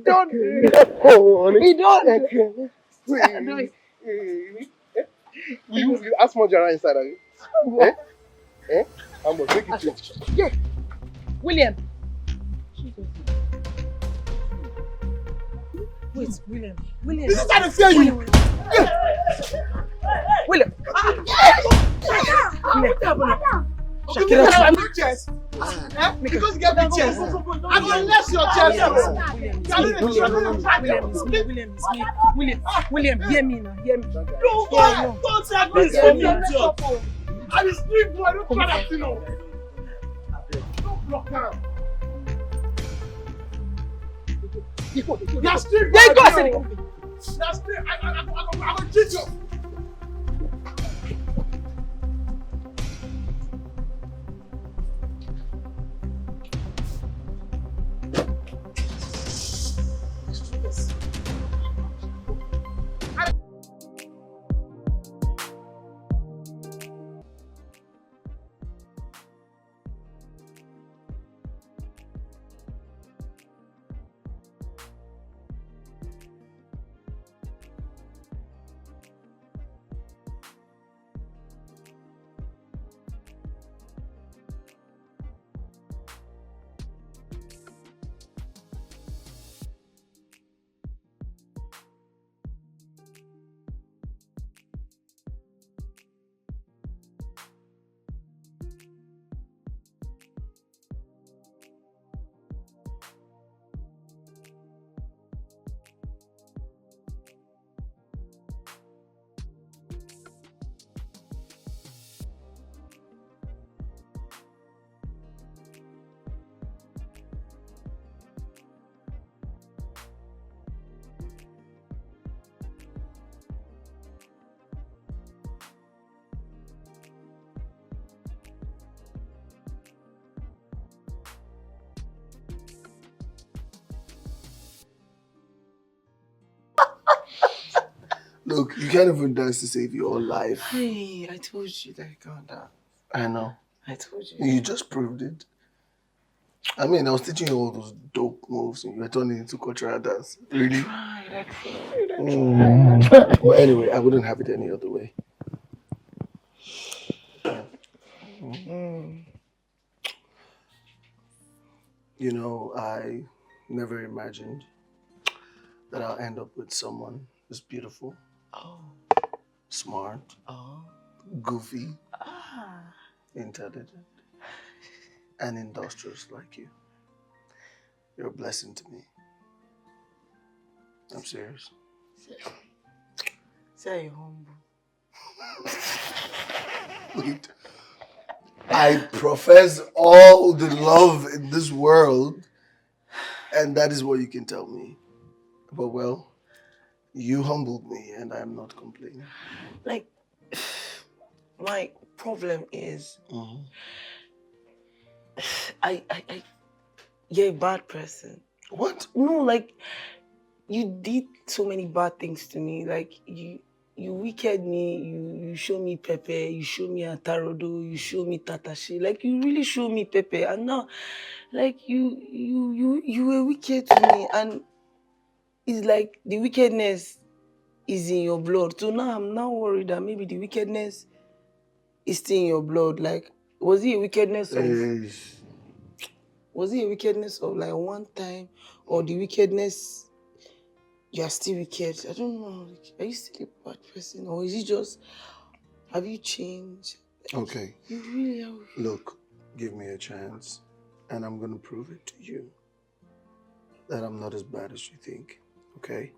Don't. He don't. You ask Mojara inside, are you? Eh? Eh? I'm gonna take it to you. Yeah. William. Wait, William. William. This is how they fear you. William. Okay, because you have big chest. Because you get big chest. I'm gonna less your chest. William, hear me now. Hear me. Don't say this for me. I'm a street boy. Don't try that, you know. Don't block down. You're street boy. You're street. I'm gonna cheat you. Look, you can't even dance to save your life. Hey, I told you that I can't dance. I know. I told you. You just proved it. I mean, I was teaching you all those dope moves and you were turning into cultural dance. Really? I tried. Well, anyway, I wouldn't have it any other way. You know, I never imagined that I'll end up with someone who's beautiful, smart, goofy, intelligent, and industrious like you. You're a blessing to me. I'm serious. Say you're humble. Wait. I profess all the love in this world, and that is what you can tell me. But well, you humbled me, and I'm not complaining. Like, my problem is, you're a bad person. What? No, like, you did so many bad things to me. Like, you wicked me, you show me pepper, you show me atarodo, you show me tatashi. Like, you really show me pepper. And now, like, you were wicked to me. And it's like the wickedness is in your blood. So now I'm now worried that maybe the wickedness is still in your blood. Like, was it a wickedness of... Was it a wickedness of like one time, or the wickedness, you are still wicked? I don't know. Like, are you still a bad person, or is it just, have you changed? Okay. You really are. Look, give me a chance, and I'm gonna prove it to you that I'm not as bad as you think. Okay?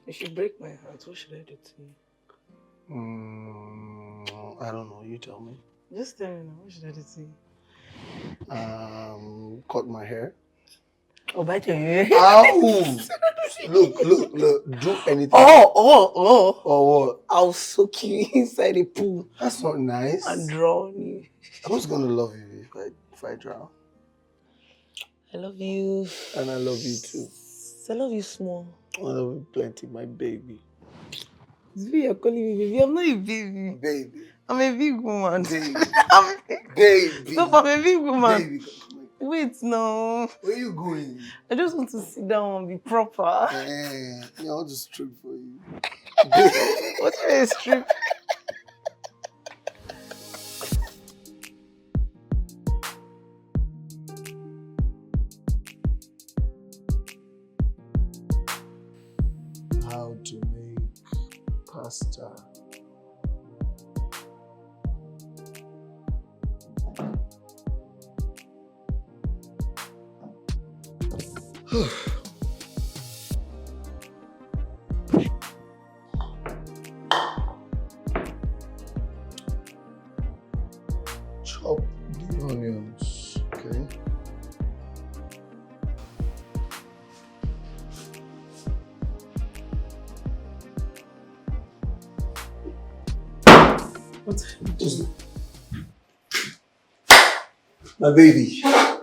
If you break my heart, what should I do to you? I don't know. You tell me. Just tell me now, what should I do to you? Cut my hair. Oh, bite your hair. Ow! Look, do anything. Oh. Or what? I'll soak you inside a pool. That's not nice. And drown you. Who's gonna love you if I drown? I love you. And I love you too. I love you small. I love you plenty, my baby. You're calling me baby. I'm not a baby. Baby. I'm a big woman. Baby. Baby. Stop, I'm a big woman. Baby, Wait, no. where are you going? I just want to sit down and be proper. Yeah, I'll just strip for you. What's a strip? How to make pasta. Chop the onions, okay? Just... My baby.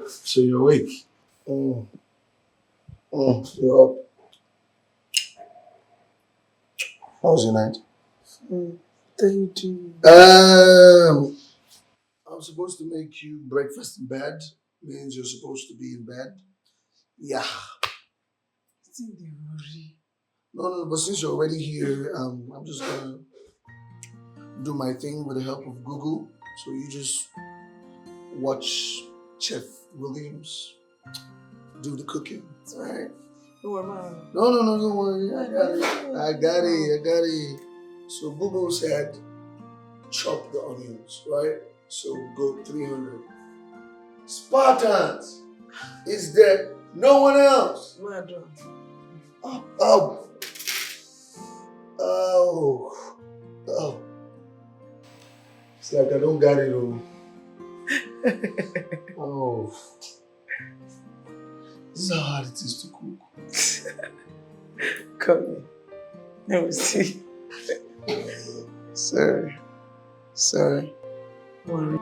So you're awake? You're up. How was your night? Thank you. I'm supposed to make you breakfast in bed. Means you're supposed to be in bed. Yeah. It's in the hurry. No, but since you're already here, I'm just gonna do my thing with the help of Google. So you just watch Chef Williams do the cooking. It's alright. Don't worry, man. No, don't worry. I got it. So Google said, chop the onions, right? So go 300. Spartans! Is there no one else? Madam. Oh. It's like I don't got it all. Oh. This is how hard it is to cook. Come here. Let me see. Sorry. Worry.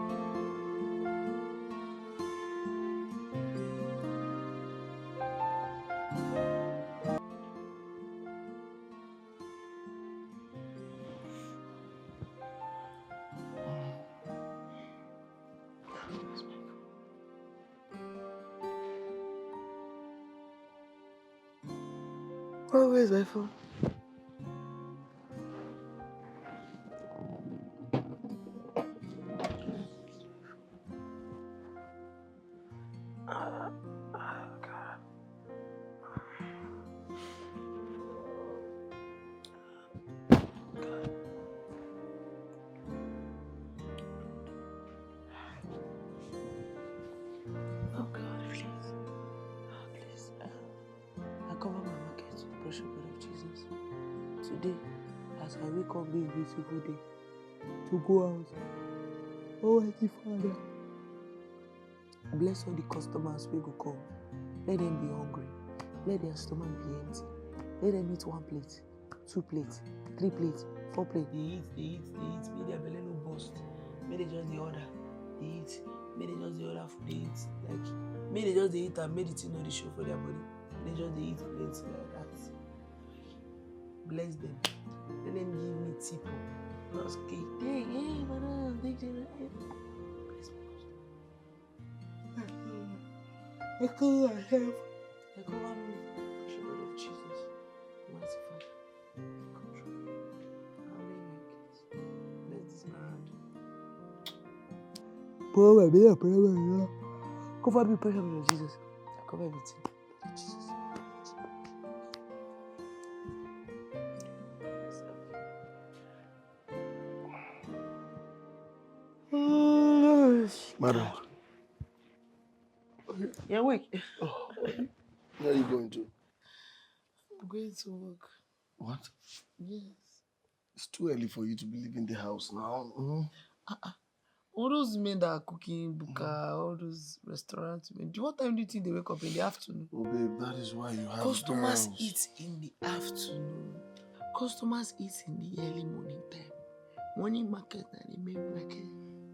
Oh, where's my phone? As I wake up this beautiful day to go out, Almighty Father, bless all the customers who go come. Let them be hungry. Let their stomach be empty. Let them eat 1 plate, 2 plates, 3 plates, 4 plates. They eat. May their belly no burst. May they just the order. They eat. May they just the order food they eat. Like, may they just the eat and may the thing not the show for their body. They just the eat plates like that. Bless them. Let them give me tip. Plus cake. Hey, madam, thank you. Bless me. I cover myself. I cover me. Precious blood of Jesus. Almighty Father. Control. I'll lay my kids. Bless this man. Cover me, prayer. Cover me, precious blood of Jesus. I cover everything. Jesus. Madam. You're awake. Oh, where are you going to? I'm going to work. What? Yes. It's too early for you to be leaving the house now. All those men that are cooking, buka, all those restaurants men. What time do you think they wake up in the afternoon? Oh, babe, that is why you have Customers girls. eat in the afternoon. Customers eat in the early morning time. Morning market and the main market.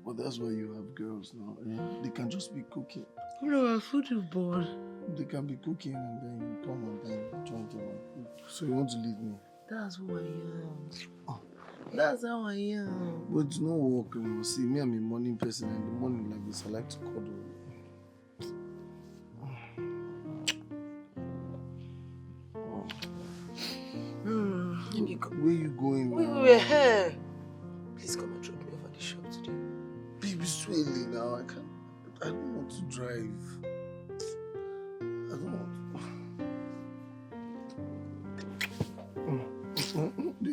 Well, that's why you have girls now. They can just be cooking. No, my food is bored. They can be cooking and then you come and then join them and cook. So you want to leave me? That's who I am. Oh. That's how I am. But you know work, you know. See, me, I'm a morning person, and the morning like this, I like to cuddle. Where you going We now? were here. Please come and drop me off at the shop today. Baby, it's too early now. I don't want to drive. I don't want to.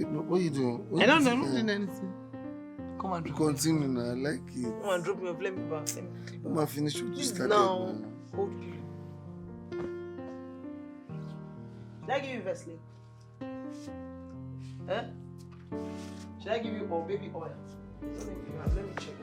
What are you doing? I don't know, I'm not doing anything. Come and drop me off. Continue now, I like it. Come and drop me off, let me back. Come and finish what you started now. Hold you. Should I give you Vaseline? Huh? Should I give you baby oil? Let me check.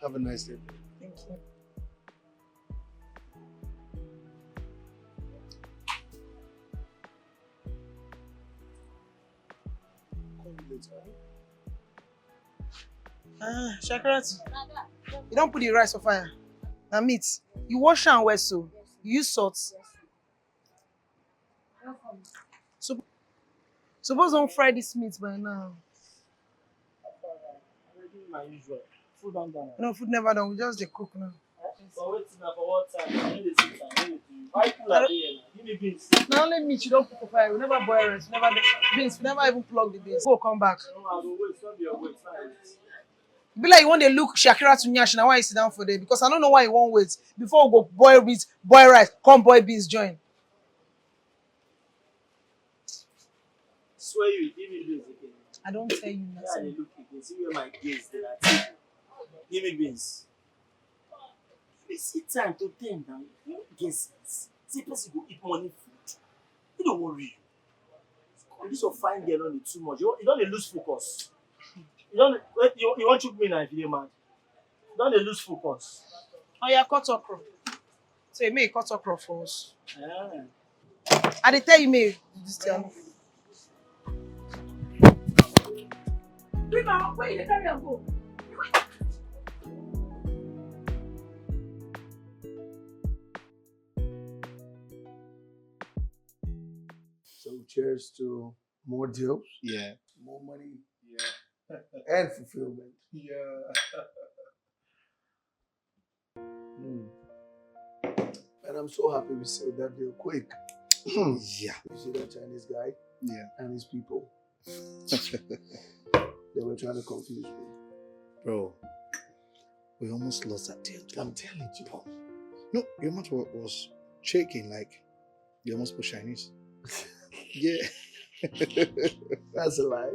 Have a nice day. Thank you. Shakarati, you don't put the rice on fire. Now meat, you wash and well so. You use salt. Suppose don't fry this meat by now. My usual. Food on done. No, food never done. We just the cook now. For waiting for what time? I need to sit down. Why people are here now? Give me beans. Now only meat you don't put for fire. We never boil rice. We never beans. We never even plug the beans. Go come back. No, I will wait. Don't be a wait. Be like you want to look Shakira to Nyash now why you sit down for there because I don't know why you won't wait before we go boil beans, boil rice, come boil beans join. Swear you give me beans again. I don't tell you Yeah, nothing. they look again. See where my gaze they are. Give me beans. You see time to them now. You guess it. See person go eat money food. You don't worry. This your fine girl only too much. You don't lose focus. You want to me now if you're mad. You don't lose focus. Oh yeah, cut okra. So you make cut okra for us. Yeah. I dey tell you me this thing. Where you carry am go? So cheers to more deals. Yeah. More money. Yeah. And fulfillment. Yeah. And I'm so happy we sealed that deal quick. Yeah. You see that Chinese guy? Yeah. And his people. They were trying to confuse me. Bro, we almost lost that deal. I'm telling you. No, your mouth was shaking like you almost put Chinese. Yeah. That's a lie.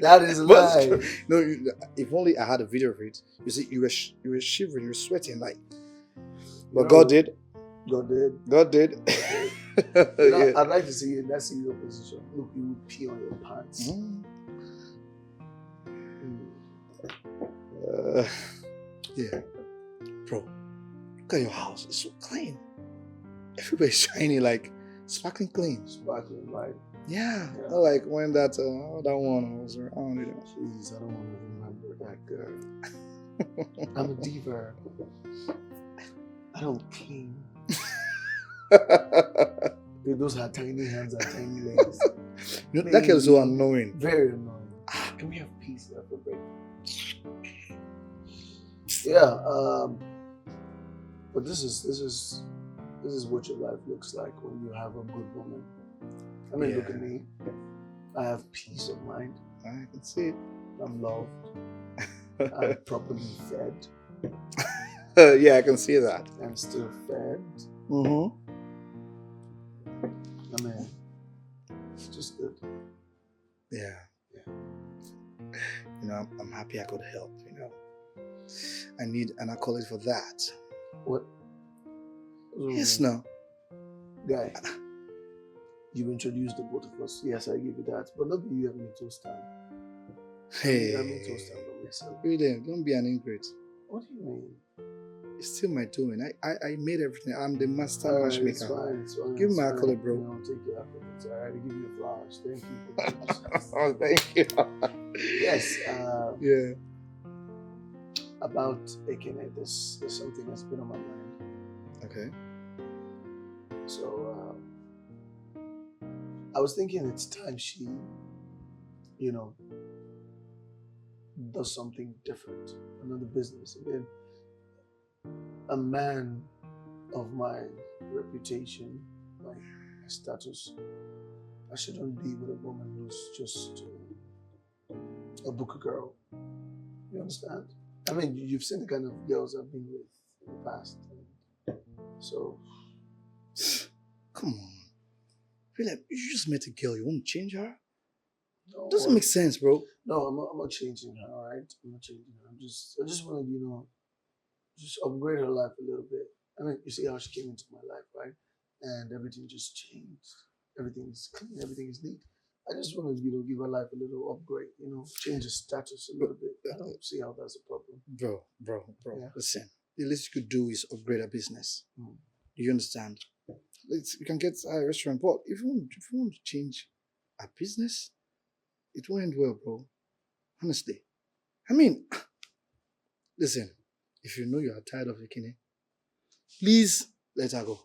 That is a lie. No, if only I had a video of it. You see, you were shivering, you were sweating like. But No. God did. God did. God did. Yeah. I'd like to see you in that senior position. Look, you would pee on your pants. Yeah. Bro, look at your house. It's so clean. Everywhere's shiny, like sparkling clean. Sparkling, right? Yeah. Yeah. Not like when that one was around, you know. Please, I don't want to remember that girl. I'm a diva. I don't clean. Those are tiny hands and tiny legs. You know, that girl is so annoying. Very annoying. Can we have peace after break? Yeah, but this is what your life looks like when you have a good woman. I mean, look at me. I have peace of mind. I can see it. I'm loved. I'm properly fed. Yeah, I can see that. I'm still fed. Mm-hmm. I mean, it's just good. Yeah. You know, I'm happy I could help, you know. I need an accolade for that. What? Yes, no. Guy, You introduced the both of us. Yes, I give you that. But not you have me toast time. Hey, You have me toast time by myself. William, don't be an ingrate. What do you mean? It's still my doing. I made everything. I'm the master Alright, matchmaker. it's fine, it's fine. Give me it's my fine. accolade, bro. You know, take your accolades. Alright, I give you flowers. Thank you. Oh, thank you. Yes. Yeah. About EKANEM, there's something that's been on my mind. Okay. So, I was thinking it's time she, you know, does something different, another business. Again, a man of my reputation, my status, I shouldn't be with a woman who's just a booker girl. You understand? I mean, you've seen the kind of girls I've been with in the past. So, Come on. William, you just met a girl. You want to change her? no, Doesn't make sense, bro. No, I'm not changing her, all right? I'm not changing her. I just want to, you know, just upgrade her life a little bit. I mean, you see how she came into my life, right? And everything just changed. Everything is clean. Everything is neat. I just want to, you know, give her life a little upgrade. You know, change the status a little bit. I don't see how that's a problem. Bro. Yeah. Listen, the least you could do is upgrade a business. Mm. Do you understand? You can get a restaurant, but if you want to change a business, it won't end well, bro. Honestly. I mean, listen, if you know you are tired of EKANEM, please let her go.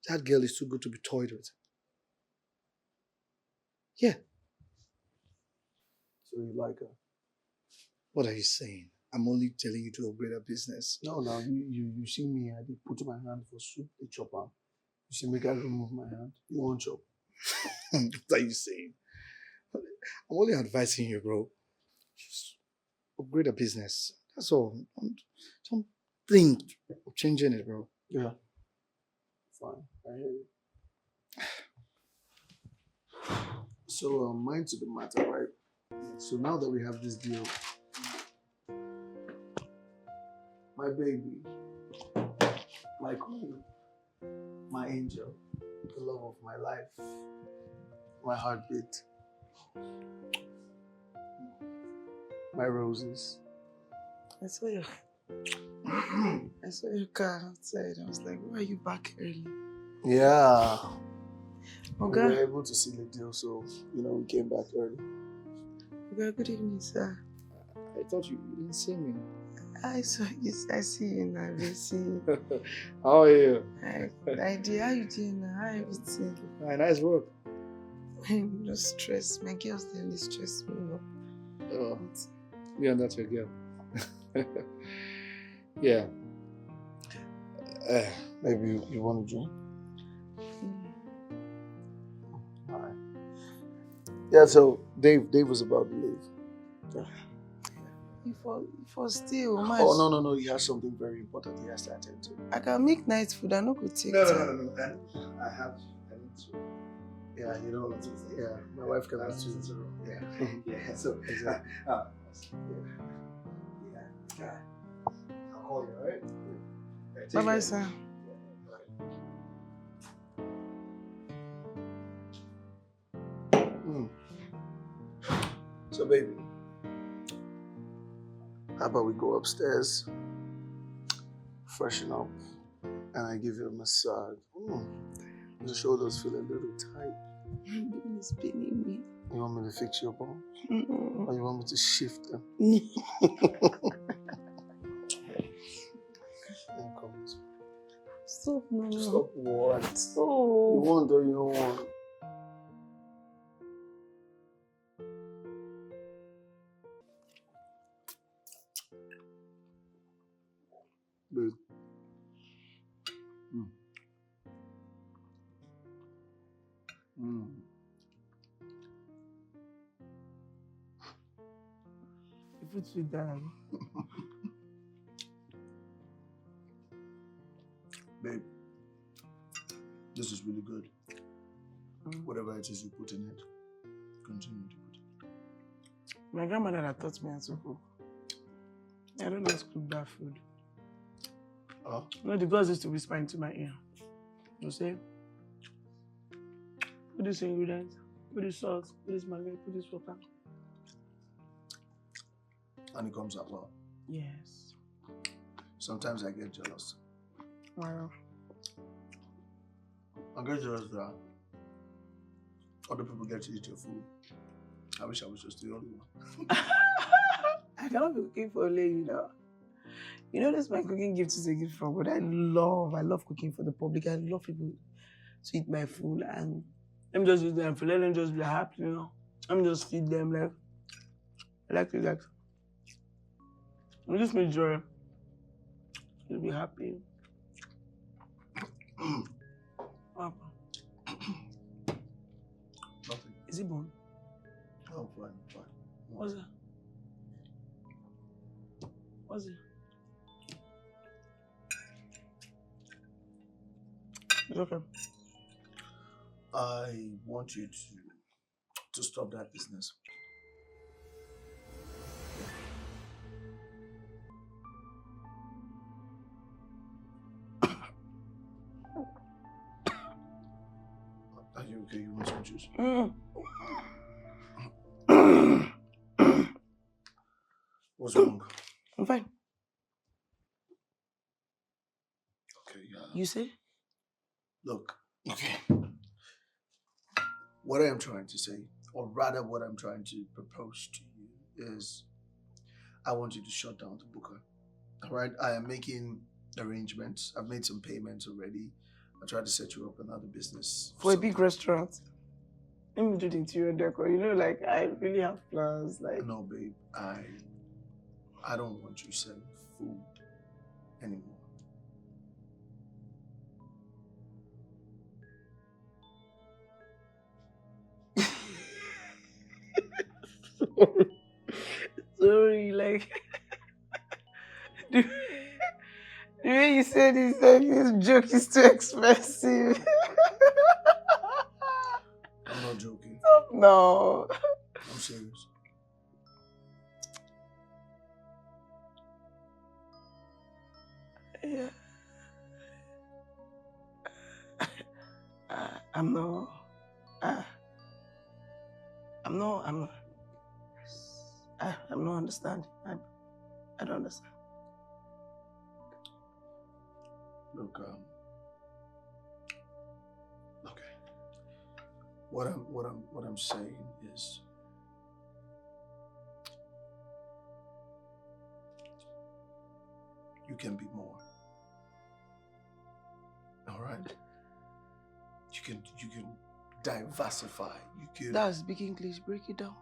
That girl is too good to be toyed with. Yeah. So you like her? What are you saying? I'm only telling you to upgrade a business. No, you see me, I did put my hand for soup, the chopper. You see me, I remove my hand. You won't chop. What are you saying? I'm only advising you, bro. Just upgrade a business. That's all. Don't think of changing it, bro. Yeah. Fine. I hear you. So, mind to the matter, right? So now that we have this deal, my baby, my queen, my angel, the love of my life, my heartbeat, my roses. I saw your car outside. I was like, why are you back early? Yeah. We Okay. were able to seal the deal, so, you know, we came back early. Okay, good evening, sir. I thought you didn't see me. I saw you. I see you now. I see you. How are you? How you doing now? How everything? Hi, nice work. I'm just stressed. My girls, they really stress me up. Oh, me and that's your girl. Yeah. Maybe you want to drink? Alright. Yeah, so Dave was about to leave. Yeah. For still, man. Oh, no, he has something very important he has to attend to. I can make night food. I no go take No. time. I need to. Yeah, you know, yeah, my wife can have to. Yeah. Yeah, so. Exactly. Yeah. I'll call you, alright? Bye-bye, sir. So, baby, how about we go upstairs, freshen up, and I give you a massage. The shoulders feel a little tight. It's paining me. You want me to fix your bone? Or you want me to shift them? Stop, no. Stop what? Stop. You want or you don't want? Babe. You put sweet down. Babe, this is really good. Whatever it is you put in it, continue to put it. My grandmother that taught me how to cook. I don't know how to cook that food. Oh? No, the girls used to whisper into my ear. You say, Put this ingredient, put this salt, put this maggi, put this water. And it comes out well. Yes. Sometimes I get jealous. Wow. I get jealous that other people get to eat your food. I wish I was just the only one. I cannot be cooking for only you now. You know, this my cooking gift is a gift from God. I love cooking for the public. I love people to eat my food and let me just use them for let them just be happy, you know. Let me just feed them like I like to like. It gives me joy. You'll be happy. What happened? Nothing. Is it born? Oh, fine. What's it? What's it? It's okay. I want you to stop that business. Are you okay? You want some juice? What's wrong? I'm fine. Okay, yeah. You say? Look, okay. What I am trying to say, or rather what I'm trying to propose to you is I want you to shut down the booker. Alright? I am making arrangements. I've made some payments already. I tried to set you up another business. For a big restaurant. Let me do the interior decor. You know, like I really have plans. Like No, babe. I don't want you selling food anymore. sorry, like the way you said this, like this joke is too expensive. I'm not joking. No. I'm serious. Yeah. I'm not. I'm not understanding. I don't understand. Look, okay. What I'm saying is, you can be more. All right. You can diversify. You can. That's big English. Break it down.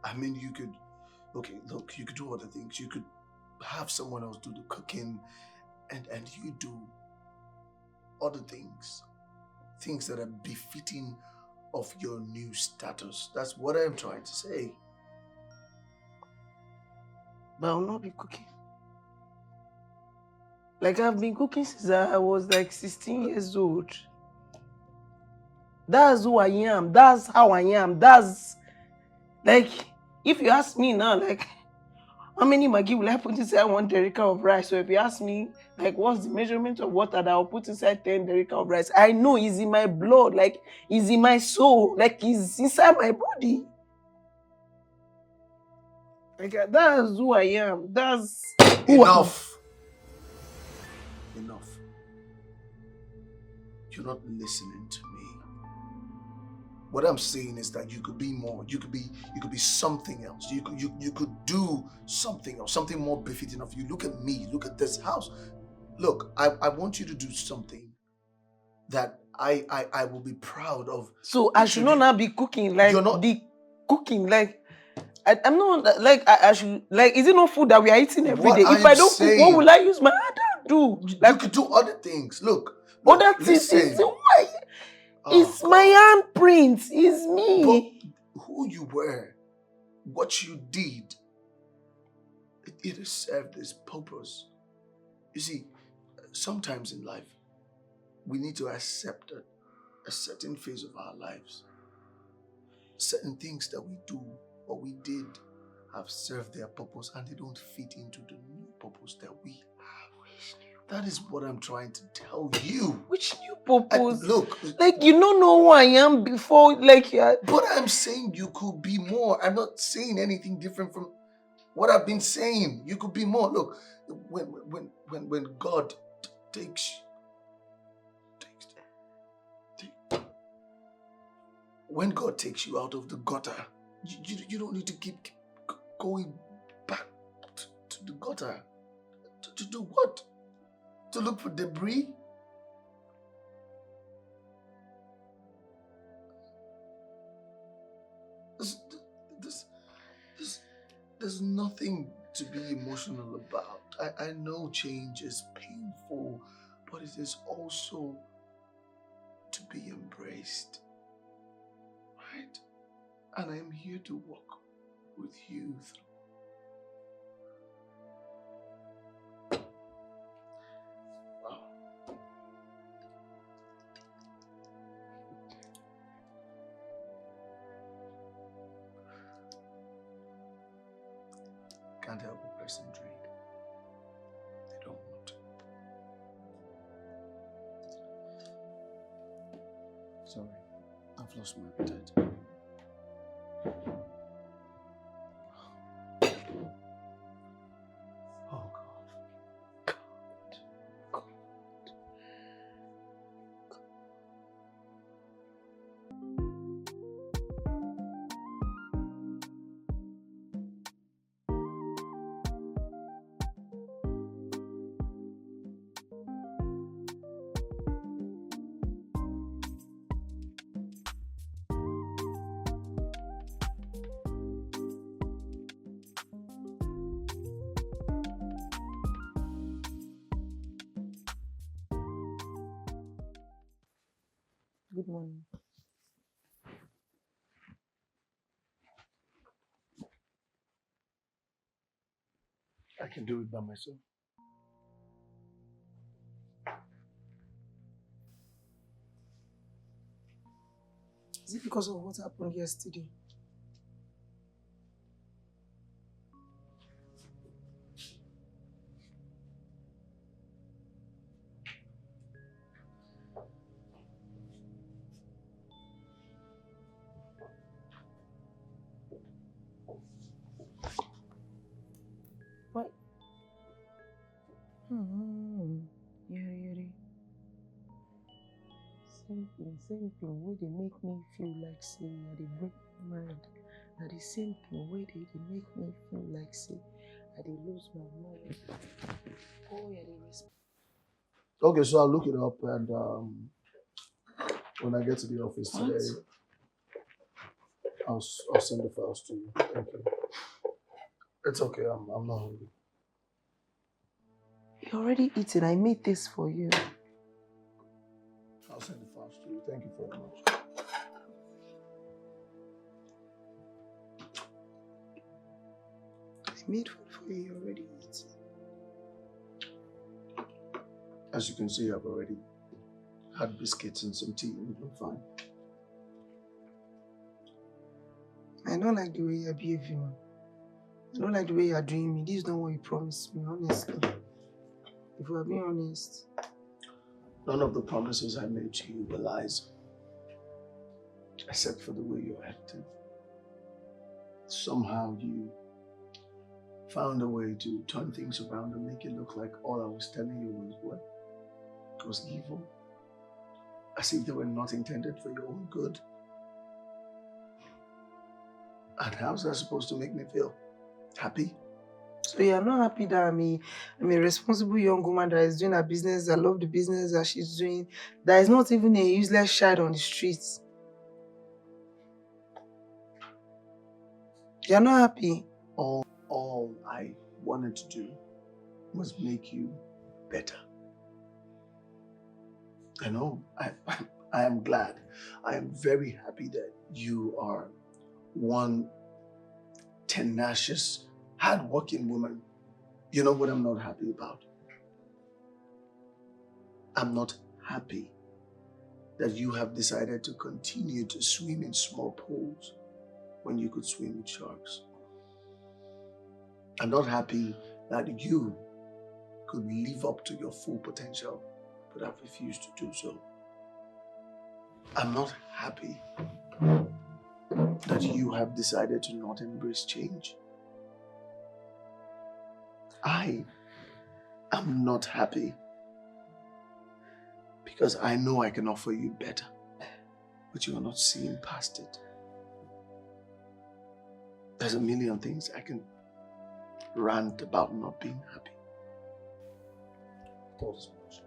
I mean, you could. Okay, look. You could do other things. You could have someone else do the cooking, and you do other things that are befitting of your new status. That's what I'm trying to say. But I'll not be cooking. Like I've been cooking since I was like 16 years old. That's who I am. That's how I am. That's like, if you ask me now, like, how many Maggi will I put inside 1 derica of rice? So if you ask me, like, what's the measurement of water that I'll put inside 10 derica of rice? I know it's in my blood, like, it's in my soul, like, it's inside my body. Like, that's who I am. That's who Enough. Enough. You're not listening to me. What I'm saying is that you could be more. You could be something else. You could do something else, something more befitting of you. Look at me. Look at this house. Look, I want you to do something that I will be proud of. So I should not be cooking like You're not the cooking like. I'm not like I should like. Is it not food that we are eating every day? If I don't cook, what will I use my hand to do? Like, you could do other things. Look, other things. Why? It's my handprint. It's me. But who you were, what you did, it has served its purpose. You see, sometimes in life, we need to accept that a certain phase of our lives, certain things that we do or we did have served their purpose and they don't fit into the new purpose that we have. That is what I'm trying to tell you. Which new purpose? Look. Like, you don't know who I am before, like, yeah. But I'm saying you could be more. I'm not saying anything different from what I've been saying. You could be more. Look, when God when God takes you out of the gutter, you don't need to keep going back to the gutter. To do what? To look for debris? There's nothing to be emotional about. I know change is painful, but it is also to be embraced. Right? And I am here to walk with you through. Can't help a person drink. They don't want to. Sorry, I've lost my appetite. Oh, God. Good morning. I can do it by myself. Is it because of what happened yesterday? What? Yeri. Same thing. Where they make me feel like say I dey break my mind. Na the same thing where they make me feel like say I dey lose my mind. Oh, yeah, they respect. Okay, so I'll look it up and when I get to the office today, I'll send the files to you. Thank you. It's okay, I'm not hungry. You already eaten. I made this for you. I'll send the files to you. Thank you very much. I made food for you. You already eaten. As you can see, I've already had biscuits and some tea and I'm fine. I don't like the way you're behaving, man. I don't like the way you're doing me. This is not what you promised me, honestly. If we are being honest. None of the promises I made to you were lies. Except for the way you're acting. Somehow you found a way to turn things around and make it look like all I was telling you was what? It was evil. As if they were not intended for your own good. And how's that supposed to make me feel? Happy? So you're not happy that I'm a responsible young woman that is doing her business. I love the business that she's doing. That is not even a useless child on the streets. You're not happy. All I wanted to do was make you better. I know. I am glad. I am very happy that you are one tenacious, hard-working woman. You know what I'm not happy about? I'm not happy that you have decided to continue to swim in small pools when you could swim with sharks. I'm not happy that you could live up to your full potential, but I've refused to do so. I'm not happy that you have decided to not embrace change. I am not happy because I know I can offer you better, but you are not seeing past it. There's a million things I can rant about not being happy. Thought as much.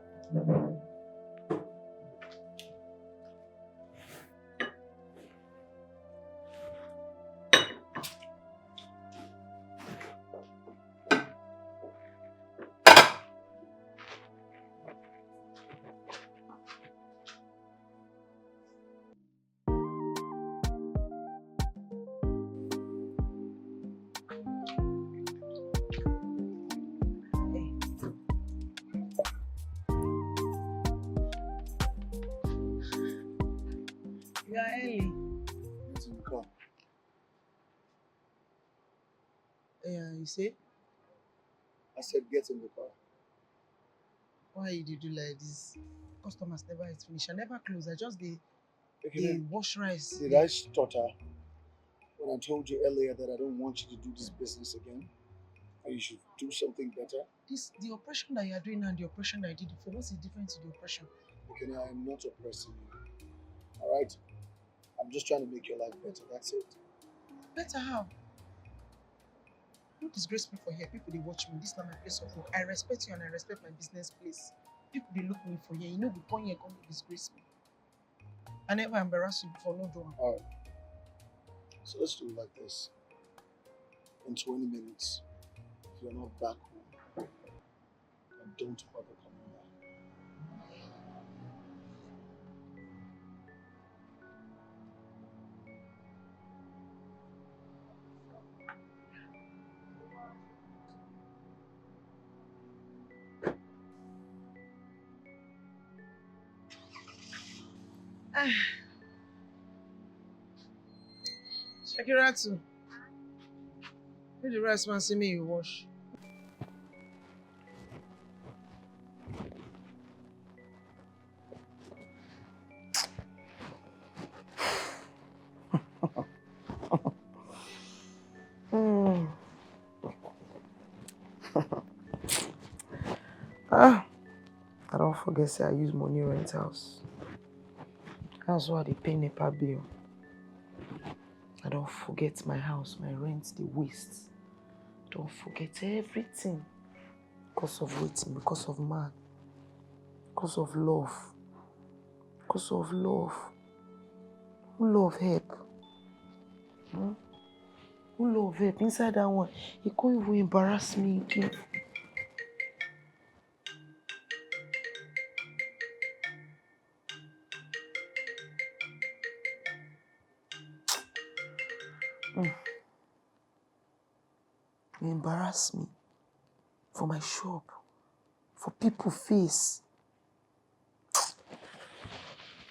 You are early. It's in the car. Yeah, you say? I said get in the car. Why you dey do like this? Customers never eat finish. I never close. I just they EKANEM, wash rice. did I stutter when I told you earlier that I don't want you to do this business again? And you should do something better? The operation that you are doing now and the operation that I did before, what's the difference to the operation? EKANEM, I am not oppressing you. Alright? I'm just trying to make your life better. That's it. Better how? Don't disgrace me for here. People they watch me. This is not my place of work. I respect you and I respect my business place. People they look me for here. You know, we come here, come disgrace me. I never embarrass you before, no door. Alright. So let's do it like this. In 20 minutes, if you're not back home, then don't bother coming back. Shakiratu. Who the rest man see me you wash? I don't forget say I use money rent house. That's why they pay NEPA bill. I don't forget my house, my rent, the waste. Don't forget everything. Because of waiting, because of man. Because of love. Because of love. Who love help? Who love help? Inside that one, he can't even embarrass me again. He embarrass me for my shop, for people face.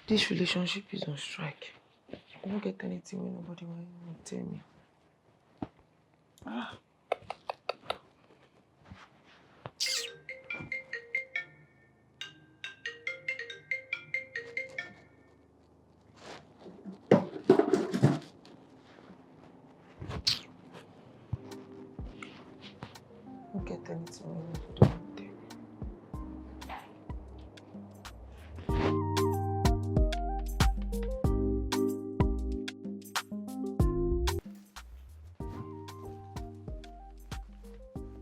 This relationship is on strike. I don't get anything when nobody will tell me. I don't get anything when nobody will tell me.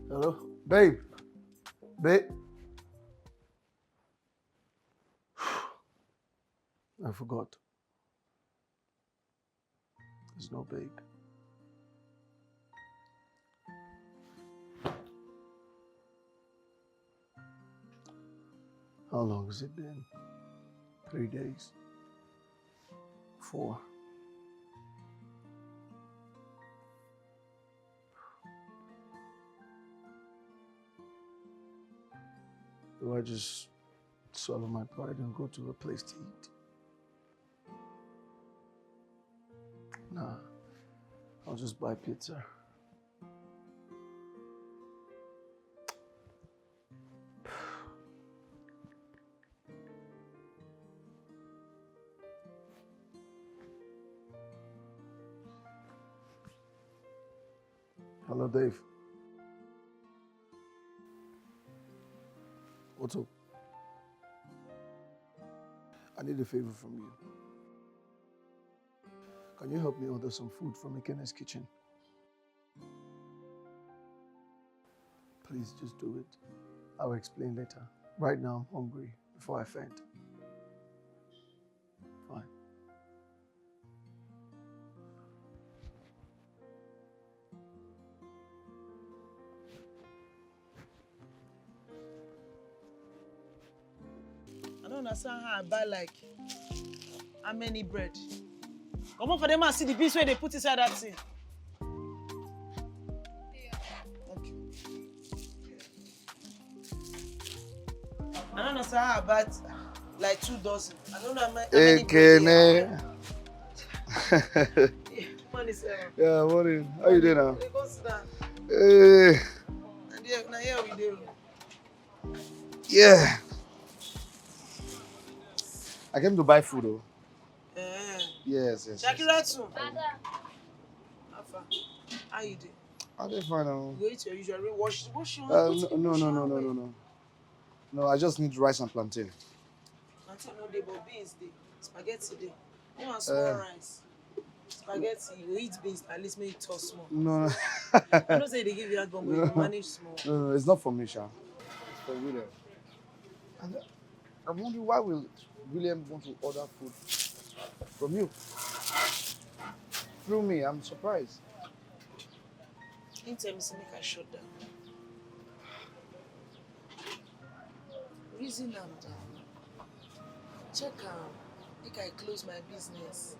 Hello? Babe. Babe. I forgot. There's no babe. How long has it been? 3 days? 4? Do I just swallow my pride and go to a place to eat? Nah, I'll just buy pizza. Hello, Dave. What's up? I need a favor from you. Can you help me order some food from EKANEM's kitchen? Please just do it. I'll explain later. Right now, I'm hungry before I faint. Fine. I don't understand how I buy like how many bread. Come on for them and see the beans where they put inside that thing. Okay. I don't understand how I buy like 2 dozen. I don't know how many bread. Money, sir. Yeah, morning. How you doing now? Go sit down. Hey. Now here we do. Yeah. I came to buy food, though. Yes. Shakira too. How you doing? I did fine now. You eat your usual wash your No. No, I just need rice and plantain. Plantain no dey, but beans dey. Spaghetti dey. You want small rice. Spaghetti, you eat beans, at least make it toss small. No. I know say they give you a gun, but you manage small. No, it's not for me, Sha. It's for William. And I'm wondering why will William want to order food from you? Through me, I'm surprised. He tell me say make I shut down. Reason am down. Check am. Make I close my business.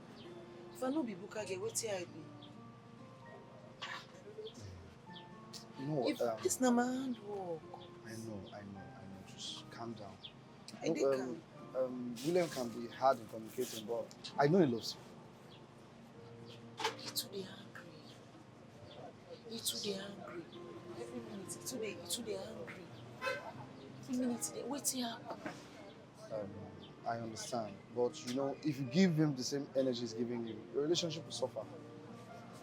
If I no be Buka girl, wetin I be? You know what? If this na my handwork. I know. Just calm down. I dey calm. William can be hard in communicating, but I know he loves you. He too dey angry. Every minute, he too dey angry. Every minute, wetin happen? I understand, but you know, if you give him the same energy he's giving you, your relationship will suffer.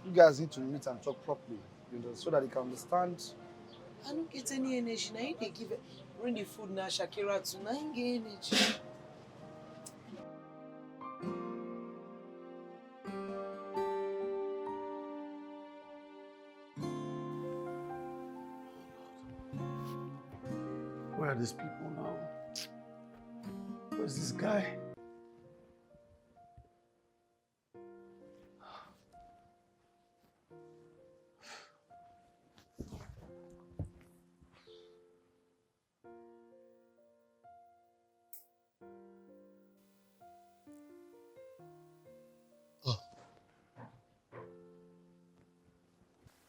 You guys need to meet and talk properly, you know, so that he can understand. I don't get any energy. Now they give it. Bring the food now, Shakira too. Now I get energy. Where are these people now? Where's this guy?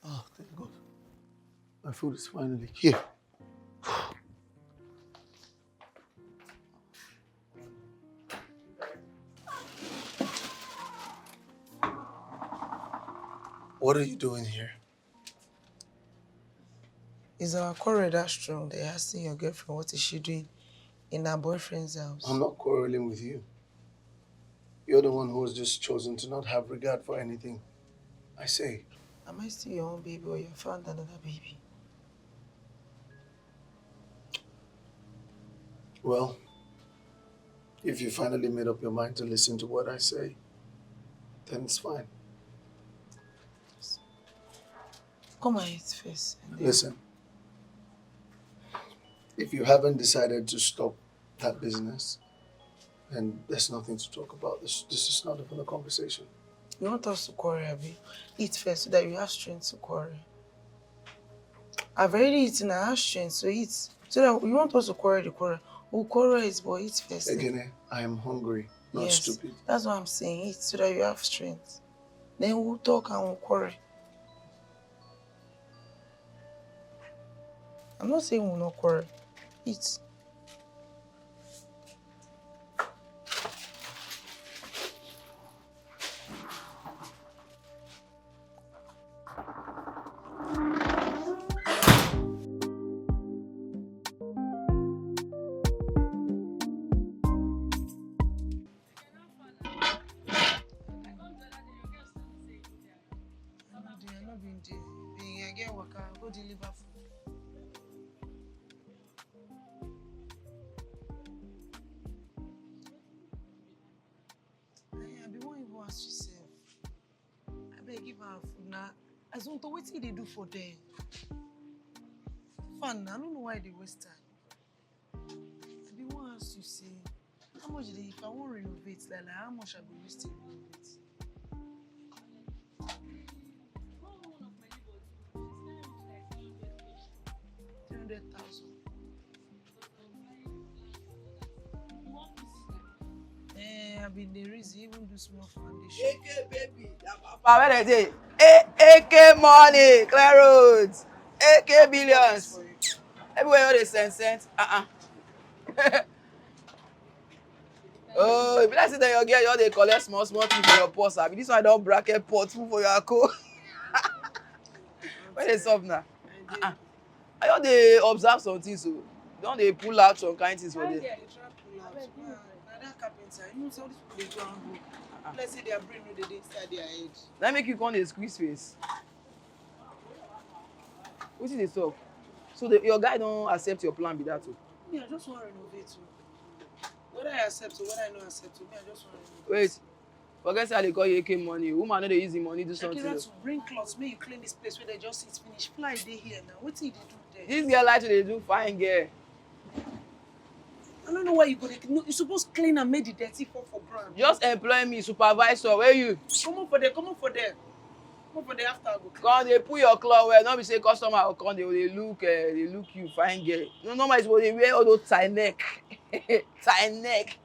Oh, thank God. My food is finally here. What are you doing here? Is our quarrel that strong? They're asking your girlfriend what is she doing in her boyfriend's house. I'm not quarreling with you. You're the one who has just chosen to not have regard for anything I say. Am I still your own baby or you found another baby? Well, if you finally made up your mind to listen to what I say, then it's fine. Come and eat first. Listen, if you haven't decided to stop that business, then there's nothing to talk about. This is not even a conversation. You want us to quarrel, Abby? Eat first so that you have strength to quarrel. I've already eaten, I have strength to eat. So that you want us to quarrel the quarrel. We'll quarrel it, but eat first. Again, I am hungry, not stupid. That's what I'm saying. Eat so that you have strength. Then we'll talk and we'll quarrel. I'm not saying we'll not quarrel. Eat. food now. As on to what they do for them. Fun, I don't know why they waste time. I be one ask you say, how much they if I want to renovate, like how much I go use to renovate? 300,000. I been the reason even do small foundation. AK baby, papa where they say, AK money, clear roads, AK billions. Everywhere all they send. Oh, if you like say that your girl, you all they collect small things for your purse. Abi this one don't bracket pot full for your co. Where they solve now? I all they observe something so. Don't they pull out some kind things for them? That carpenter, you know, so all these people they go and go. Let's say their brain no dey inside their head. That make you come dey squeeze face. Wetin dey talk? So your guy don't accept your plan be that too? Me, I just want to renovate too. Whether I accept or whether I don't accept, me, I just want to renovate. Wait, forget say I dey call you AK money. Woman no dey use the money do something. Akira to bring clothes, make you clean this place where they just eat finish. Fly dey here now. Wetin you dey do there? This girl like to dey do fine girl. I don't know why you go there. No, you supposed to clean and make the dirty fall for ground. Just employ me, supervisor. Where you? Come on for there. Come on for there. Come on for there after I go clean. Come dey put your cloth well. Not be say customer go come dey look you fine girl. No normally suppose dey wear all those tie neck. Tie neck.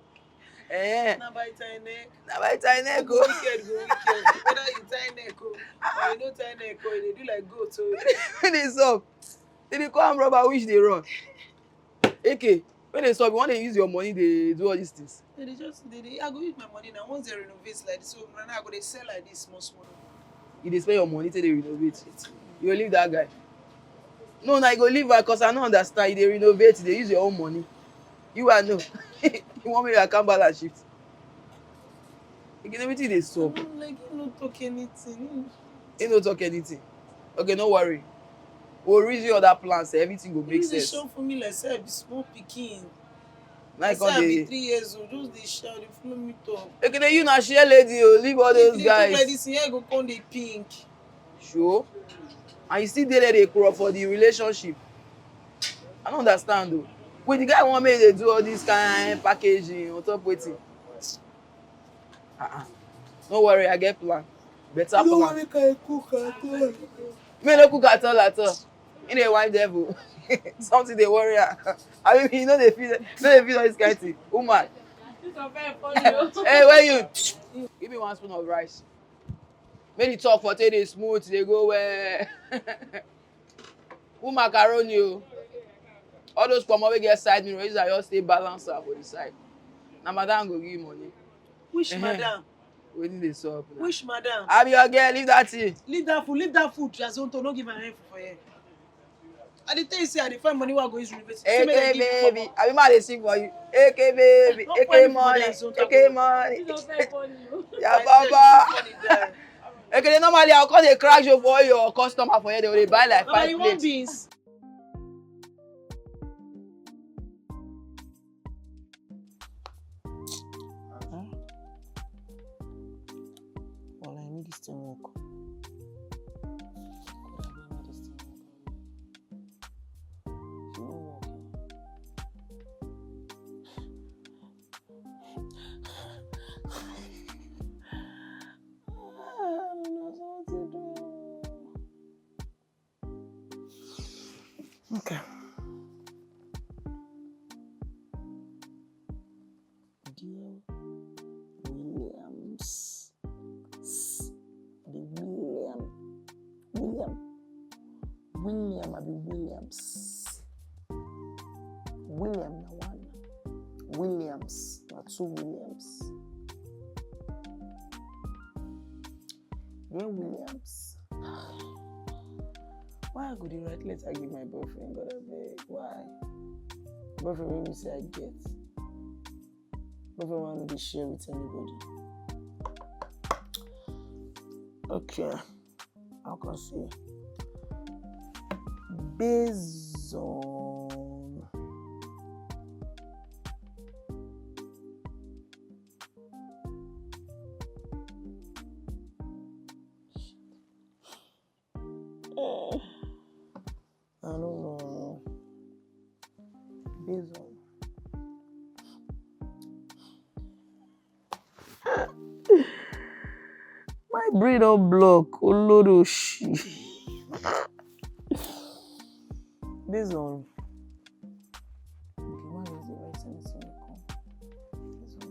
Na by tie neck. Na by tie neck Go o. wicked. Whether you tie neck or you no tie neck or they do like goat. So When they sup, they dey call am rubber which dey run. AK, when they sup, you wan dey use your money dey do all these things. they I go use my money now. Once they renovate like this, so now I go they sell like this small. You dey spend your money till they renovate. You go leave that guy. No, na you go leave am because I no understand. You dey renovate, you dey use your own money. You are no. You want me to account balance shift. Again, everything dey sup. Like you no talk anything. He no talk anything. Okay, no worry. We'll reason other plans. Everything will make You dey sense. show for me like say I be small pikin. Now you Say I come be dey. 3 years old. Just dey shout, dey follow me talk. Okay, you na share lady o. Leave all those If you dey talk like guys. this, here go come dey pink. Sure. And you still dey there dey crawl for the relationship. I don't understand though. Wait, the guy want me to do all this kind packaging on top wetin? No worry, I get plan. Better plan. You no wan make I cook at all. Me no cook at all. He dey wife devil. Something dey worry her. I mean, you know they feel all this kind thing. Woman. Hey, where you? Give me 1 spoon of rice. Make the talk for 3 days smooth. They go well. Who macaroni o? All those pomo wey get side mirror, use just stay balance am for the side. Na madam go give you money. Which madam? Wetin dey sup? Which madam? I be your girl, leave that thing. Leave that food. Jazonto, no give my name for here. I dey tell you say I dey find money wey I go use renovate. AK baby, I be mad dey sing for you. AK baby, Don't AK find money, me for AK there, money. Zonta. Yeah, papa. Okay, normally I'll call the crash you for your customer for here. They will buy like 5 You want plates. beans? Well, I need this to work. Okay. Dear Williams. William, I be Williams. William na one. Williams, na 2 Williams. Dear Williams. Why I go dey write letter give my boyfriend? God abeg, why? Boyfriend wey me say I get. Boyfriend wey I no dey share with anybody. Okay, I can see. Based on Based on my brain don't block. Oloroshi. Based on okay, why was the right thing to come? Based on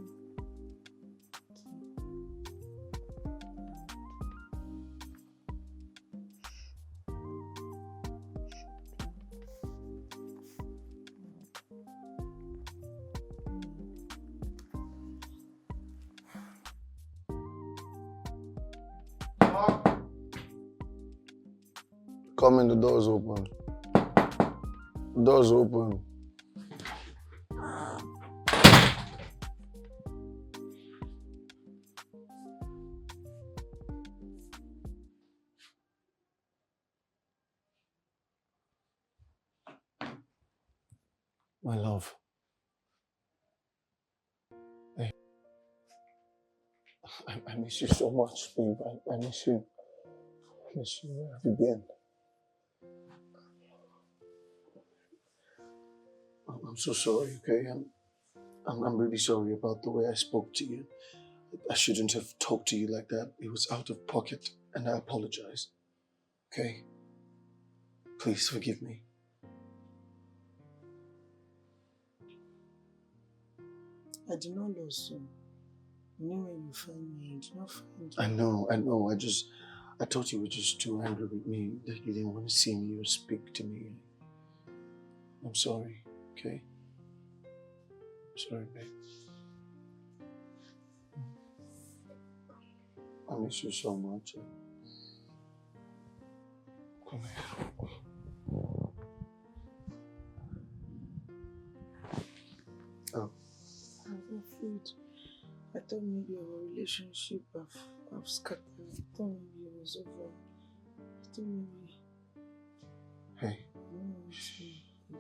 Come in, the door's open. The door's open. My love. Hey. I miss you so much, babe. I miss you. I miss you. Where have you been? I'm so sorry, okay? I'm really sorry about the way I spoke to you. I shouldn't have talked to you like that. It was out of pocket, and I apologize. Okay? Please forgive me. I did not lose you. You know when you find me, I did not find you. I know. I thought you were just too angry with me, that you didn't want to see me or speak to me. I'm sorry, okay? Sorry, babe. I miss you so much. Come here. Oh. I'm afraid. I thought maybe our relationship have scattered. I thought maybe it was over. I thought maybe. Hey. No,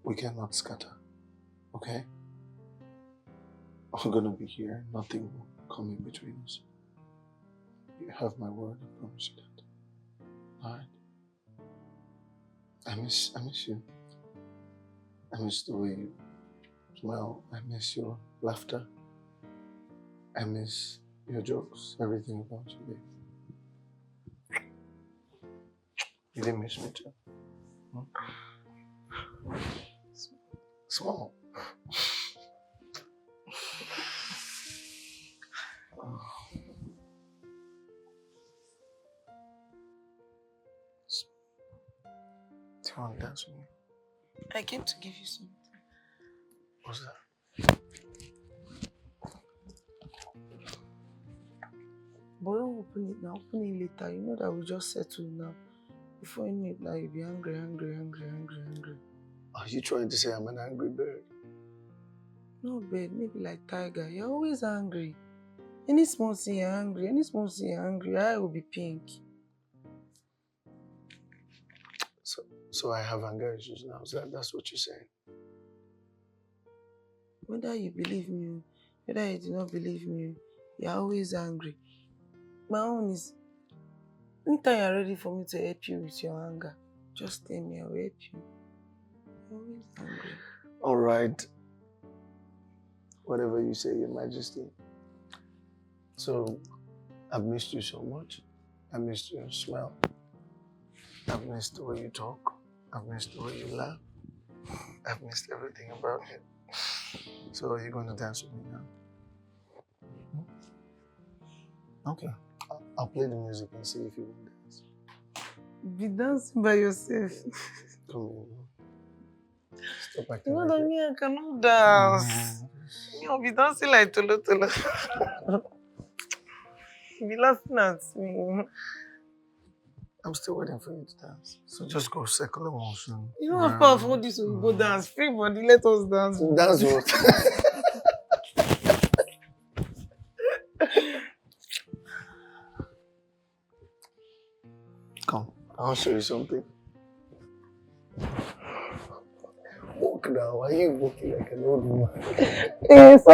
We cannot scatter, okay? We're gonna be here. Nothing will come in between us. You have my word. I promise you that. All right. I miss you. I miss the way you smile. I miss your laughter. I miss your jokes. Everything about you, babe. You didn't miss me too. Hmm? Small. Do you want to dance with me? I came to give you something. What's that? But don't open it now. Open it later. You know that we just settled now. Before you know it now, you'll be angry. Are you trying to say I'm an angry bird? No, babe. Maybe like tiger. You're always angry. Any small thing you're angry. Any small thing you're angry, your eye will be pink. So I have anger issues now. That's what you're saying? Whether you believe me, whether you do not believe me, you're always angry. My own is, anytime you're ready for me to help you with your anger, just tell me, I'll help you. You're always angry. All right. Whatever you say, Your Majesty. So, I've missed you so much. I missed your smell. I've missed the way you talk. I've missed the way you laugh. I've missed everything about it. So, are you going to dance with me now? Okay. I'll play the music and see if you want to dance. Be dancing by yourself. Come on. Stop acting You know like that it. me, I cannot dance. You'll be dancing like Tolo Tolo. You'll be laughing at me. I'm still waiting for you to dance. So just go circular motion. You know how powerful this will go dance. Free body, let us dance. Dance what? Come, I'll show you something. Walk now. Why are you walking like an old woman? Yes.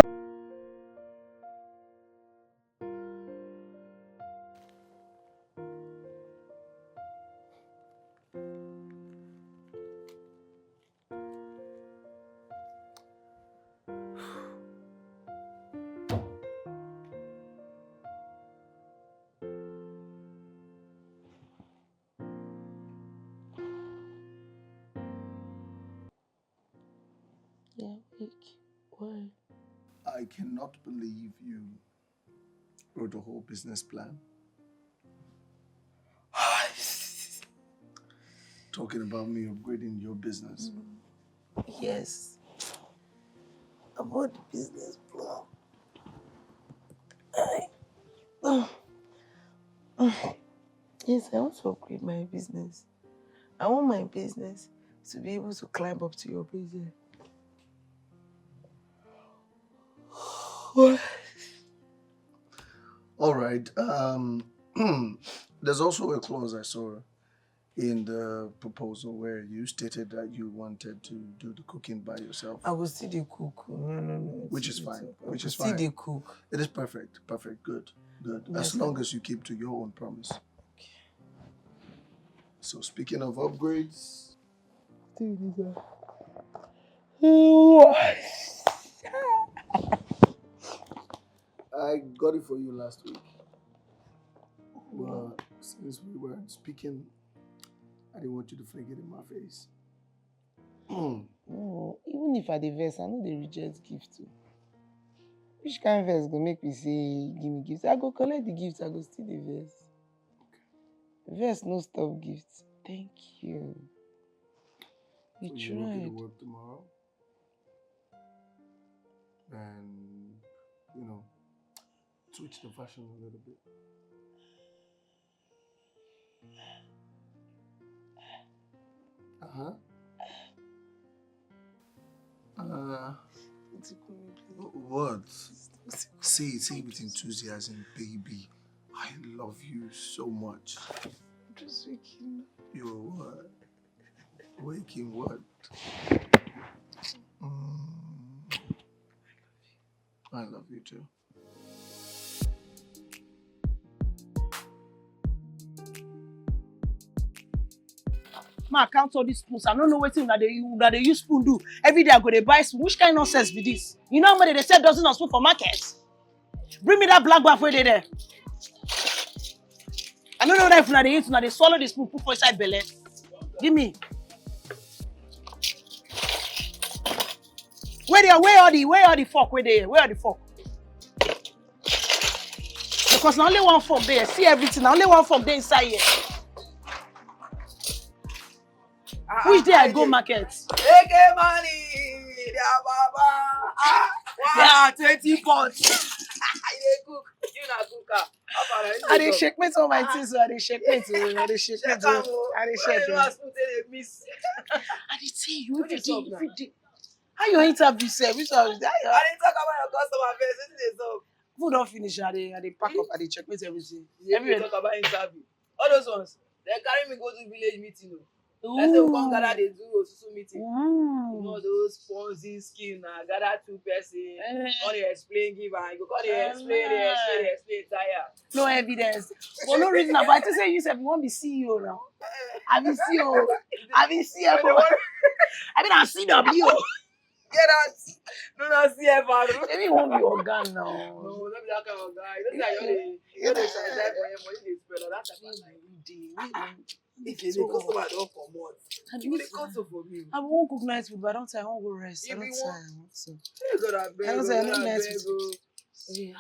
Yeah, weak. Why? I cannot believe you wrote a whole business plan. Talking about me upgrading your business. Yes. About the business plan. Yes, I want to upgrade my business. I want my business to be able to climb up to your business. All right. There's also a clause I saw in the proposal where you stated that you wanted to do the cooking by yourself. I will still the cook. No. Which is fine. Which is still fine. the cook. It is perfect. Perfect. Good. Good. Yes, As long as you keep to your own promise. Okay. So speaking of upgrades, I got it for you last week. But since we were speaking, I didn't want you to fling it in my face. No, even if I dey vex, I know they reject gift too. Which kind of vex go make me say give me gift? I go collect the gift, I go still the vex. Vex no stop gift. Thank you. You So you're okay to tried. work tomorrow? And, switch the fashion a little bit. What? Say it with enthusiasm, baby. I love you so much. I'm just waking up. You're what? Waking what? I love you too. Ma count all these spoons. I don't know wetin una dey use spoon do. Every day I go dey buy spoon. Which kind of nonsense be this? You know how many they sell dozen of spoon for market? Bring me that black bag wey dey there. I don't know that if una dey eat, una dey swallow the spoon, put for inside belle. Give me. Where all the fork wey dey here? Where are the fork? Because na only one fork there. See everything. Na only one fork there inside here. Which day I go market? AK money, their baba. 20 pots. They cook. You na cooker. I dey shake me to my things, so I dey shake me to. I dey shake me to. I dey shake me. I dey tell you every day. How your interview sef? Which one? I didn't talk about your customer base. Wetin dey sup? Food don finish. I dey pack up. I dey checkmate everything. Everywhere talk about interview. All those ones. They carry me go to village meeting. Let's say we come gather, they do Osusu meeting. You know those Ponzi scheme now. Gather 2 person. All they explain, give and you go call they explain, tire. No evidence. For no reason. But I think say you said you want to be CEO now. I be CEO. I be CFO. I mean I CW. Get out. No, not CFO. Maybe you won't be organ now. No, not be that kind of guy. You know they try for your money, they spend that time. If the customer don't come out, you will come for me. I won't cook night food, but I don't say I won't go rest. If I don't you say want- I want to. You gotta beg. I don't say I don't nice food. Yeah,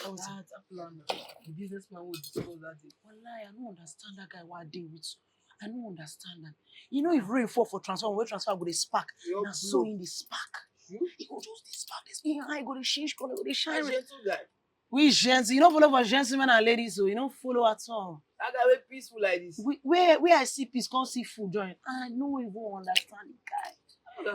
That plan, the business plan will discuss that day. Wallahi, I don't understand that guy what I deal with. I don't understand that. You know, if rain fall for transfer, where transfer go the spark. Now so in the spark. He go just the spark. This thing I go the change color, go the shine. We gents, you don't follow for gentlemen and ladies, so you don't follow at all. That guy way peaceful like this. Where I see peace, can't see food join. I no even understand the guy.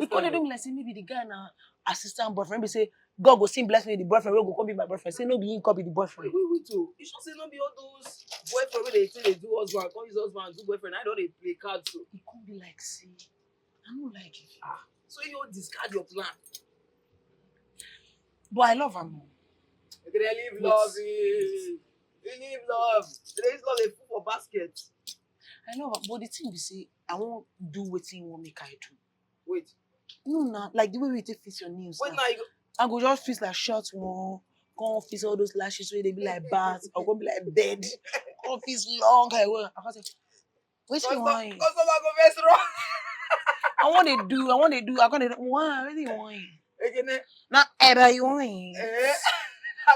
He can't do me like say maybe the guy now assistant boyfriend. Maybe say God go sing bless me with the boyfriend. We go come be my boyfriend. Say no be him come be the boyfriend. Wait too. You should say no be all those boyfriend where they say they do husband, come use husband, do boyfriend. I don't they play cards so. He can't be like say I don't like it. So you don't discard your plan. But I love him. You can live love. You live love. There is love a food for basket. I love him. But the thing be say I won't do what he want make I do. Wait. No, nah, like the way we take fix your nails. Wait Now. now you go. I go just fix like short one. Come fix all those lashes where they be like bats. Or go be like bed. Come fix long hair. I can't say. Wait till you want. Customer go best wrong. I want to do. I want to. Wow, what do you want? Ekene. Not ever you want.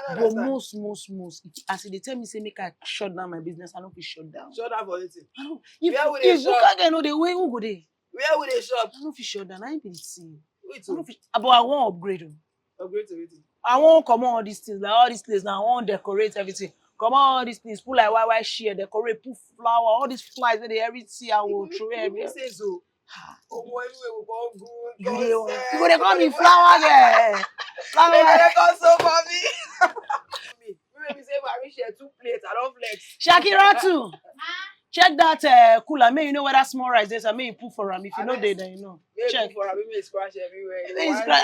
I don't But understand. most. As they tell me, say make I shut down my business, I don't feel shut down. Shut down for anything. I don't. Where would they If you shop? can't get no the way, who go there? Where would they shop? I don't feel shut down. I ain't been seen. Wait, I don't feel. But I want upgrade. upgrade to anything. I want come on all these things, like all these things. Now I want decorate everything. Come on all these things, put like YY share, decorate, put flower, all these flies where they everything I will throw everywhere. Say so. Oh, everywhere will go good. You gonna call me flower girl. Flower. They come so for me. Maybe say if I reach here 2 plates, I don't flex. Shakira too. Check that cooler. May you know where that small rice is. I may you put for them. If you know there, then you know. Maybe Check. for me, may scratch everywhere. May you scratch.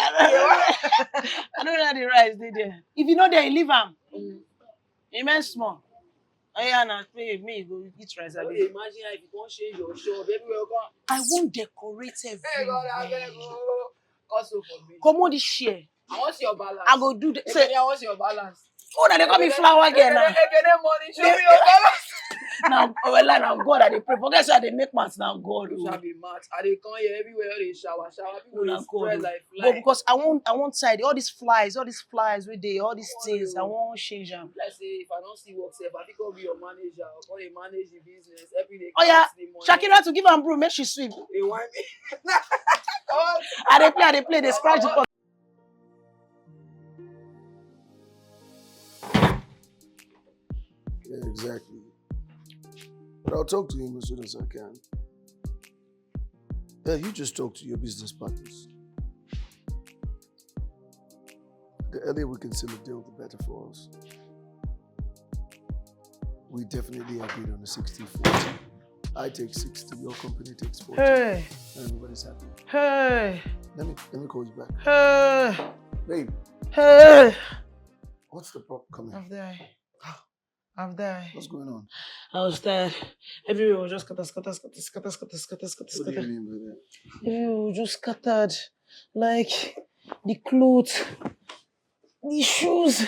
I know that the rice they there. If you know there, you leave them. Immense small. Oh yeah, now me go eat rice. Imagine if you can't change your shop, everywhere go. I won't decorate Hey God, I everywhere. beg you. Also for me. Come on, this share. I want your balance. I go do the. Say, Say, I want your balance. oh, now they call me flower again now. Ekene money, show me your balance. Now, well, now God, I dey pray. Forget so I dey make maths now. God, You shall be mad. I dey come here everywhere. They shower. People dey spread like but fly. because I want side all these flies with they all these things. I want change them. Let's say if I don't see work, say, I think I'll be your manager. Or call you manage the business. Every day. Oh yeah, the money. Shakira to give am broom, make she sweep. They want me. Oh, I dey play, they scratch the pot. Yeah, exactly. But I'll talk to him as soon as I can. Yeah, you just talk to your business partners. The earlier we can seal a deal, the better for us. We definitely agreed on a 60-40. I take 60, your company takes 40. Hey, Everybody's happy. hey, Let me call you back. hey, Babe, hey. what's the problem coming? I've died. What's going on? I was tired. Everywhere was just scatter. What do you mean by that? Everywhere was just scattered. Like the clothes, the shoes.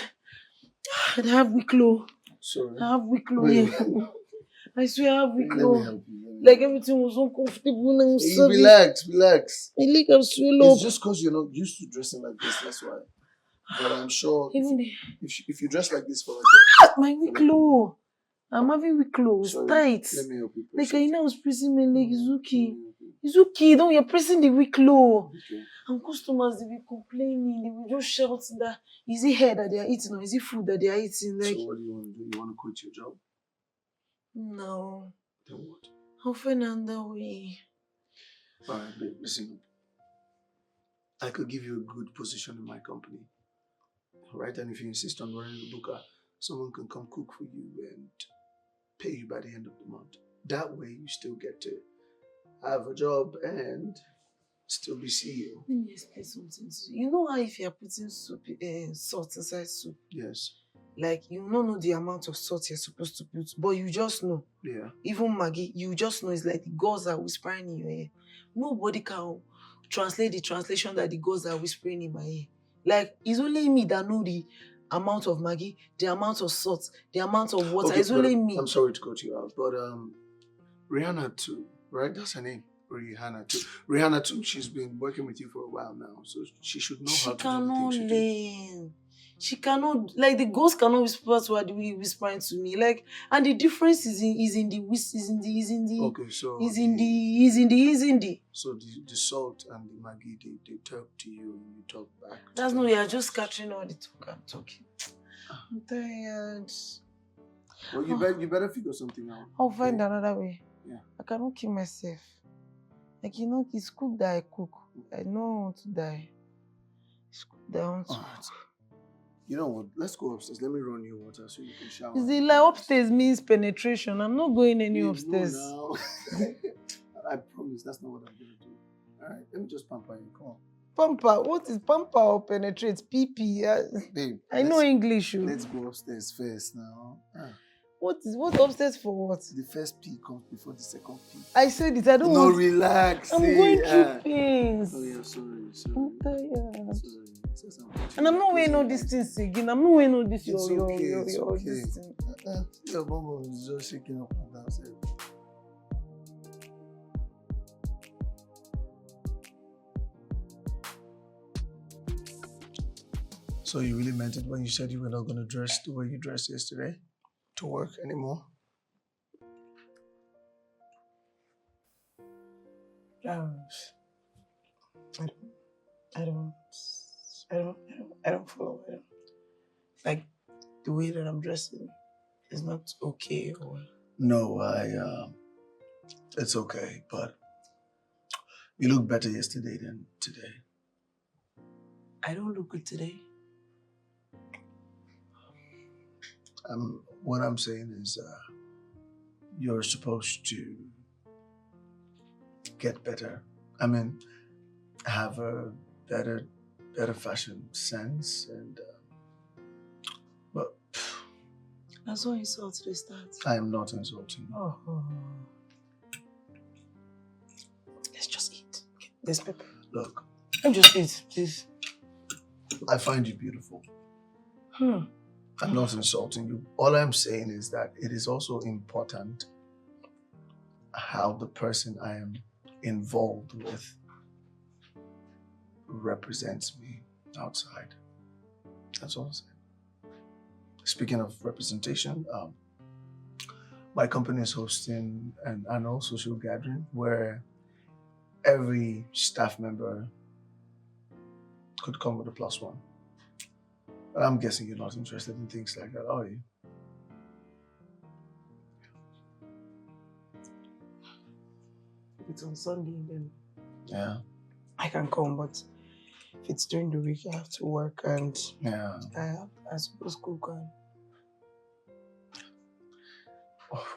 I have weak clothes. Sorry. I have weak Wait. clothes. I swear I have weak Let me clothes. help you. Like everything was uncomfortable and I'm Hey, sorry. relax. My leg have swelled up. It's just because you're not used to dressing like this, that's why. But I'm sure Even the, if you dress like this for like my weak clothes. I'm having weak clothes. Sorry, Tight. let me help you. Like I was pressing my leg. It's okay. Let me help you. It's okay. Don't you're pressing the weak clothes. Okay. And customers, they be complaining. They will just shout that is it hair that they are eating or is it food that they are eating? Like, So what do you want to do? You want to quit your job? no. Then what? I'll find another way. Alright, babe, listen. I could give you a good position in my company. Right? And if you insist on running the booker, someone can come cook for you and pay you by the end of the month. That way you still get to have a job and still be CEO. Let me explain something to you. You know how if you are putting soup, salt inside soup, Yes. like you don't know the amount of salt you're supposed to put, but you just know. Yeah. Even Maggie, you just know it's like the gods are whispering in your ear. Nobody can translate the translation that the gods are whispering in my ear. Like, it's only me that know the amount of Maggie, the amount of salt, the amount of water. Okay, It's only me. I'm sorry to cut you out, but Rihanna too, right? That's her name. Rihanna too. Rihanna too, she's been working with you for a while now, so she should know She how to do the cannot things you do. learn. She cannot, like the ghost cannot whisper to her the way whispering to me. Like, and the difference is in the Okay, so so the salt and the Maggie, they talk to you and you talk back. to That's them. no, you're just scattering all the talk I'm talking. I'm tired. Well, you better figure something out. I'll find okay? another way. Yeah. I cannot kill myself. Like, you know, it's cook that I cook. I don't want to die. It's cook that I want to Alright. cook. You know what? Let's go upstairs. Let me run you water so you can shower. Is it like upstairs means penetration? I'm not going any Babe, upstairs. No, now. I promise that's not what I'm gonna do. Alright, let me just pamper you. Come on. Pamper? What is pamper or penetrate? PP? Babe, I know English. Let's go upstairs first now. What upstairs for what? The first P comes before the second P. I said it. I don't No, want. relax. I'm see, going through pains. Oh yeah, sorry. I'm tired. Sorry. And I'm not wearing all these things again. I'm not wearing all this. It's Your okay, it's okay. this thing. Your bum is just shaking up and down. So you really meant it when you said you were not going to dress the way you dressed yesterday to work anymore? I I don't, I don't follow. I don't, like the way that I'm dressing is not okay. Or No, it's okay, but you look better yesterday than today. I don't look good today. What I'm saying is, you're supposed to get better. I mean, have a better fashion sense, and but That's why insult they start. I am not insulting you. Oh. Let's just eat. Okay. There's pepper. Look, Let's just eat, please. I find you beautiful. I'm not insulting you. All I'm saying is that it is also important how the person I am involved with represents me outside. That's all I'm saying. Speaking of representation, my company is hosting an annual social gathering where every staff member could come with a +1. But I'm guessing you're not interested in things like that, are you? If it's on Sunday, then Yeah. I can come. But if it's during the week, I have to work and Yeah. I suppose cook.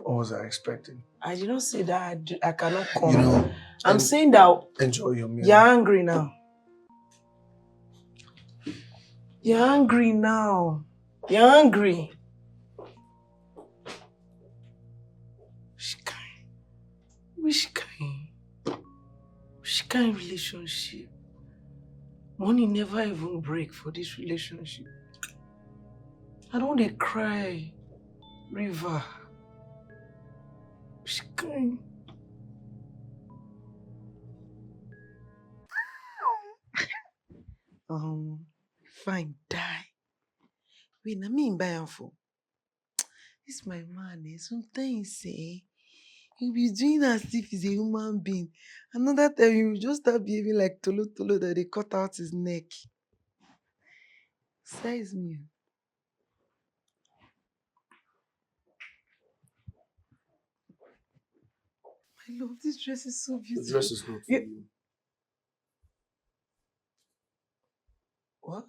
What was I expecting? I did not say that I cannot come. You know, I'm saying that enjoy your meal. you're angry now. You're angry now. You're angry. Which kind relationship? Money never even break for this relationship. I don't want to cry. River. Which kind? Fine, die. Wait, I mean buy am for. This my man, sometimes he'll be doing as if he's a human being. Another time he will just start behaving like Tolo Tolo that they cut out his neck. Size me. My love, this dress is so beautiful. The dress is not for you. What?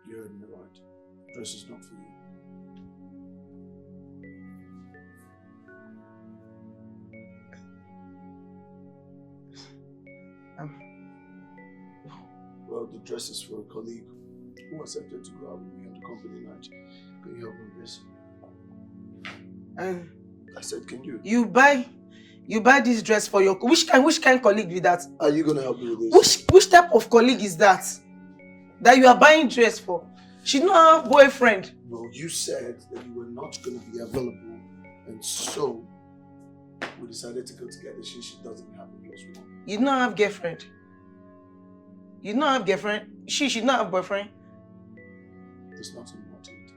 You heard me right. The dress is not for you. Well, the dress is for a colleague who accepted to go out with me on the company night. Can you help me with this? I said, can you? You buy this dress for your which kind colleague is that? Are you gonna help me with this? Which type of colleague is that you are buying dress for? She don't have boyfriend. No, you said that you were not gonna be available, and so we decided to go together. She doesn't have a +1. You don't have girlfriend. You don't have girlfriend. She don't have boyfriend. There's nothing more to it.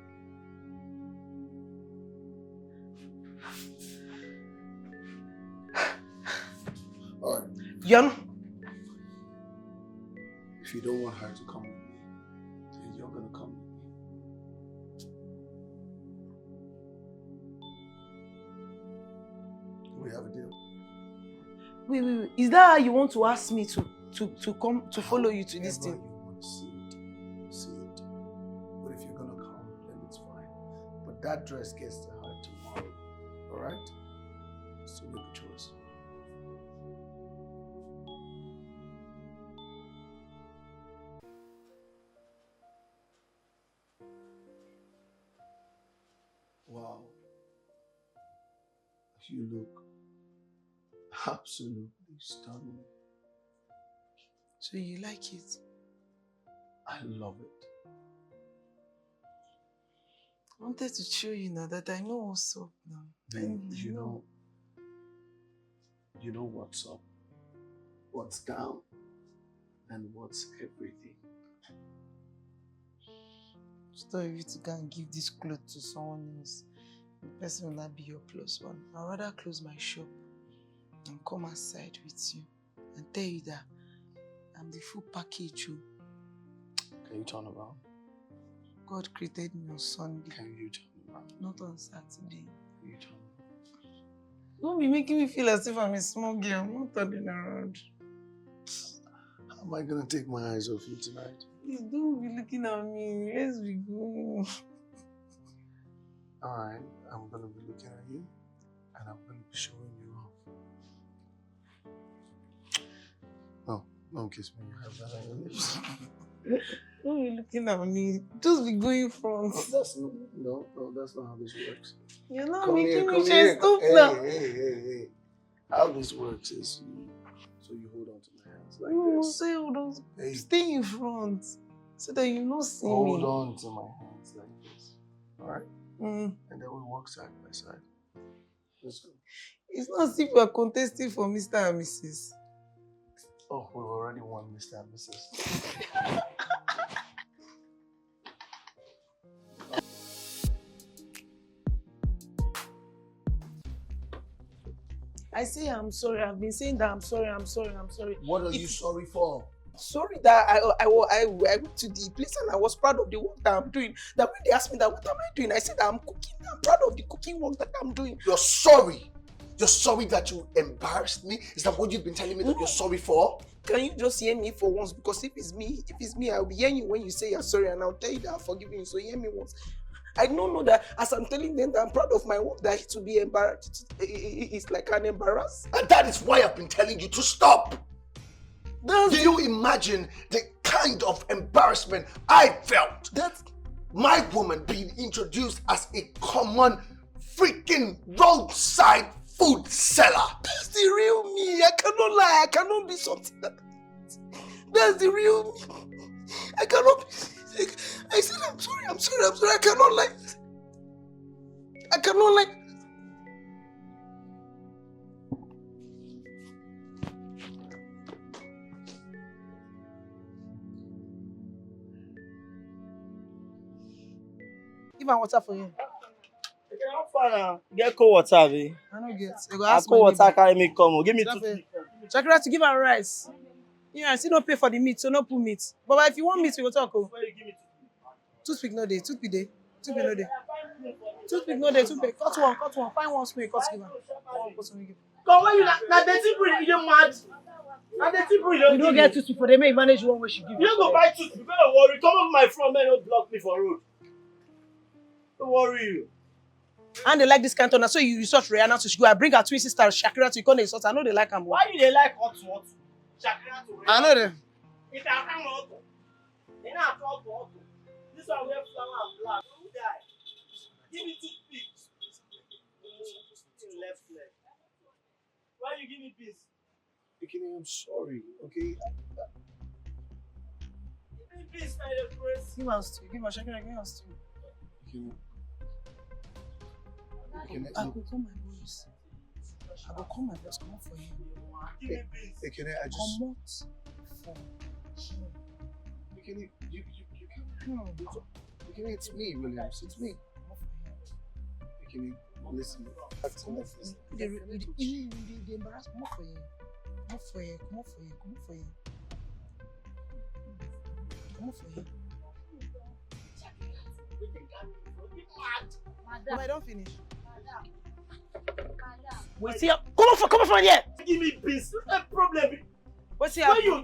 Alright. If you don't want her to come with me, then you're gonna come with me. We have a deal. Wait. Is that how you want to ask me to come to follow you to this thing? You want to see it. But if you're gonna come, then it's fine. But that dress gets to her tomorrow. Alright? So make a choice. Wow. You look absolutely stunning. So you like it? I love it. I wanted to show you now that I know what's up now. Then you know what's up, what's down, and what's everything. Stop you to go and give this cloth to someone else. The person will not be your plus one. I'd rather close my shop and come outside with you and tell you that I'm the full package. Can you turn around? God created me on Sunday, Can you turn around? not on Saturday. Can you turn around? Don't be making me feel as if I'm a small girl. I'm not turning around. How am I gonna take my eyes off you tonight? Please don't be looking at me. Let's be going. Alright, I'm gonna be looking at you and I'm gonna be showing you off. No, don't kiss me. You have that on your lips. Don't be looking at me. Just be going front. No, that's not how this works. You're not Come making here, me chest up now. Hey. How this works is you hold on to my hands like No, this. say hold on. Hey. Stay in front so that you don't see me. Hold on to my hands like this. Alright? Mm. And then we walk side by side. Let's go. It's not as if we're contesting for Mr. and Mrs. Oh, we've already won Mr. and Mrs. I say I'm sorry. I've been saying that I'm sorry. What are you sorry for? Sorry that I went to the place and I was proud of the work that I'm doing. That when they asked me that what am I doing, I said that I'm cooking. I'm proud of the cooking work that I'm doing. You're sorry? You're sorry that you embarrassed me? Is that what you've been telling me that you're sorry for? Can you just hear me for once? Because if it's me, I'll be hearing you when you say you're sorry and I'll tell you that I'm forgiving you. So hear me once. I don't know that as I'm telling them that I'm proud of my work, that it will be embarrassed. It's like an embarrass. And that is why I've been telling you to stop. Do you imagine the kind of embarrassment I felt? That my woman being introduced as a common freaking roadside food seller. That's the real me. I cannot lie. I cannot be something that's the real me. I cannot be. I said I'm sorry. I cannot lie. I cannot lie. Give my water for you. How far now? Get cold water, babe. I don't get. Cold water carry me come. Give me two. Shakira to give her rice. You know, I still don't pay for the meat, so no put meat. But if you want meat, we will talk. Oh. Toothpick no day. Toothpick no day. Toothpick. Cut one. Find one small. Cut give her. Come when you na dirty breed, you don't mad. Na dirty breed, you don't get toothpick for them. May manage one way she give. You don't go buy toothpick. Don't worry. Come off my front, man. Don't block me for road. Don't worry you. And they like this kind of tone. So you research Rihanna to go. I bring her twin sister Shakira to come insult. I know they like her more. Why do they like hot? Shakira to Rihanna. I know them. If I come hot, they not hot. This one wear flower and black. Who die? Give me toothpick. Left leg. Why you give me peace? EKANEM, I'm sorry, okay? Give me peace, now you're crazy. Give us two. Give us Shakira. Give us two. EKANEM, I will call my boys. Come on for you. Give me peace. EKANEM, I just... Come on for you. EKANEM, you can't... EKANEM, it's me, Williams. It's me. EKANEM, listen. They embarrass me. Come for you. But I don't finish. Wait here. Come on from here. Give me peace. What's the problem? What's here? What's your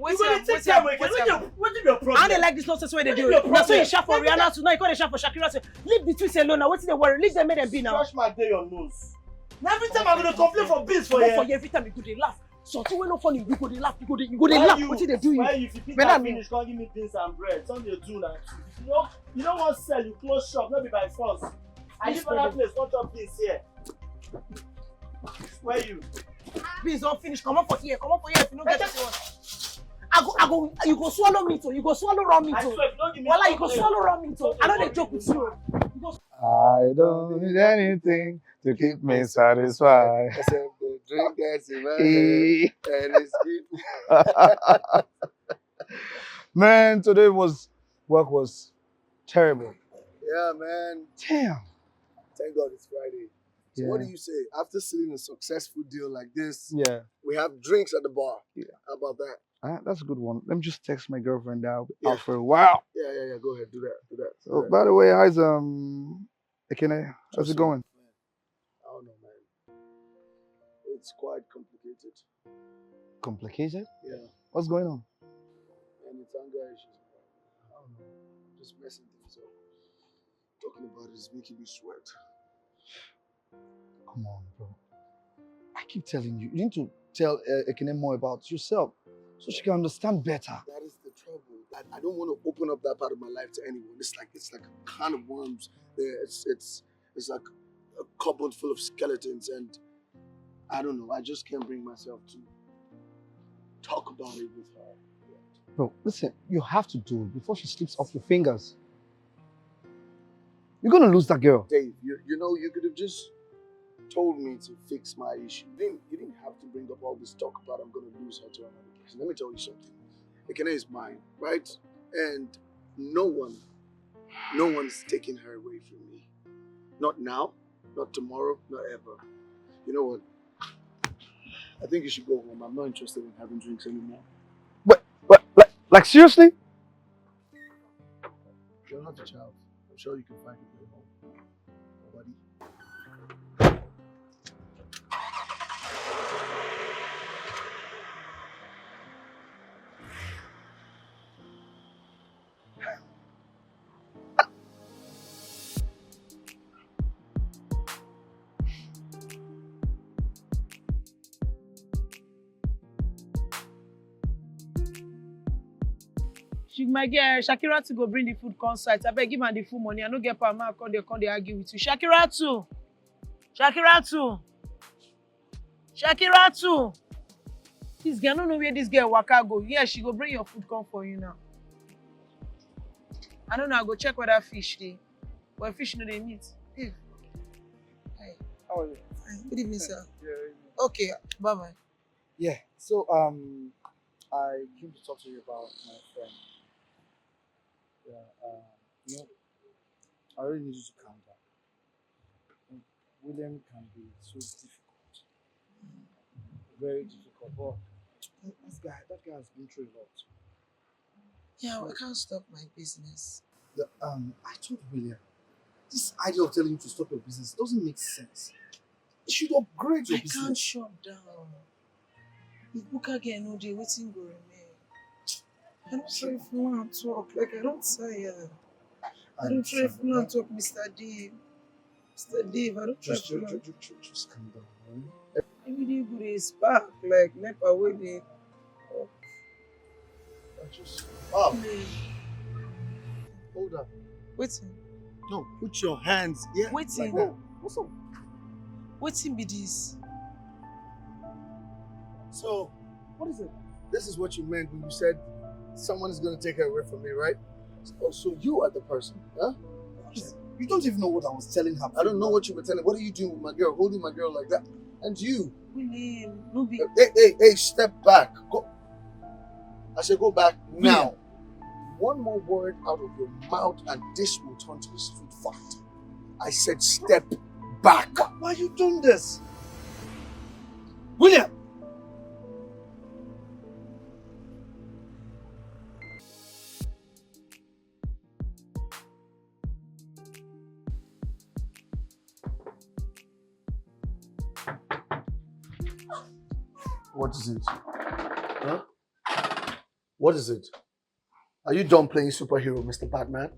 problem? I don't like this nonsense way they do it. Now so you shout for Rihanna to now you call the shout for Shakira to leave the twins alone now. What's the worry? Leave them make them be now. Crush my day your nose. Now every time I'm gonna complain for bills for you. Every time you go they laugh. Something when not funny, you go they laugh. You go they laugh. What they do you? Why you finish? Can't give me beans and bread. Something you do now. You don't want to sell. You close shop. Not be by force. I live another place. What up this here? Where you? Please don't finish. Come on for here. If you don't get this one. You go swallow me too. You go swallow raw meat too. Voila, you go swallow raw meat too. I know they joke with you. I don't need anything to keep me satisfied. Except the drink that's in my head. Man, today work was terrible. Yeah, man. Damn. Thank God it's Friday. So what do Yeah. you say? After seeing a successful deal like this, Yeah. we have drinks at the bar. Yeah. How about that? That's a good one. Let me just text my girlfriend now. Yeah. Out for a while. Yeah. Go ahead. Do that. So, by the way, how's Ekene? How's Just it going? I don't know, man. It's quite complicated. Complicated? Yeah. What's going on? And it's anger issues. I don't know. Just messing things up. Talking about it is making me sweat. Come on, bro. I keep telling you, you need to tell Ekene more about yourself so she can understand better. That is the trouble. I don't want to open up that part of my life to anyone. It's like a can of worms. There, it's like a cupboard full of skeletons, and I don't know. I just can't bring myself to talk about it with her. Bro, listen, you have to do it before she slips off your fingers. You're gonna lose that girl. Dave, you know, you could have just told me to fix my issue. You didn't have to bring up all this talk about I'm gonna lose her to another person. Let me tell you something. Ekene is mine, right? And no one's taking her away from me. Not now, not tomorrow, not ever. You know what? I think you should go home. I'm not interested in having drinks anymore. What? Like seriously? You're not a child. I'm sure you can find a way home. Buddy. My girl, Shakira to go bring the food concert. I beg give her the full money. I no get per man. Come they argue with you. Shakira too. This girl, I don't know where this girl waka go. Yeah, she go bring your food come for you now. I don't know. I go check whether fish dey. But fish no dey meat. Hey. Hi. How are you? Good evening, sir. Yeah. Okay, bye bye. Yeah. So I came to talk to you about my friend. Yeah. You know, I really need you to calm down. William can be so difficult, very difficult. But that guy has been through a lot. Yeah, I can't stop my business. I told William, this idea of telling you to stop your business doesn't make sense. You should upgrade your I business. can't shut down. If Buka get no day, waiting go remain. I don't try if you want to talk. Like I don't tire. I don't try if you want to talk, Mr. Dave. Mr. Dave, I don't try if you want. Just calm down, right? Every day go dey spark like nepa wey dey. Bob, hold up. Wetin? No, put your hands. Yeah. Wetin? Like that. What's up? Wetin be this? So, what is it? This is what you meant when you said someone is going to take her away from me, right? So you are the person, huh? You don't even know what I was telling her. I don't know what you were telling. What are you doing with my girl? Holding my girl like that? And you? William, no be. Hey, step back. Go. I said go back now. One more word out of your mouth and this will turn to a street fight. I said step back. Why are you doing this? William! What is it? Huh? What is it? Are you done playing superhero, Mr. Batman?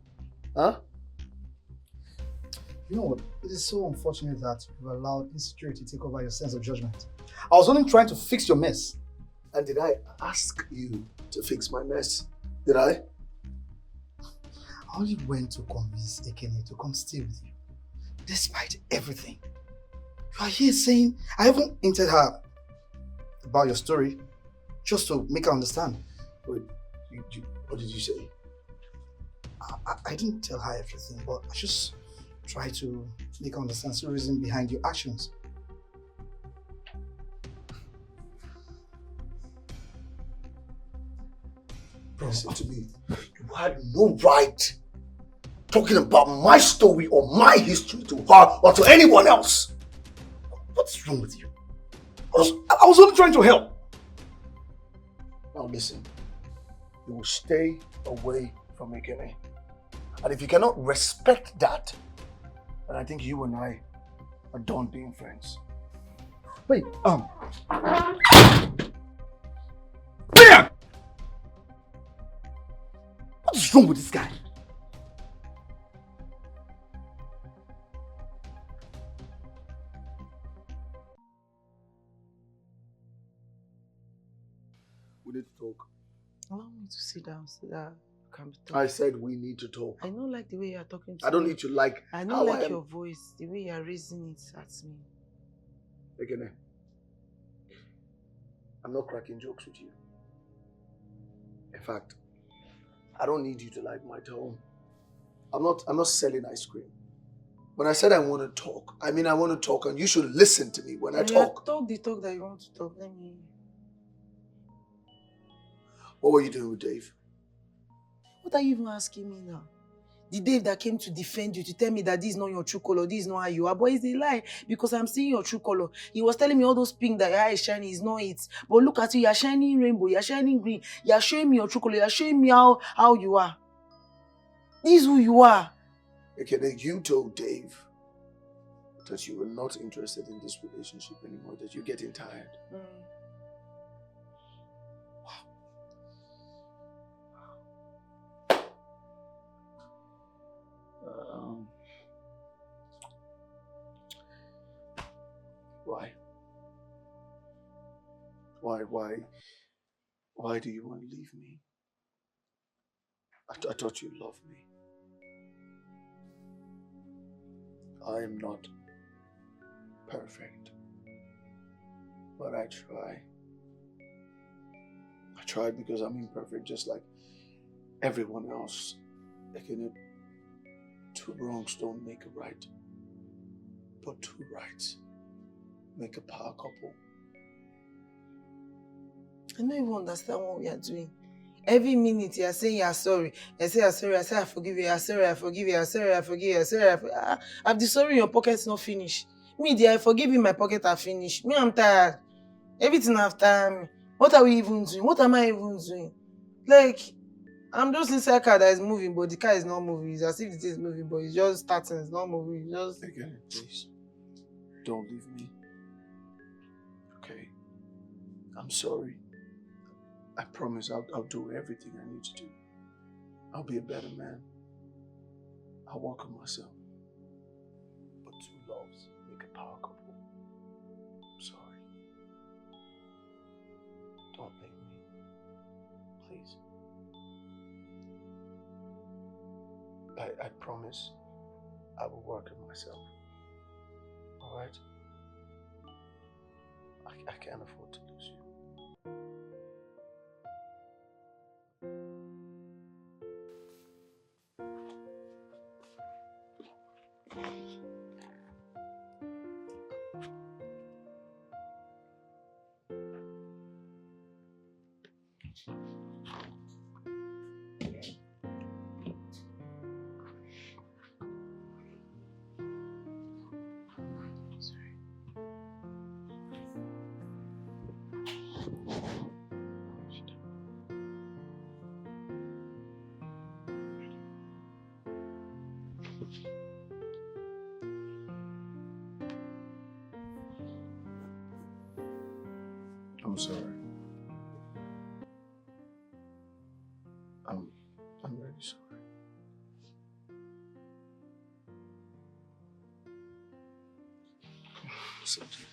Huh? You know what? It is so unfortunate that you've allowed insecurity take over your sense of judgment. I was only trying to fix your mess. And did I ask you to fix my mess? Did I? I only went to convince Ekene to come stay with you. Despite everything. You are here saying, I haven't hinted her about your story just to make her understand. Wait, what did you say? I didn't tell her everything, but I just tried to make her understand the reason behind your actions. Listen to me. You had no right talking about my story or my history to her or to anyone else. What's wrong with you? I was only trying to help. Now listen, you will stay away from EKANEM. And if you cannot respect that, then I think you and I are done being friends. Wait, Bam! What is wrong with this guy? We need to talk. Allow me to sit down so that we can be I talking. said we need to talk. I don't like the way you're talking to I don't me. need to like I how don't like I am. your voice, the way you're raising it at me. EKANEM, I'm not cracking jokes with you. In fact, I don't need you to like my tone. I'm not selling ice cream. When I said I want to talk, I mean I want to talk, and you should listen to me when I talk. Talk the talk that you want to talk. Let me. What were you doing with Dave? What are you even asking me now? The Dave that came to defend you, to tell me that this is not your true color, this is not how you are. But it's a lie, because I'm seeing your true color. He was telling me all those pink that your eye is shining is not it. But look at you, you're shining rainbow, you're shining green. You're showing me your true color, you're showing me how you are. This is who you are. EKANEM, you told Dave that you were not interested in this relationship anymore, that you're getting tired. Why? Why do you want to leave me? I thought you loved me. I am not perfect, but I try. I try because I'm imperfect, just like everyone else. EKANEM, two wrongs don't make a right, but two rights make a power couple. I don't even understand what we are doing. Every minute you're saying you're sorry. I say you're sorry, I say I forgive you, you're sorry, I forgive you, you're sorry, I forgive you, you're sorry, I've the sorry in your pocket's not finished. Me, the I forgive in my pocket are finished. Me, I'm tired. Everything after me. What are we even doing? What am I even doing? Like, I'm just inside a car that is moving, but the car is not moving. It's as if it is moving, but it's just starting, it's not moving. It's just... EKANEM, please, don't leave me. Okay? I'm sorry. I promise I'll do everything I need to do. I'll be a better man. I'll work on myself. But two loves make a power couple. I'm sorry. Don't leave me. Please. I promise I will work on myself. Alright? I can't afford to lose you. I'm sorry. I'm really sorry. Listen to me.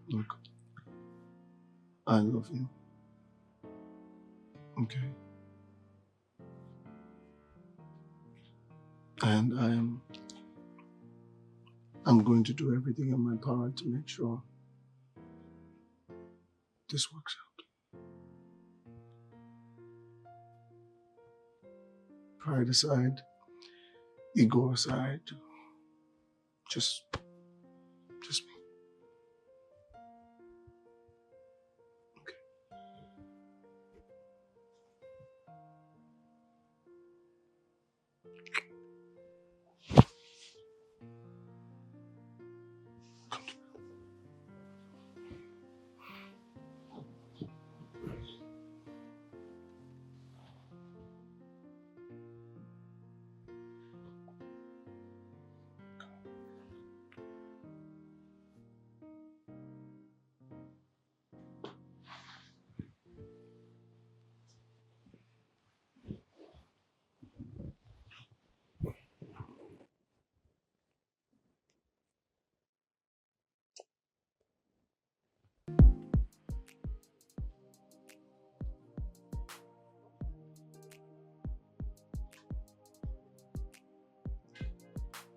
Look, I love you. Okay? And I'm going to do everything in my power to make sure this works out. pride aside, ego aside, just me.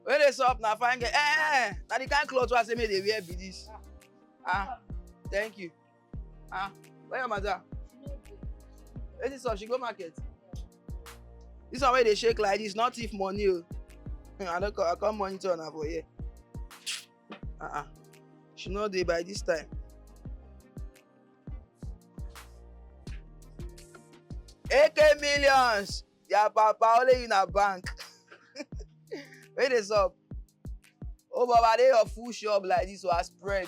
When they up now, fine girl. Now the kind clothes I say me they wear be this. Thank you. Where your mother? Where this up? She go market. This one where they shake like this, not thief money. I can't monitor her for here. She know they by this time. AK millions. Your papa only in a bank. Where this up? Oh, Baba, they your full shop like this was spread.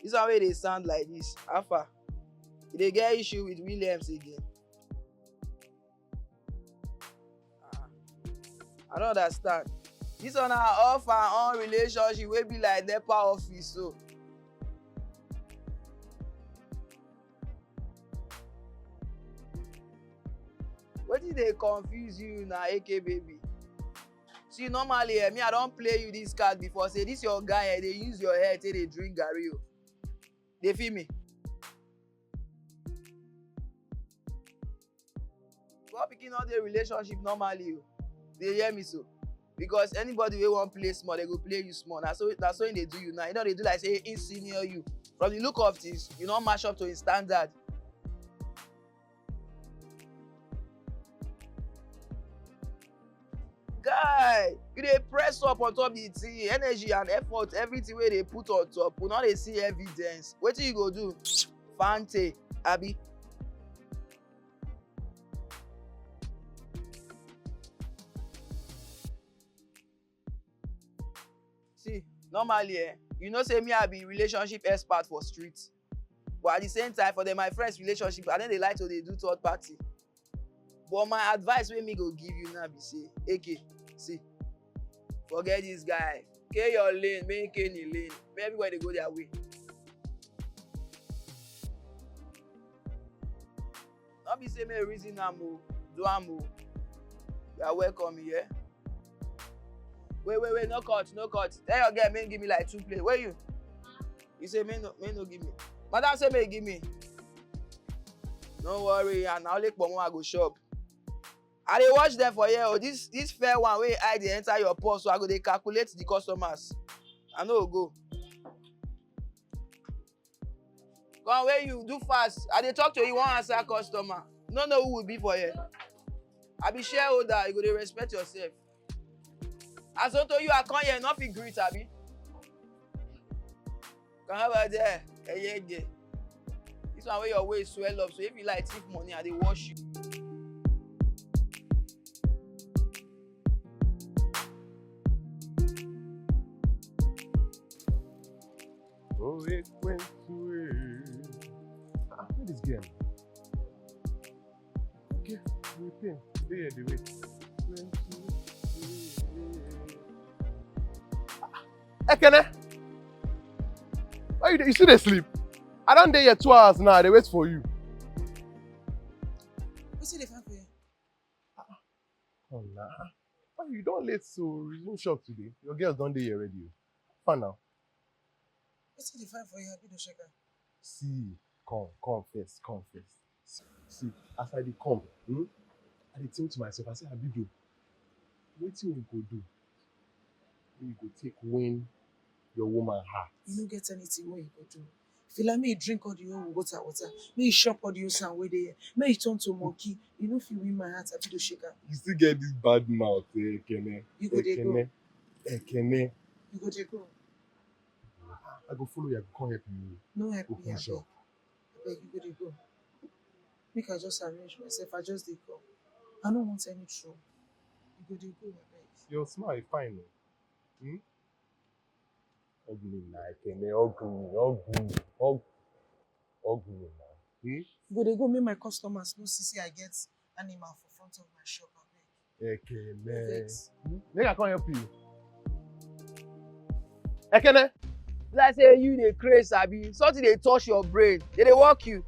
This one where they sound like this. Alpha. They get issue with Williams again. I don't understand. This one are off and on relationship will be like NEPA office so. What did they confuse you now, AK baby? See, normally, me, I don't play you this card before. Say, this your guy, they use your head till they drink Gary. They feel me? Stop picking out the relationship normally. They hear me so. Because anybody who want play small, they go play you small. That's what they do you now. You know they do like say in senior you. From the look of this, you don't match up to his standard. Guy, you dey press up on top the thing, energy and effort, everything where they put on top. We now they see evidence. What you go do? Fante, Abi. See, normally, you know say me I be relationship expert for streets. But at the same time, for them, my friends' relationship, I think they like to they do third party. But my advice wey me go give you now be say, AK, see, forget this guy. K your lane, make any lane. Make everybody go their way. Not be say me reason am o, do am o. You are welcome here. Wait, no cut. Tell your girl, man, give me like 2 plates. Where you? You say, man, no give me. Madam say, man, give me. Don't worry, and I'll let Pomo I go shop. I dey watch them for here. Oh, this fair one where I dey enter your purse, so I go dey calculate the customers. I know go. Come where you do fast. I dey talk to you, one answer customer. No know who will be for here. I be shareholder, you go dey respect yourself. As I told you, I come here, not be greet, Abi. Come over there. Hey. This one where your waist swell up, so if you like thief money, I dey wash you. Oh, it went away. Where is girl? Okay, we pay. There, the way. Ekene, why you still dey sleep? I don't dey here 2 hours now. They wait for you. What's the fun for you? Oh nah. Why you don't late to resume shop today? Your girls don't dey here already. Fun now. What's the fun for you? Happy to shake her. See, come first. See, as I dey come, I dey think to myself, I say, Abigail, wetin we go do? We go take win your woman heart. You don't get anything what you go do. Feel like me drink all the whole water. May you shop all the whole sound way there. May you turn to monkey. You know if you win my heart, I feel to shake her. You still get this bad mouth, Ekene. You go there go. Ekene. You go there go. I go follow you, I go come help you. No help me, Open I shop. beg. You go there go. Make I just arrange myself. I just dey go. I don't want any trouble. You go there go, I beg. Your smile fine. Hmm? Ugly na Ekene, ugly na. Hmm? You go there go make my customers know see I get animal for front of my shop, I beg. Ekene. Vex. Make I come help you. Ekene. Like say you dey craze, abi. Something dey touch your brain. Dey work you.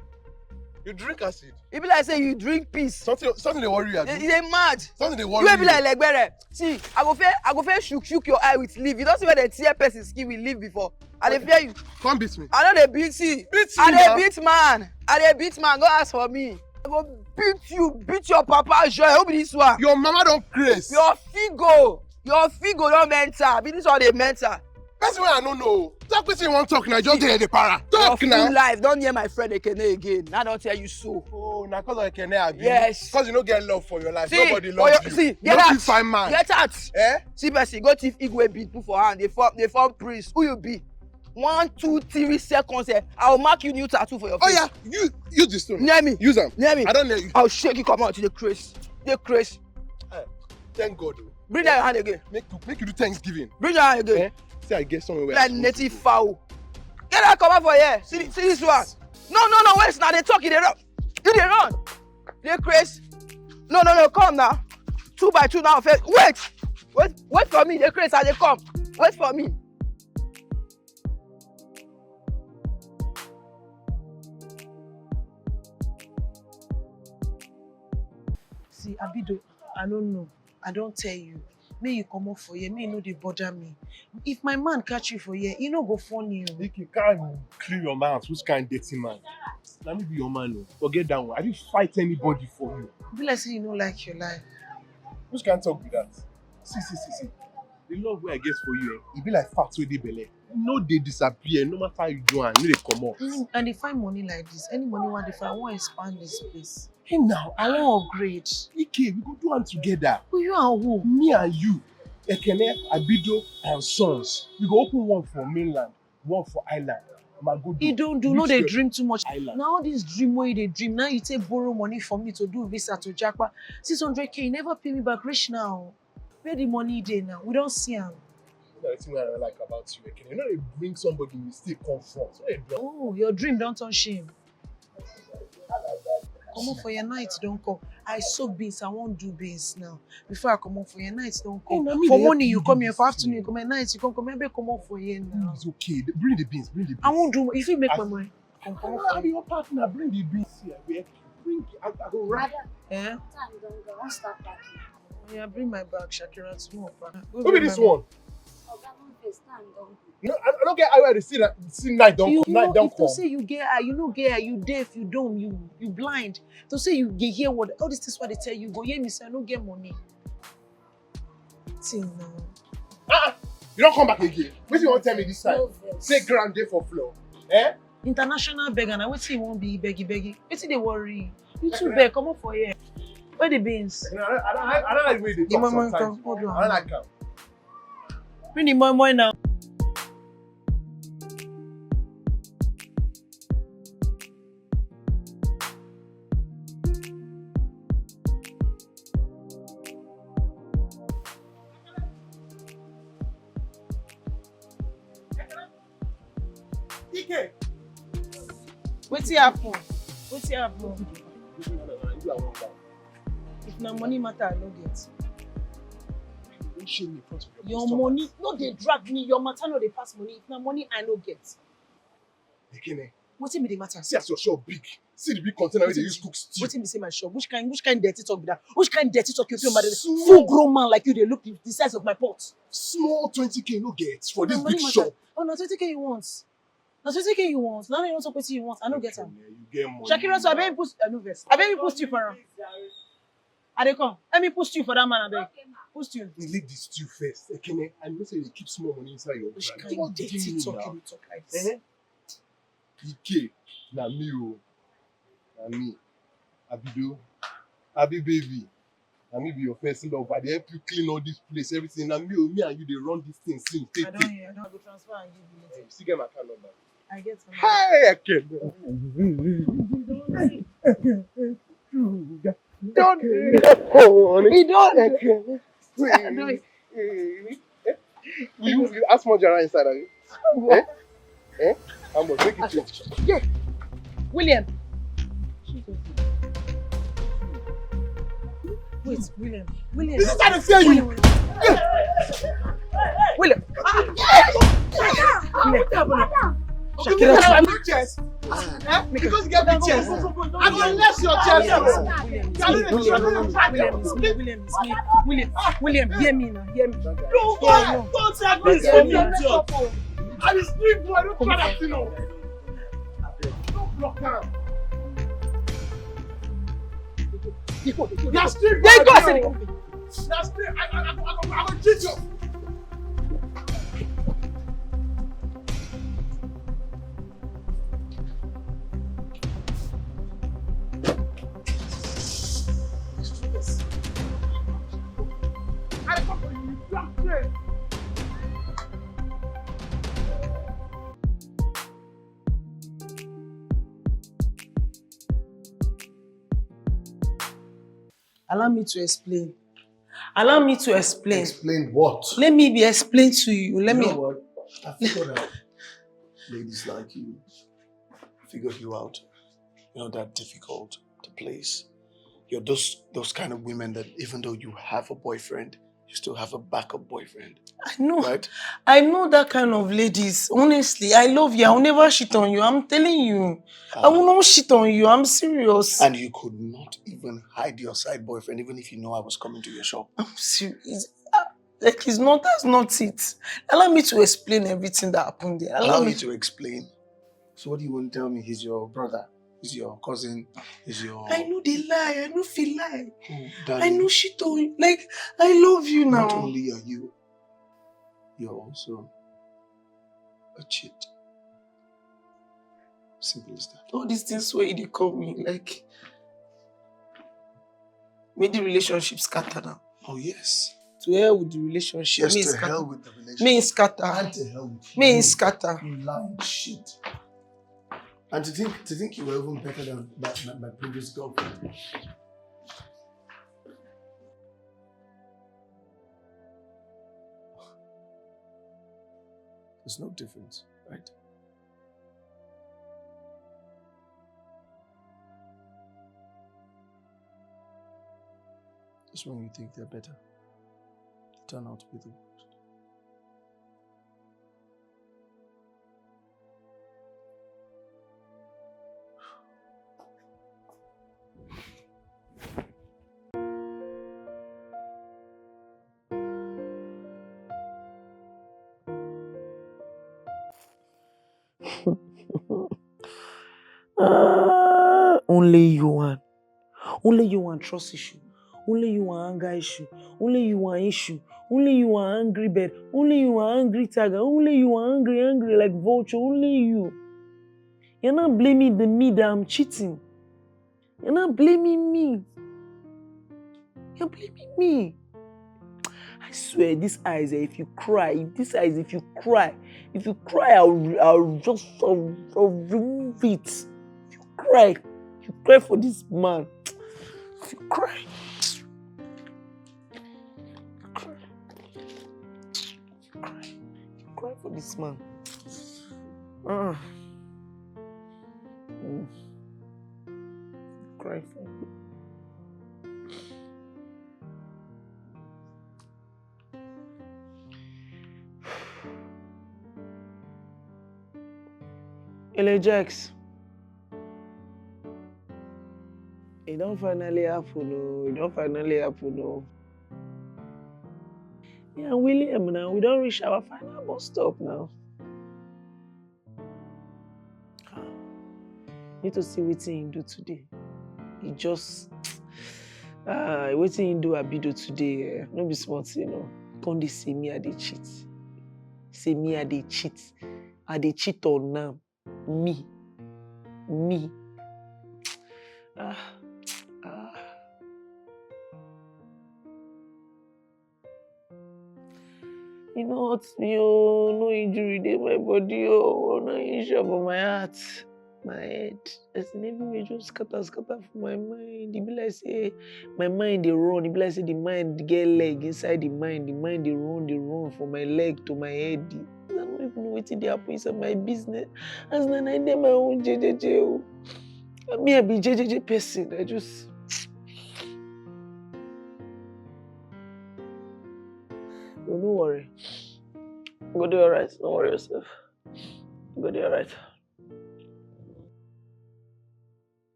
You drink acid. E be like say you drink piss. Something they worry you. You dey mad. Something they You worry wey you. be like legbere. See, I go fair shook your eye with leaf. You don't see where they tear person skin with leaf before. I dey fear you. Come beat me. I know they beat you. Beat you I now. dey beat man. Go ask for me. I go beat your papa joy. Who be this one? Your mama don't craze. Your figo don't mental. Be this one dey mental. That's why I don't know. Talk with you want talk now. Just dey the para. Talk Your now. full life. Don't hear my friend Ekene again. Now don't tell you so. Oh, now cause of Ekene abi. Yes. Cause you don't get love for your life. See, Nobody loves you. See, You get don't out. fit find man. Get out. Eh? See, person, go thief Igwe beat put for hand. They form priest. Who you be? 1, 2, 3 seconds. I will mark you new tattoo for your face. Oh yeah, use this stone. Near me. Use them. Near me. I don't know you. I'll shake you come out to the craze. The craze. Thank God. Oh. Bring down your hand again. Make you do Thanksgiving. Bring down your hand again. Eh? See, I get somewhere where Like I'm supposed native to go. foul. Get that come out for here. See this one. No. Wait, now they talk. They run. You they run. They craze. No. Come now. 2 by 2 now. Wait for me. They craze as they come. Wait for me. See, Abido, I don't know. I don't tell you. May you come up for here. May you know they bother me. If my man catch you for here, he no go funny you. If you can't clear your mouth, which kind of dirty man? Let me be your man. Oh. Forget that one. I didn't fight anybody for you. Be like say you don't like your life. Which can't talk with that? See. The love where I get for you, it be like fat with the belly. No, they disappear. No matter how you do, and they come up. And they find money like this. Any money want they find, I want to expand this place. Hey now, I want to upgrade. Ike, we go do one together. Who you and who? Me and you, Ekene, Abido, and Sons. We go open one for mainland, one for island. You don't do, no, they dream too much. Island. Now all this dream where they dream, now you take borrow money from me to do visa to Jackpa. 600K, you never pay me back rich now. Where the money day now? We don't see him. That's the thing I like about you, Ekene. You know they bring somebody mistake come front. So they do. Oh, your dream don't turn shame. Come on for your night, don't come. I soak beans, I won't do beans now. Before I come on for your night, don't come. Hey, for they morning, help you you come do here. this For afternoon, thing. you come at night, you come here, come on for here now. It's okay. Bring the beans. I won't do, if you make my money, come on I'll for be here. your partner. Bring the beans here. Bring it. I go right. Eh? Time don't go. Don't start packing. Yeah, bring my bag, Shakira, to move back. Who be this one? Oh, that one face. Time don't go. No, I don't get how to see that. See night don't You come. Night know, don't if come. to say you get eye, you know get eye, you deaf, you dumb, you blind. To say you get hear what all this is what they tell you, go hear me say I don't get money. See now. You don't come back again. What you want to tell me this time? No vex. Say ground day for floor. Eh? International beggar, now what you won't be beggy. What they worry? You too beg, come up for here. Where the beans? I don't like the way they Give talk my money, sometimes. come, hold on. I don't like them. Bring the money now. Ike. Wetin happen? If na money matter, I no get. Don't shame me in front of Your customers. money, no dey drag me. Your matter no dey pass money. If na money, I no get. Ekene, Wetin be the matter? see as your shop big. See the big container where they use cook stew. Wetin be say my shop? Which kind dirty talk be that? Which kind dirty talk you feel about it? Small. Full grown man like you, they look the size of my pot. Small 20K no get for Na this money big matter. shop. Oh, na 20K you want? Na 20K you want? Now you want talk wetin you want? I no get am. Ekene, you get money. Shakira, so I beg you post. I no vex. I beg you post you for am. I dey come. Let me post you for that man. I beg. Post you. You leave the stew first. Ekene, I know say they keep small money inside your Which brand. kind What dirty do you talk now? you dey talk like this? Eh? EK, na me o. Na me. Abido. Abi baby. Na me be your first love. I dey help you clean all this place, everything. Na me o. Me and you dey run this thing since. I don't hear. I don't go transfer and give you later. You still get my account number? I get some. Hi, EK. Don't. We don't. You ask more Jara inside, are you? Eh? Eh? How much? Make it change. Yeah. William. Wait, William. William. This is how they fear you. William. Because you get big chest. Because you get big chest. I'm gonna less your chest. William, hear me now. Hear me. Don't say this for me, idiot. I'm a street boy. Don't try that thing out. Don't block him. You're street boy. You're street. I'm gonna cheat you. Allow me to explain. Allow me to explain. Explain what? Let me be explained to you. Let You me. know what? I figured out. Ladies like you, I figured you out. You're not that difficult to please. You're those kind of women that even though you have a boyfriend, you still have a backup boyfriend. I know. Right? I know that kind of ladies. Honestly, I love you. I'll never shit on you. I'm telling you. I will not shit on you. I'm serious. And you could not even hide your side boyfriend, even if you know I was coming to your shop. I'm serious. Like, it's not, that's not it. Allow me to explain everything that happened there. Allow me to explain. So what do you want to tell me? He's your brother? He's your cousin? He's your... I know they lie. I know feel lie. Oh, I know shit on you. Like, I love you now. Not only are you, you're also a cheat. Simple as that. All these things where they call me, like, made the relationship scatter now. Oh, yes. To hell with the relationship. Yes, to hell with the relationship. Me scatter. And to hell with you. Me scatter. You lying shit. And to think you were even better than my previous girlfriend. There's no difference, right? Just when you think they're better, they turn out to be the worst. Only you want. Only you want trust issue. Only you want anger issue. Only you want issue. Only you want angry bird. Only you want angry tiger. Only you want angry like vulture. Only you. You're not blaming me that I'm cheating. You're not blaming me. You're blaming me. I swear, these eyes, if you cry, if you cry, I'll just remove it. If you cry for this man. If you cry. Cry for this man. Cry for him. Hello, Jax. It don't finally happen, no. It don't finally happen, no. Yeah, William, now we don't reach our final bus stop now. Need to see what he do today. He just what he do Abido today. No be smart, you know. Can't they say me I dey cheat? Say me I dey cheat. I dey cheat on them. Me. Me. Ah. Ah. You know what, no injury dey my body, no injury for my heart, my head. As in everywhere just scatter for my mind. E be like say my mind dey run. E be like say the mind get leg inside the mind dey run from my leg to my head. I don't even know wetin dey happen inside my business. As na dey my own jejeje. Me, I be jejeje person. I just. Don't worry. Go do alright. Don't worry yourself. Go do alright.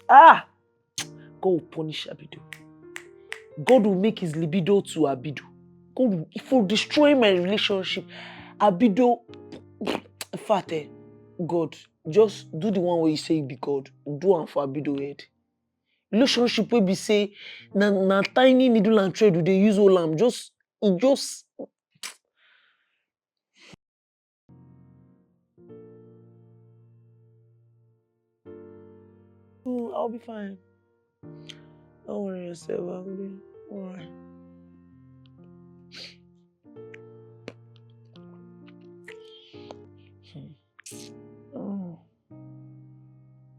Ah! God will punish Abido. God will make his libido to Abido. God will destroy my relationship. Abido, in fact, God, just do the one where you say you be God. Do am for Abido head. Relationship wey be say na tiny needle and thread we dey use hold am. I'll be fine. Don't worry yourself, I'll be alright.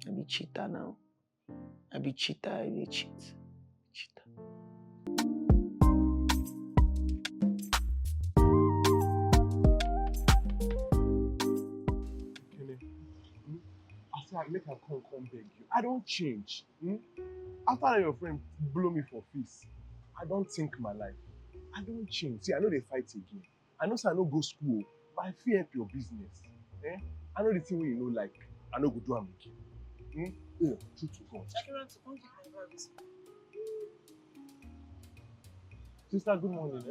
I be cheater now. I be cheater, I be cheat. Cheater. I say make I come beg you. I don't change. After your friend blow me for face, I don't think my life. I don't change. See, I know they fight again. I know say I no go school, but I fear help your business. I know the thing wey you know like. I no go do am again. Yeah, true to God. Sister, good morning.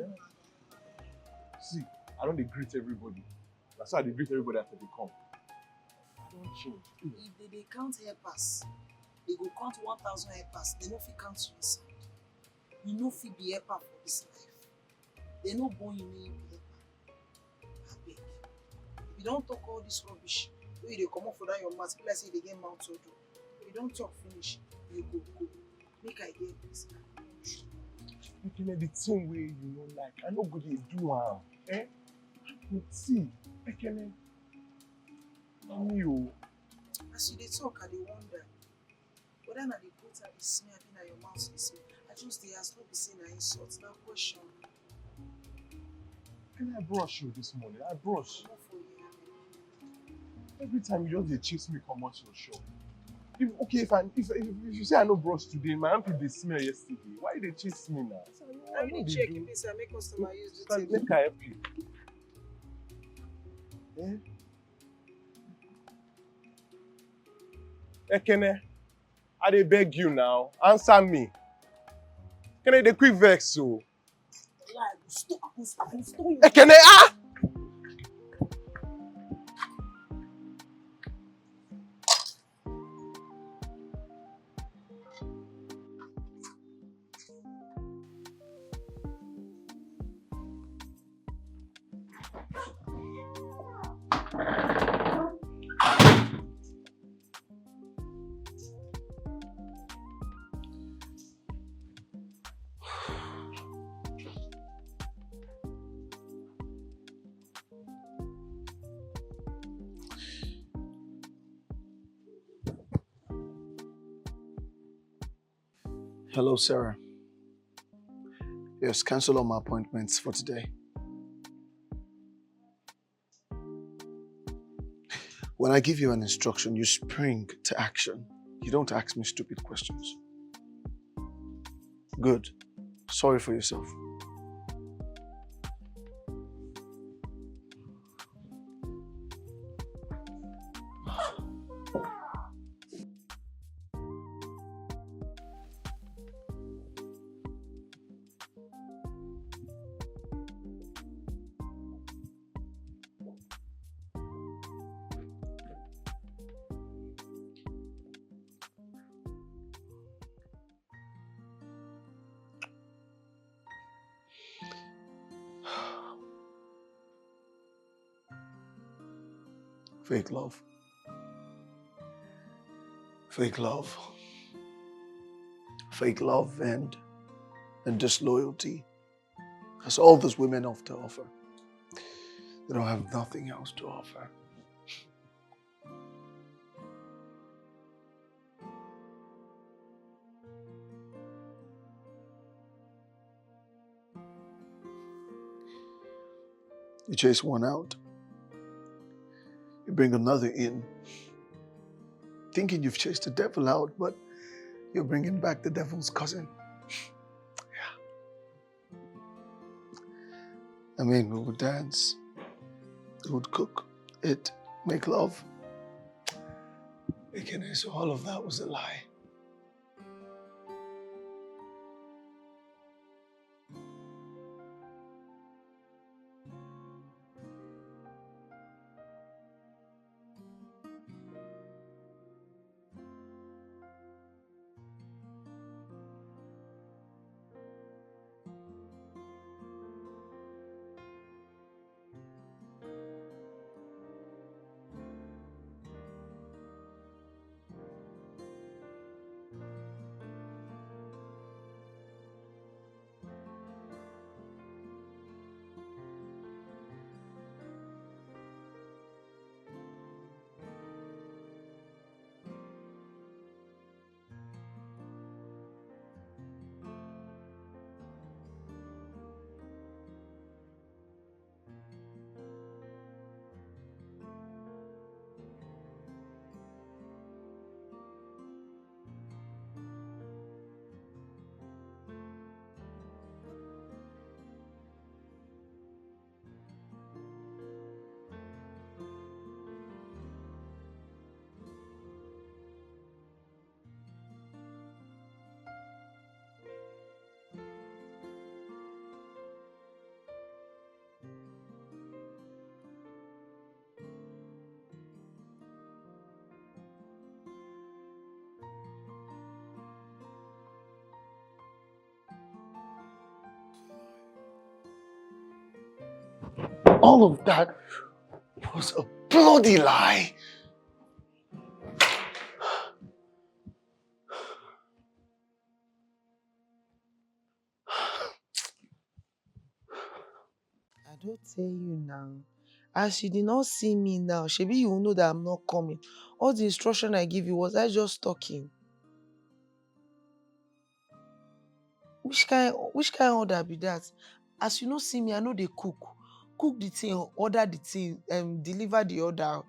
See, I don't dey greet everybody. That's why I dey greet everybody after they come. I don't change. If they count helpers, they go count 1,000 helpers. They no fit count you inside. You no fit be helper for this life. They no born you make you be helper. Abeg. If you don't talk all this rubbish, wey you dey comot for that your mouth, be like say you dey get mouth to do. If you don't talk finish, you go. Make I hear this. The thing wey you know like, I no go dey do am. See, Ekene, me As you dey talk, I dey wonder whether na the goat I dey smell abi na your mouth dey smell. I just dey ask, no be say na insult, na question. Can I brush you this morning? I brush. Comot for here. Every time you just dey chase me comot your shop. If you say I no brush today, my armpit dey smell yesterday. Why you dey chase me now? I really check if this I make customer use the thing. Make I help you. Ekene, I dey beg you now. Answer me. Ekene, dey quick vex so. Stop. Ekene, ah! Hello, Sarah. Yes, cancel all my appointments for today. When I give you an instruction, you spring to action. You don't ask me stupid questions. Good. Sorry for yourself. Fake love. Fake love. Fake love and disloyalty. That's all those women have to offer. They don't have nothing else to offer. You chase one out, you bring another in, thinking you've chased the devil out, but you're bringing back the devil's cousin. Yeah. I mean, we would dance, we would cook, eat, make love. So all of that was a lie. All of that was a bloody lie. I don't tell you now. As you did not see me now, Shebi you will know that I'm not coming. All the instruction I give you, was I just talking? Which kind order be that? As you no see me, I know they cook. Cook the thing, order the thing, deliver the order.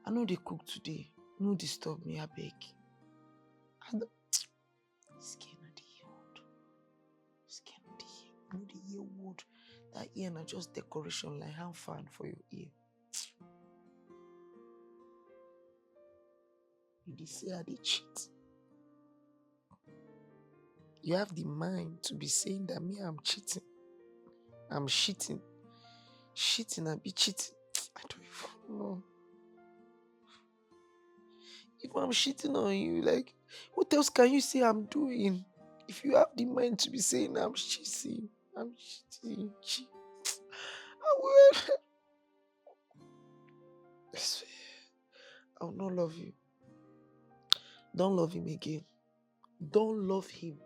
I know they cook today. No disturb me, I beg. This girl not the year old. This girl not the year. No the year old. That ear na just decoration like hand fan for your ear. You dey say I dey cheat. You have the mind to be saying that me I'm cheating. I'm cheating. Cheating and be cheating. I don't even know. If I'm cheating on you, like, what else can you say I'm doing? If you have the mind to be saying I'm cheating, I will. I swear, I will not love you. Don't love him again. Don't love him.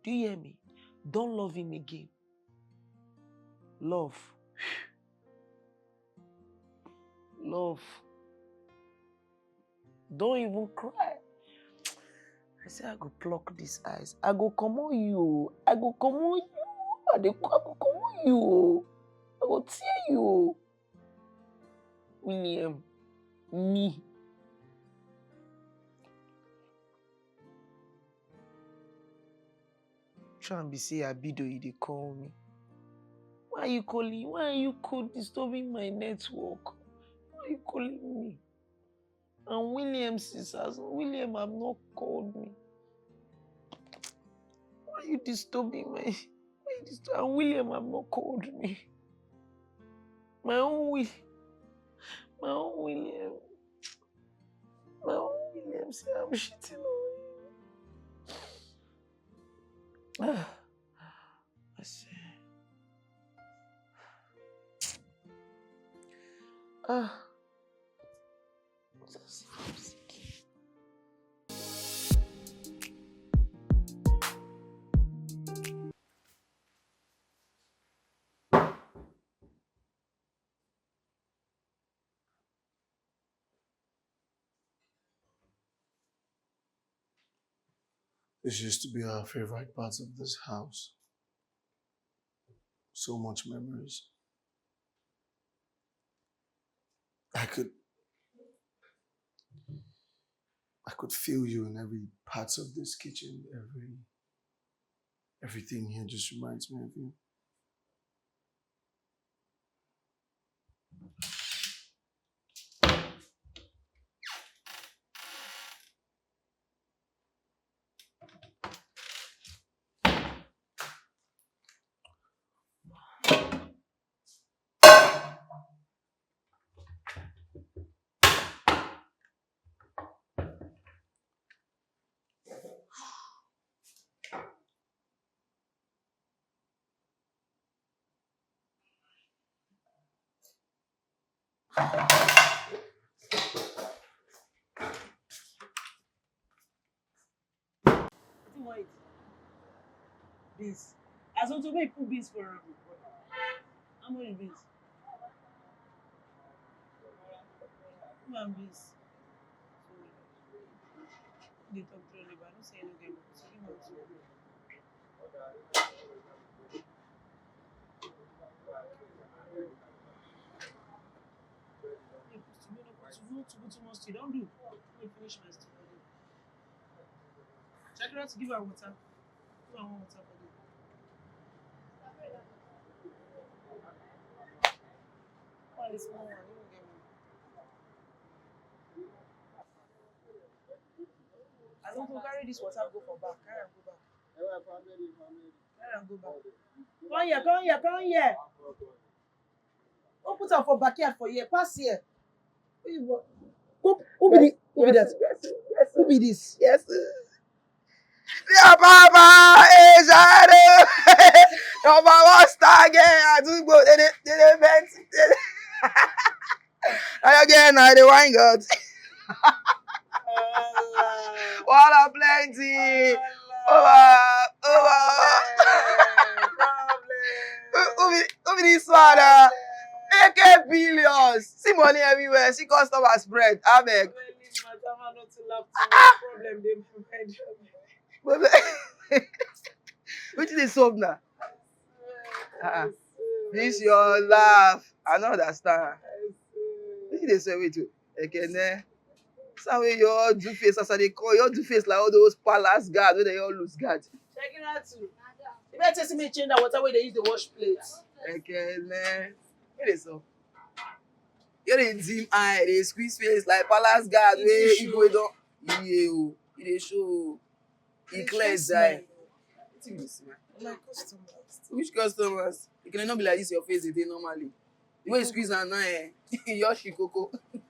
Do you hear me? Don't love him again. Love. Love. Don't even cry. I say I go pluck these eyes. I go come on you. I go come on you. I go come on you. I go tear you. William. Me. Try and be say Abido you dey call me. Why are you calling? Why are you disturbing my network? Why are you calling me? And William sisters, William have not called me. Why are you disturbing my? And William have not called me. My own William. My own William say I'm shitting on you. I see. I'm sick. This used to be our favorite parts of this house. So much memories. I could I could feel you in every parts of this kitchen. Everything here just reminds me of you. Wait. Beans. As on to make put beans for how much beans? Who am beans? They talk truly, but I don't say anything. So you know to. Too much tea. Don't do. Let me finish my stuff. Check it out to give her water. Give her one water for them. Why this small one? You don't get me. I don't go carry this water, go for back. Carry and go back. Carry and go back. Come here. Don't put her for backyard for here. Pass here. Who be that? Who be this? Yes. Yeah, Papa, Ejado. Your mama star again. I do go. They event. I again. I the wine god. Water plenty. Over. Who be this one? AK billions. See money everywhere. See customer spread. I beg. Which is the soap now? This your laugh. I don't understand. Which is the way to EKANEM. Some way you all do face as they call you all do face like all those palace guards where they all lose guards. Check it out too. You better see me change that water where they use the wash plates. EKANEM. What is up? You dey dim eye, dey squeeze face like palace guard wey Igbo don. You dey show. E clear his eye. Wetin be this man? My customers. Which customers? You can not be like this your face dey dey normally. The way you squeeze am now, Yoshi Coco. No,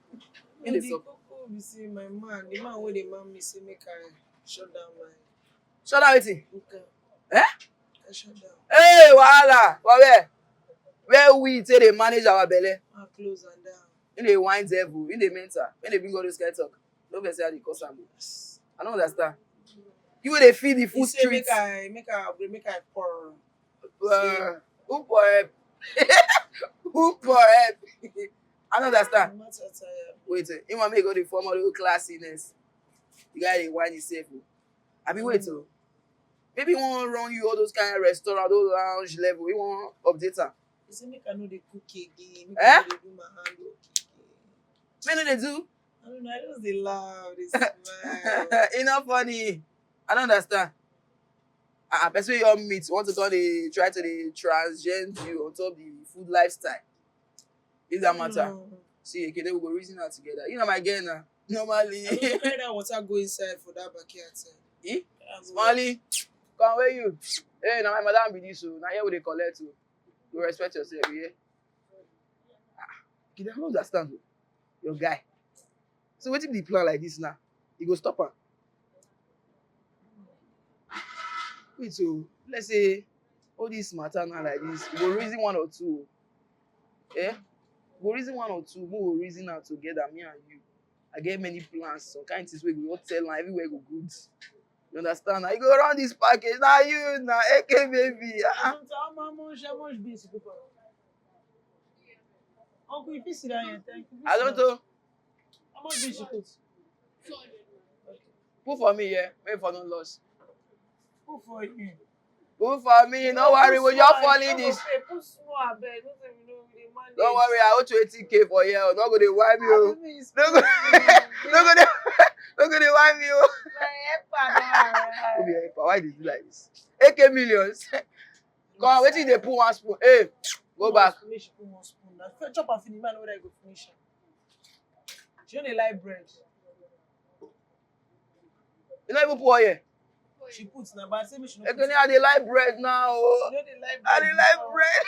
the Coco be see my man. The man wey dey man me say make I shut down my. Shut down wetin? Okay. Eh? I shut down. Hey, wahala! For where? Where we take dey manage our belle? I close and down. In dey wine devil, in dey mental, when they bring all those kind talk. No be say how dey cause am. I don't understand. You wey dey feed the food street. Make I pour. Who for help? Who for help? I don't understand. I'm not so tired. Wait, you want me to go the formal little classiness? You guys dey wine yourself. I mean, wait, maybe we want to run you all those kind of restaurant, those lounge level. We want update am. You say make I know the cook again. Make Eh? I know they do my hand work again. When do they do? I don't know. I just dey laugh. They smile. It's not funny. I don't understand. Person wey you meet want to come dey try to dey transgend you on top the food lifestyle. If that matter. No. See, okay, then we go reason out together. You know my girl now. Normally. I don't carry that water go inside for that backyard side. Eh? Smally, come where you? Hey, now my madam be this, so now here we dey collect you. You respect yourself, yeah? You don't understand, your guy. So what if the plan like this now? You go stop her. Wait, so let's say all this matter now like this, we go reason one or two. Eh? We go reason one or two, we go reason out together, me and you. I get many plans, some kind of things we go tell and everywhere go good. You understand? Now you go around this package, now you, now AK baby. How much beans you put? Uncle, if you sit down here, thank you. I don't know. How much beans you put? Put for me, yeah. Wait for no loss. Put for you. Put for me, no worry, we just falling this. Put small, I beg. Don't worry, I owe 20K for you. Not going to wipe you. No go dey wipe me. Why did you like this? 8K millions. Come on, wait till they put one spoon. Hey, go back. Finish, put one spoon. Now, chop and finish, man, whether I go finish it. She only like bread. You not even put oil. She puts now, but I say me she no Ekene, I dey like bread now. You know they like bread. I dey like bread.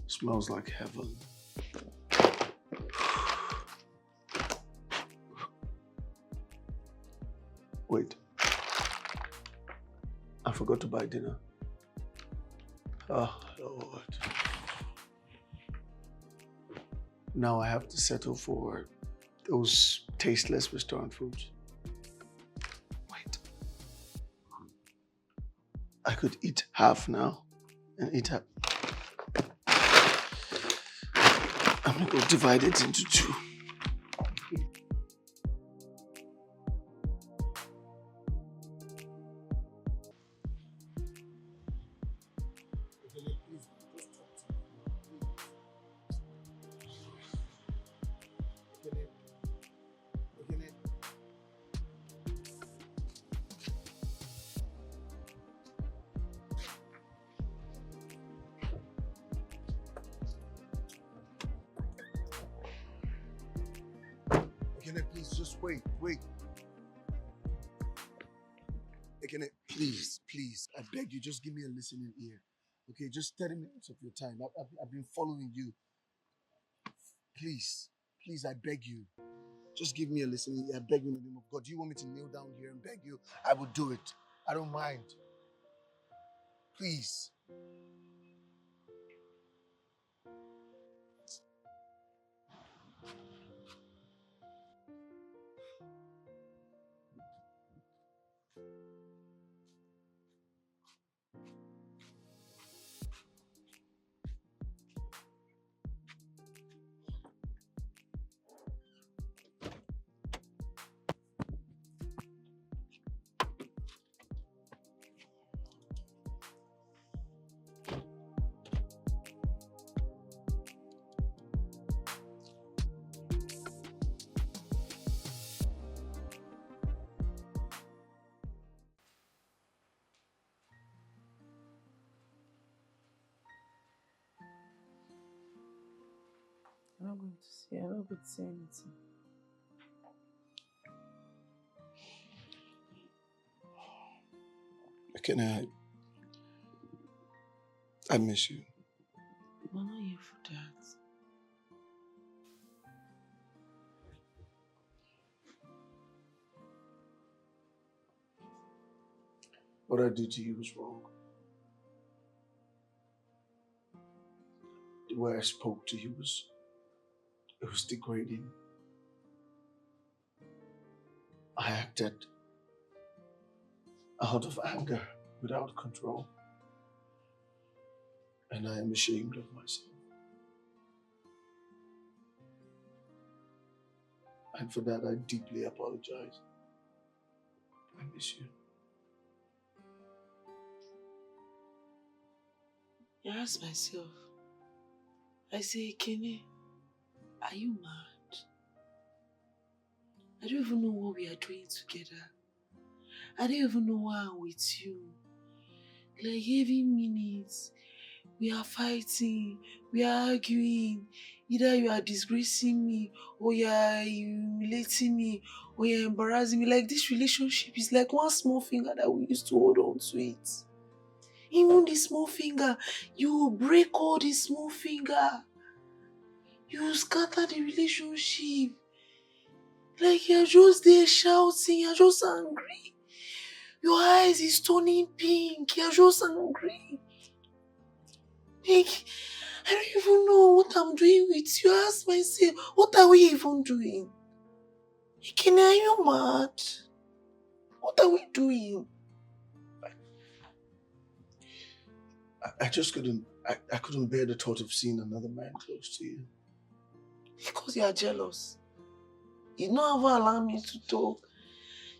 Smells like heaven. Wait. I forgot to buy dinner. Oh, Lord. Now I have to settle for those tasteless restaurant foods. Wait. I could eat half now and eat half. I'm gonna go divide it into two. Ekene, please, just wait. Ekene, please, I beg you, just give me a listening ear. Okay, just 30 minutes of your time. I've been following you. Please, I beg you. Just give me a listening ear. I beg you in the name of God. Do you want me to kneel down here and beg you? I will do it. I don't mind. Please. I'm not going to say, I'm not going to say anything. Ekene, I miss you. I'm not here for that. What I did to you was wrong. The way I spoke to you was degrading. I acted out of anger, without control. And I am ashamed of myself. And for that, I deeply apologize. I miss you. I asked myself, I say, Kenny, are you mad? I don't even know what we are doing together. I don't even know why I'm with you. Like every minute, we are fighting, we are arguing. Either you are disgracing me, or you are humiliating me, or you are embarrassing me. Like this relationship is like one small finger that we used to hold on to it. Even the small finger, you break all the small finger. You scatter the relationship. Like you're just there shouting, you're just angry. Your eyes is turning pink, you're just angry. Like, I don't even know what I'm doing with you. I ask myself, what are we even doing? Ekene, are you mad? What are we doing? I just couldn't. I couldn't bear the thought of seeing another man close to you. Because you are jealous. You don't ever allow me to talk.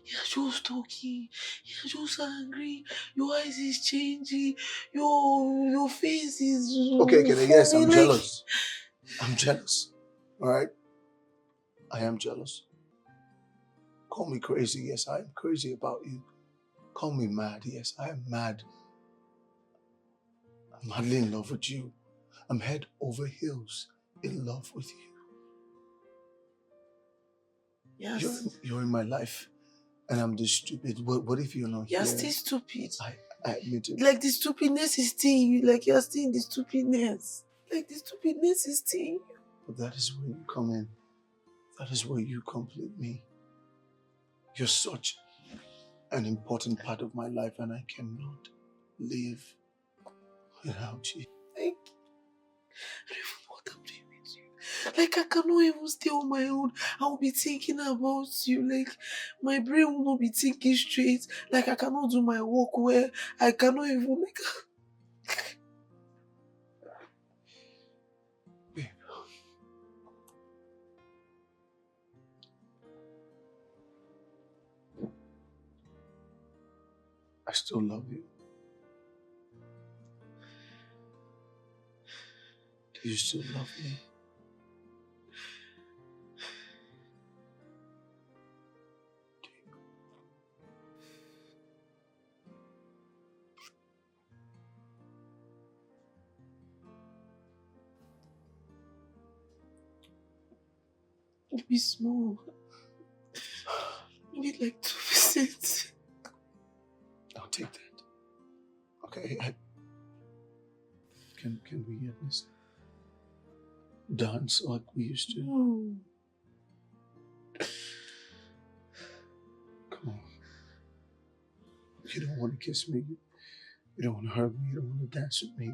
You're just talking. You're just angry. Your eyes is changing. Your face is Okay, yes, I'm foaming, jealous. I'm jealous. All right? I am jealous. Call me crazy. Yes, I am crazy about you. Call me mad. Yes, I am mad. I'm madly in love with you. I'm head over heels in love with you. Yes. You're in my life, and I'm this stupid. What if you're not here? You're still stupid. I admit it. Like the stupidness is still in you. Like you're still in the stupidness. Like the stupidness is still in you. But that is where you come in. That is where you complete me. You're such an important part of my life, and I cannot live without you. Like, I don't even know what I'm doing with you. Like, I cannot even stay on my own. I will be thinking about you. Like, my brain will not be thinking straight. Like, I cannot do my work well. I cannot even, like... Babe. I still love you. Do you still love me? Maybe small. Maybe like 2%. I'll take that. Okay, can we get this? Dance like we used to. No. Come on. You don't want to kiss me. You don't want to hug me. You don't want to dance with me.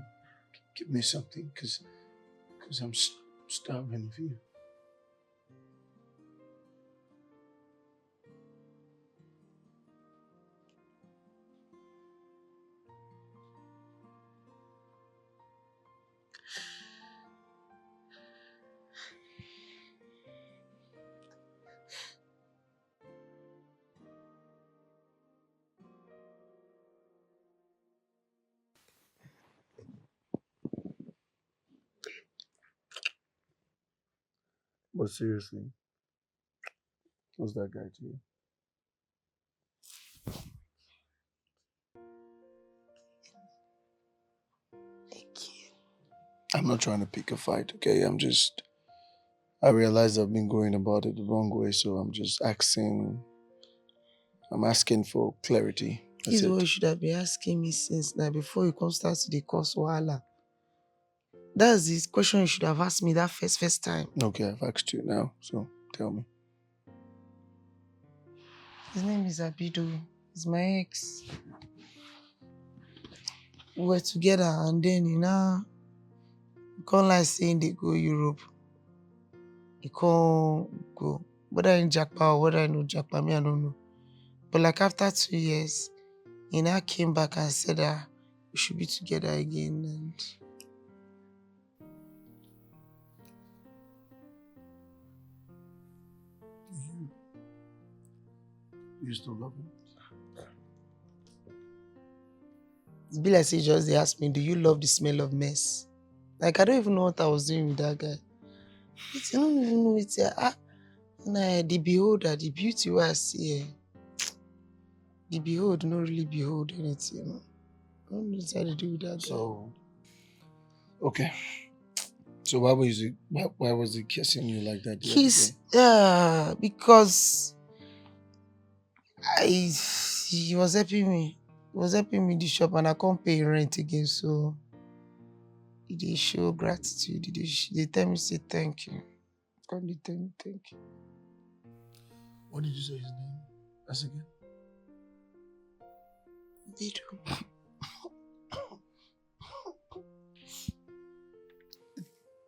Give me something, because I'm starving of you. But seriously, who's that guy to you? I'm not trying to pick a fight, okay? I realize I've been going about it the wrong way, so I'm asking for clarity. This is what you should have been asking me since now, before you come start to the cause wahala. That's the question you should have asked me that first time. Okay, I've asked you now, so tell me. His name is Abido. He's my ex. We were together and then he can't like saying they go Europe. He can't go. Whether in Japan or whether I know Japan, me I don't know. But like after 2 years, he now came back and said that we should be together again. And You still love him? it's be like say just they asked me, do you love the smell of mess? Like I don't even know what I was doing with that guy. I don't even know it. The beholder, the beauty where I see the behold, not really behold anything. You know? I don't know what to do with that guy. So, okay. So why was he kissing you like that? Because he was helping me. He was helping me in the shop and I can't pay rent again, so he did show gratitude. They tell me say thank you. Can't they tell me thank you? What did you say his name? That's again? Bido.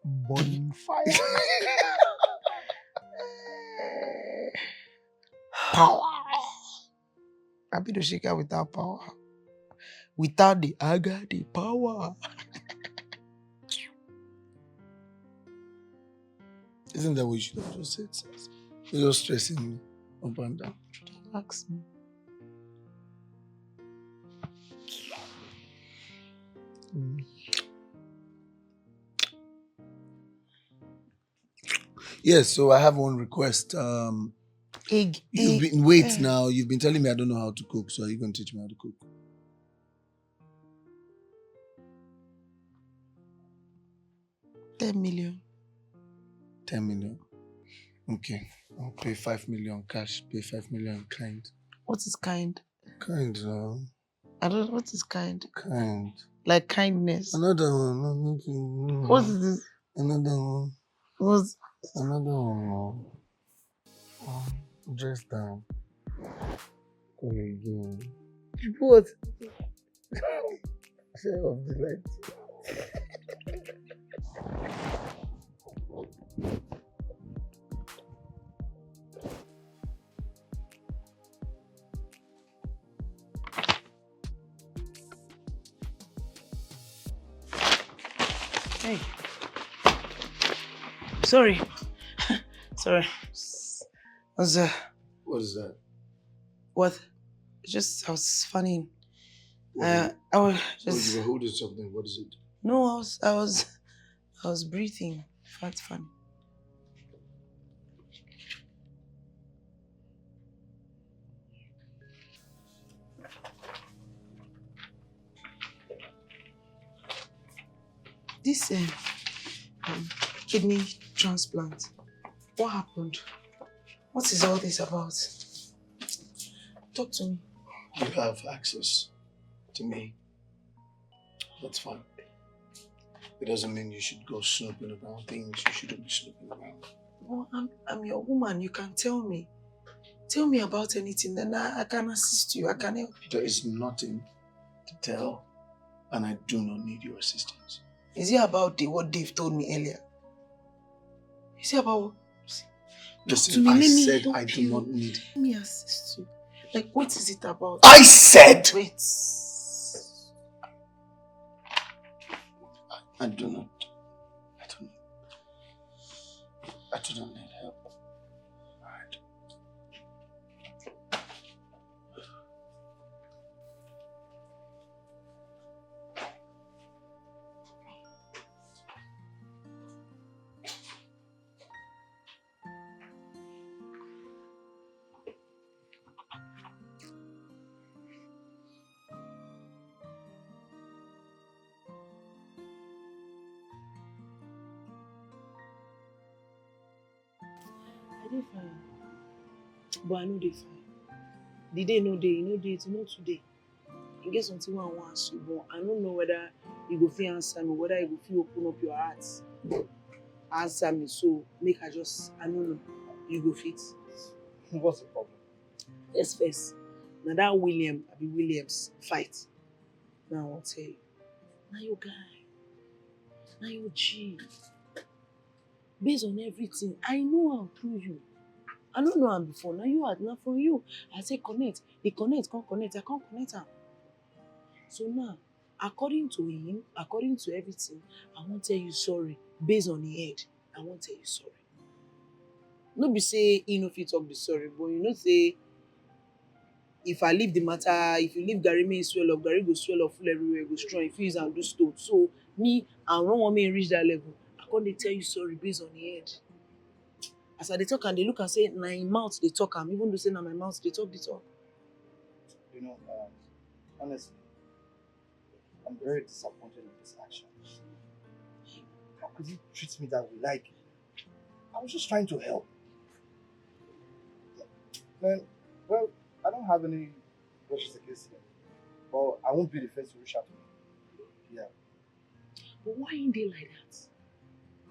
Bonfire. Power. Abido shaker without power. Without the anger, the power. Isn't that what you should have just said, sis? You're just stressing me up and down. Relax me. Yes, so I have one request. Egg. Now. You've been telling me I don't know how to cook, so are you going to teach me how to cook? $10 million. 10 million. Okay. I'll pay 5 million cash, pay 5 million kind. What is kind? Kind, no. I don't know. What is kind? Kind. Like kindness. Another one. No. What is this? Another one. What's... Another one. No. Dress down. Come again. What? Share of the light. Hey. Sorry. Sorry. What is that? What? Just, I was funny. What I was just... you were holding something. What is it? No, I was breathing. That's funny. This kidney transplant, what happened? What is all this about? Talk to me. You have access to me. That's fine. It doesn't mean you should go snooping around things you shouldn't be snooping around. Well, I'm your woman. You can tell me. Tell me about anything, then I can assist you. I can help you. There is nothing to tell, and I do not need your assistance. Is it about what Dave told me earlier? Is it about... Listen, I said I do not need... Let me assist you. Like, what is it about? I said... Wait. I do not need help. Alright. I dey fine. But I know dey fine. The day no day, it's not today. You get something I want to ask you, but I don't know whether you go fit answer me, whether you go fit open up your heart. Answer me, so make I don't know. You go fit. What's the problem? First. Now that Williams fight. Now I want to tell you. Now your guy. Now your G. Based on everything, I know I'm through you. I don't know him before. Now you are not from you. I say connect. They connect, can't connect. I can't connect him. So now, according to him, according to everything, I won't tell you sorry. Based on the head, I won't tell you sorry. No be say he no fit talk the sorry, but you know say if I leave the matter, if you leave Gary may swell up, Gary go swell up full everywhere, go strong, if he's and do stone. So me, I don't want me to reach that level. I can't tell you sorry based on the head. As I dey talk and they look and say, na in mouth they talk, I'm even though say na my mouth they talk the talk. You know, honestly, I'm very disappointed in this action. How could you treat me that way? Like, I was just trying to help. Man, well, I don't have any brushes against him, but I won't be the first to reach out to him. Yeah. But why ain't they like that?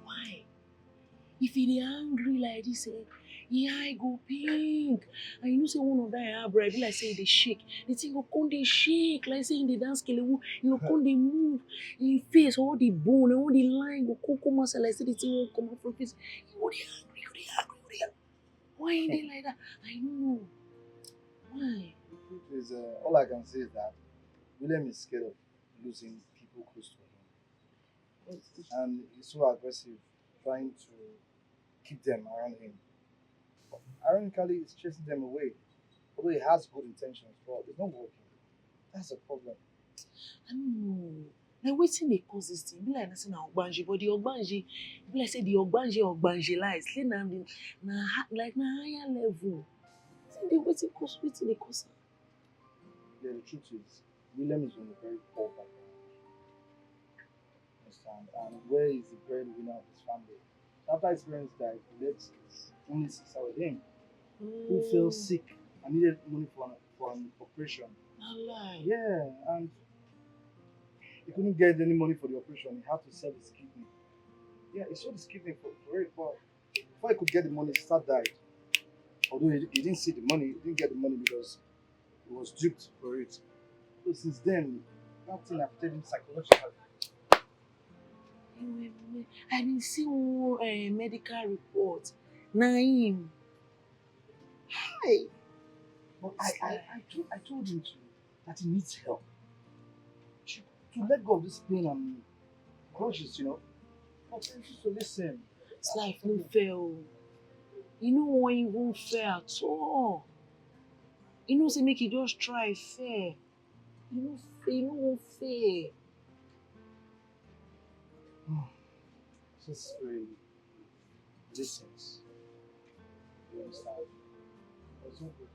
Why? If he dey angry like this, yeah, I go pink. And you know say one of that eyebrow, I be like say they shake. The thing go come they shake, like say in the dance kelewu, you go come they move. In face, all the bone, all the line go come outside like say the thing won't come out from face. You go dey angry, you go dey angry. Why ain't they like that? I know. Why? The truth is, all I can say is that William is scared of losing people close to him. And he's so aggressive, trying to keep them around him. Ironically, he's chasing them away. Although he has good intentions, but it's not working. That's a problem. I don't know. Like wetin dey cause this thing? Be like say na ogbanje, but the ogbanje, be like say the ogbanje lies. Say na higher level. Say the wetin dey cause am? Yeah, the truth is, William is from a very poor background. Understand? And where is the breadwinner of his family? After his parents died, he left his only sister with him, who fell sick and needed money for an operation. Lie. Yeah, and he couldn't get any money for the operation. He had to sell his kidney. Yeah, he sold his kidney for very poor. Before he could get the money, his dad died. Although he didn't see the money, he didn't get the money because he was duped for it. So since then, that thing affected him psychologically. Wait. I didn't see one medical report. Na him. Hi. But I told him that he needs help. To let go of this pain and grudges, But he refused to listen. This life no fair. You know what even fair at all. You know say make you just try fair. You know fair. Just really listens. You understand? It's not good.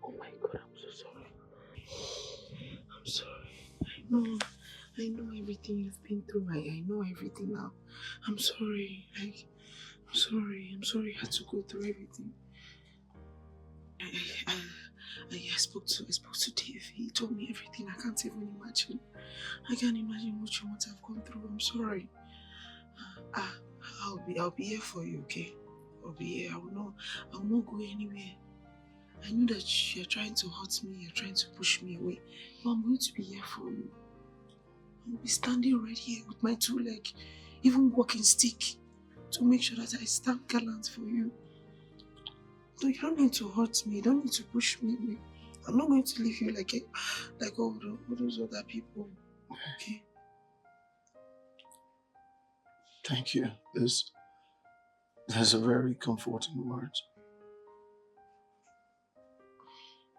Oh my God, I'm so sorry. I'm sorry. I know everything you've been through. I know everything now. I'm sorry. I'm sorry I had to go through everything. I spoke to Dave. He told me everything. I can't even imagine. I can't imagine what you must have gone through. I'm sorry. I'll be here for you, okay? I'll be here. I will not go anywhere. I know that you're trying to hurt me, you're trying to push me away, but I'm going to be here for you. I'll be standing right here with my 2 legs, even walking stick, to make sure that I stand gallant for you. So you don't need to hurt me, you don't need to push me away. I'm not going to leave you like all those other people, okay? Thank you. There's a very comforting word.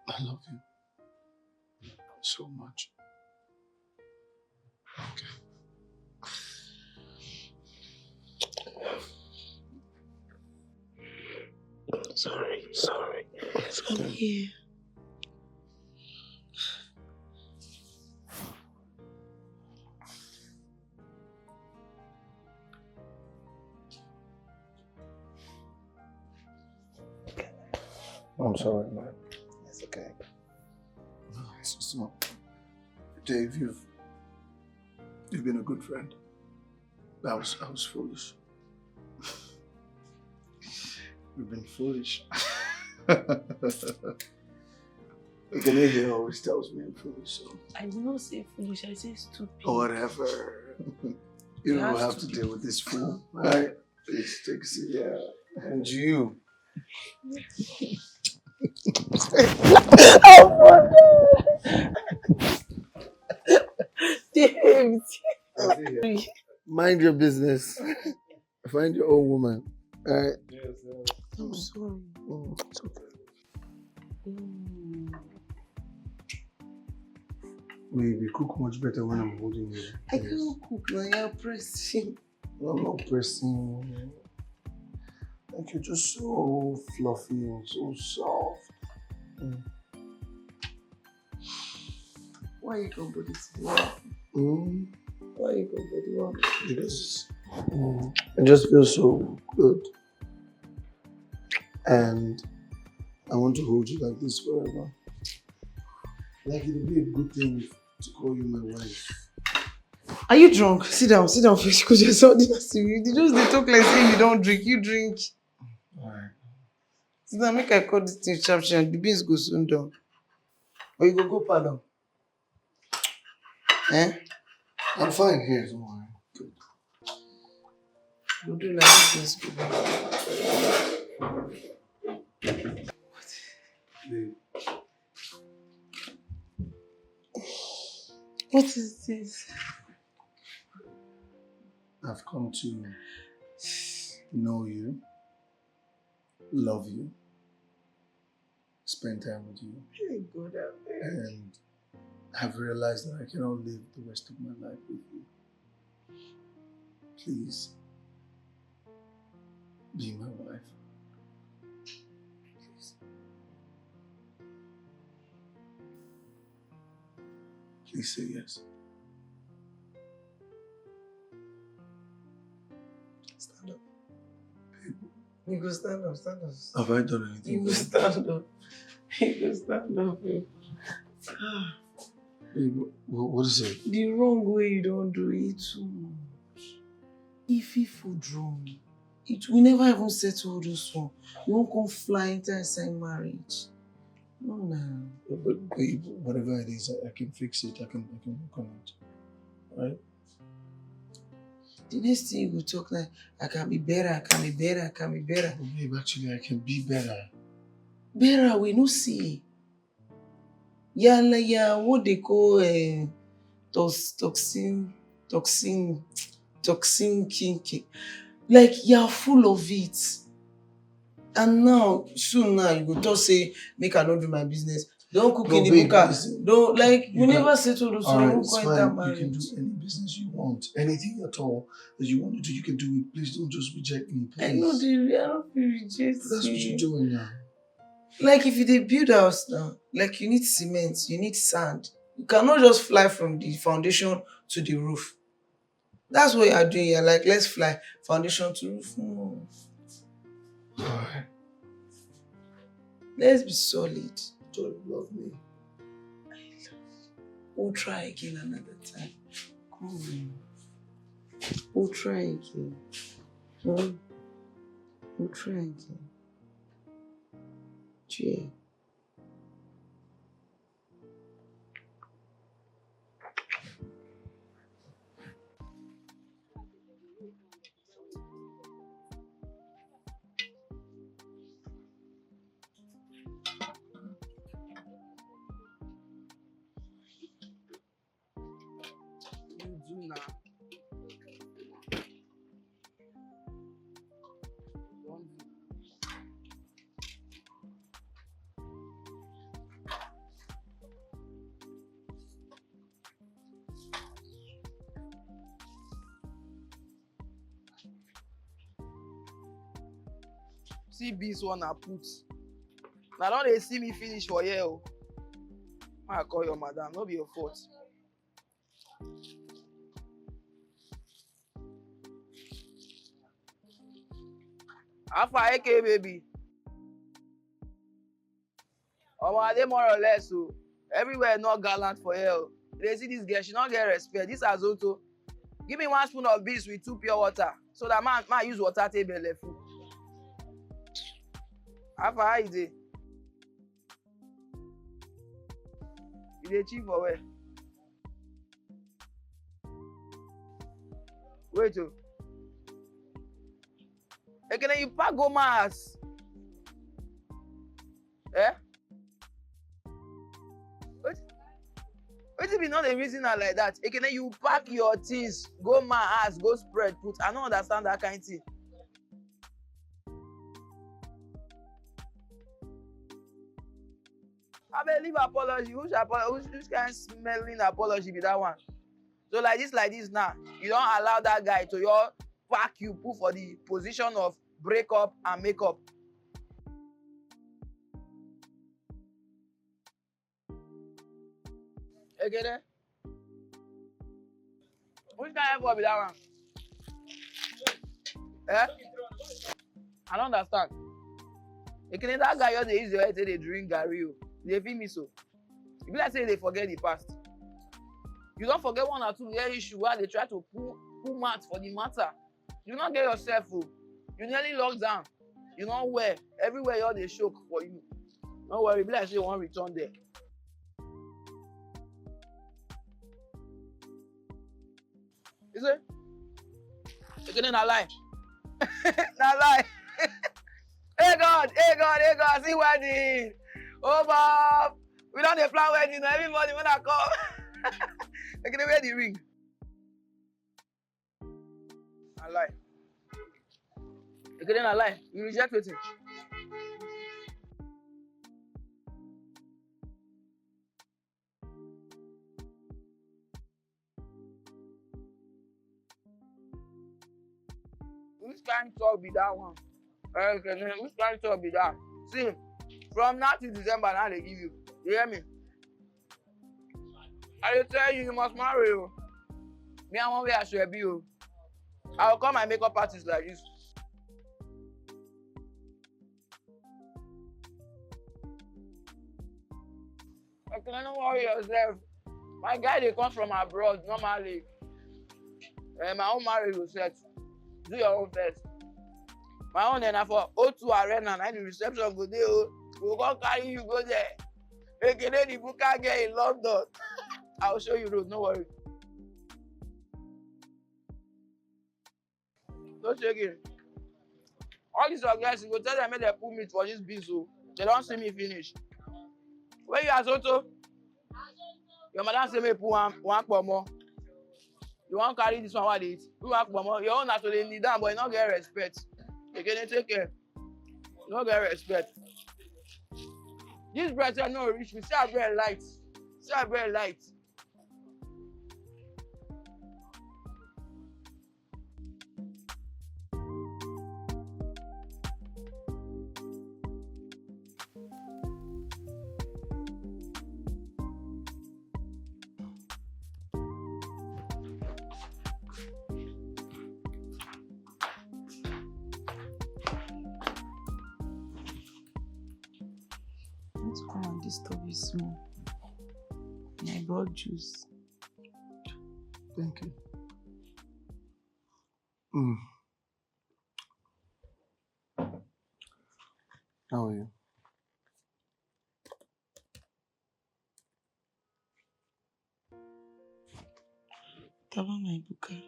I love you so much. Okay. Sorry. I'm here. I'm sorry, man. It's okay. No, it's just not. Dave, you've been a good friend. I was foolish. We've been foolish. EKANEM always tells me I'm foolish, so. I did not say foolish, I say stupid. Whatever. You don't have to deal with this fool. Alright? Please take a seat. Yeah. And you. Dave. Mind your business. Find your own woman. Alright? Yes, I'm sorry. It's okay. Baby, cook much better when I'm holding you. I can't cook now, you're pressing. I'm not pressing. Like you're just so fluffy and so soft. Why you go body today? Why you go body one? Because it just feels so good. And I want to hold you like this forever. Like it'll be a good thing to call you my wife. Are you drunk? Sit down first, because you're sounding as if you just dey talk like say you don't drink. You drink. Alright. Sit down, make I call this thing sharp sharp. The beans go soon down. Or you go pardon. Eh? I'm fine here, don't worry. Good. You do like this things go down. Babe, What is this? I've come to know you, love you, spend time with you, Hey, God, and have realized that I cannot live the rest of my life with you. Please, be my wife. Please. Please say yes. Stand up. Babe, You go stand up. have I done anything? You go stand up. You go stand up, babe. Babe, what is it? The wrong way you don't do it too much. If you food wrong, we never even settle all those one. You won't come fly into inside marriage. No, no. But babe, whatever it is, I can fix it. I can work on it. Right? The next thing you go talk like, I can be better, I can be better, I can be better. But babe, actually, I can be better. Better, we no see. Yeah, like, yeah, what they call toxin kinky. Like, you're full of it. And now, soon now, you go just say, make I not do my business. Don't cook in the babe, buka. listen, Don't, like, we you never settle those. Alright, Don't it's go fine. enter You can marriage. do any business you want. Anything at all that you want to do, you can do it. Please don't just reject me, please. I know they are not reject. That's what you're doing now. Like if you dey build house now, like you need cement, you need sand. You cannot just fly from the foundation to the roof. That's what you are doing. You're like, let's fly foundation to roof. No. Alright. Let's be solid. Don't love me. We'll try again another time. Come on. We'll try again. We'll try again. Cheers. You do now. Don't do. See this one I put. Now don't they see me finish for here? Oh. I call your madam, no be your fault. How far AK baby? I dey more or less so. Everywhere not gallant for here. Oh. They see this girl, she not get respect. This has also. Give me 1 spoon of beans with 2 pure water. So that man use water table full. How far is it? You dey cheap for where? Wait oh. Ekene, you pack go mass. Eh? Wait be not the reason like that. Ekene, you pack your things, go mass, go spread, put. I don't understand that kind of thing. I believe apology. Which kind of smelling apology be that one? So like this now, you don't allow that guy to your pack you, put for the position of break up and make up. You get it? Which kind of help be that one? Eh? I don't understand. You can that guy just use your head till they drink Gary. They feel me so. If let's say they forget the past, you don't forget one or two real issue where they try to pull mat for the matter. You not get yourself, oh. You nearly locked down. You know where everywhere you all they choke for you. Don't worry, be like say you won't return there. You see? Again, na lie. Na lie. Hey God, hey God, hey God, see wedding. Oh Bob, we don't plan wedding. Everybody when I come. They can wear the ring. Na lie. Again, na lie. You reject it. Which kind talk be that one? Okay, which kind talk be that? See, from now till December, now they give you. You hear me? I will tell you, you must marry. Oh. Me, I want where I should be. Oh. I will call my makeup artist like this. Okay, don't worry yourself. My guy, they come from abroad normally. My own marriage will set. Do your own first. My own then for O2 Arena, and the reception go there. We'll go carry you go there. Again, the booker get in London. I'll show you road, no worry. Don't shake it. All these guys, you go tell them make they put meat for this beef, so they don't see me finish. Where you at, Soto? Your madam say me put one more. You want to carry this one while they eat? You want more? Your own has to kneel down, but you don't get respect. You can take care. You don't get respect. This bread is not rich. We see our bread light. See our bread light. To come and disturb you small. I brought juice. Thank you. Mm. How are you? Tava my booker.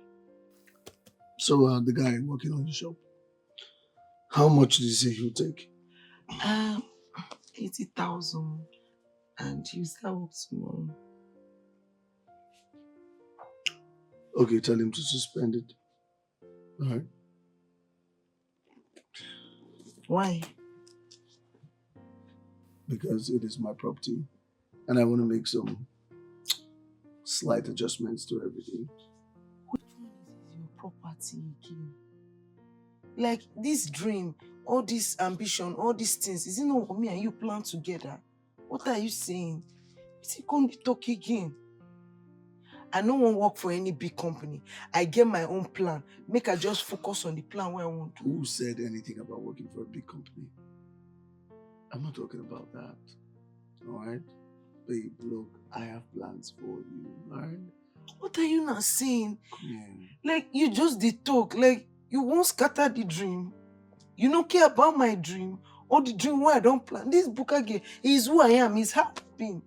So, the guy working on the shop, how much did you say he'll take? 80,000, and you start work tomorrow. Okay, tell him to suspend it. All right. Why? Because it is my property, and I want to make some slight adjustments to everything. Which one is your property again? Like this dream, all this ambition, all these things, is it not what me and you plan together? What are you saying? Is it going to talk again? I don't want to work for any big company. I get my own plan. Make I just focus on the plan where I want to. Who said anything about working for a big company? I'm not talking about that. All right? Babe, look, I have plans for you. All right? What are you not saying? Yeah. Like, you just did talk. Like, you won't scatter the dream. You don't care about my dream or the dream where I don't plan. This Bukage is who I am. He's happening.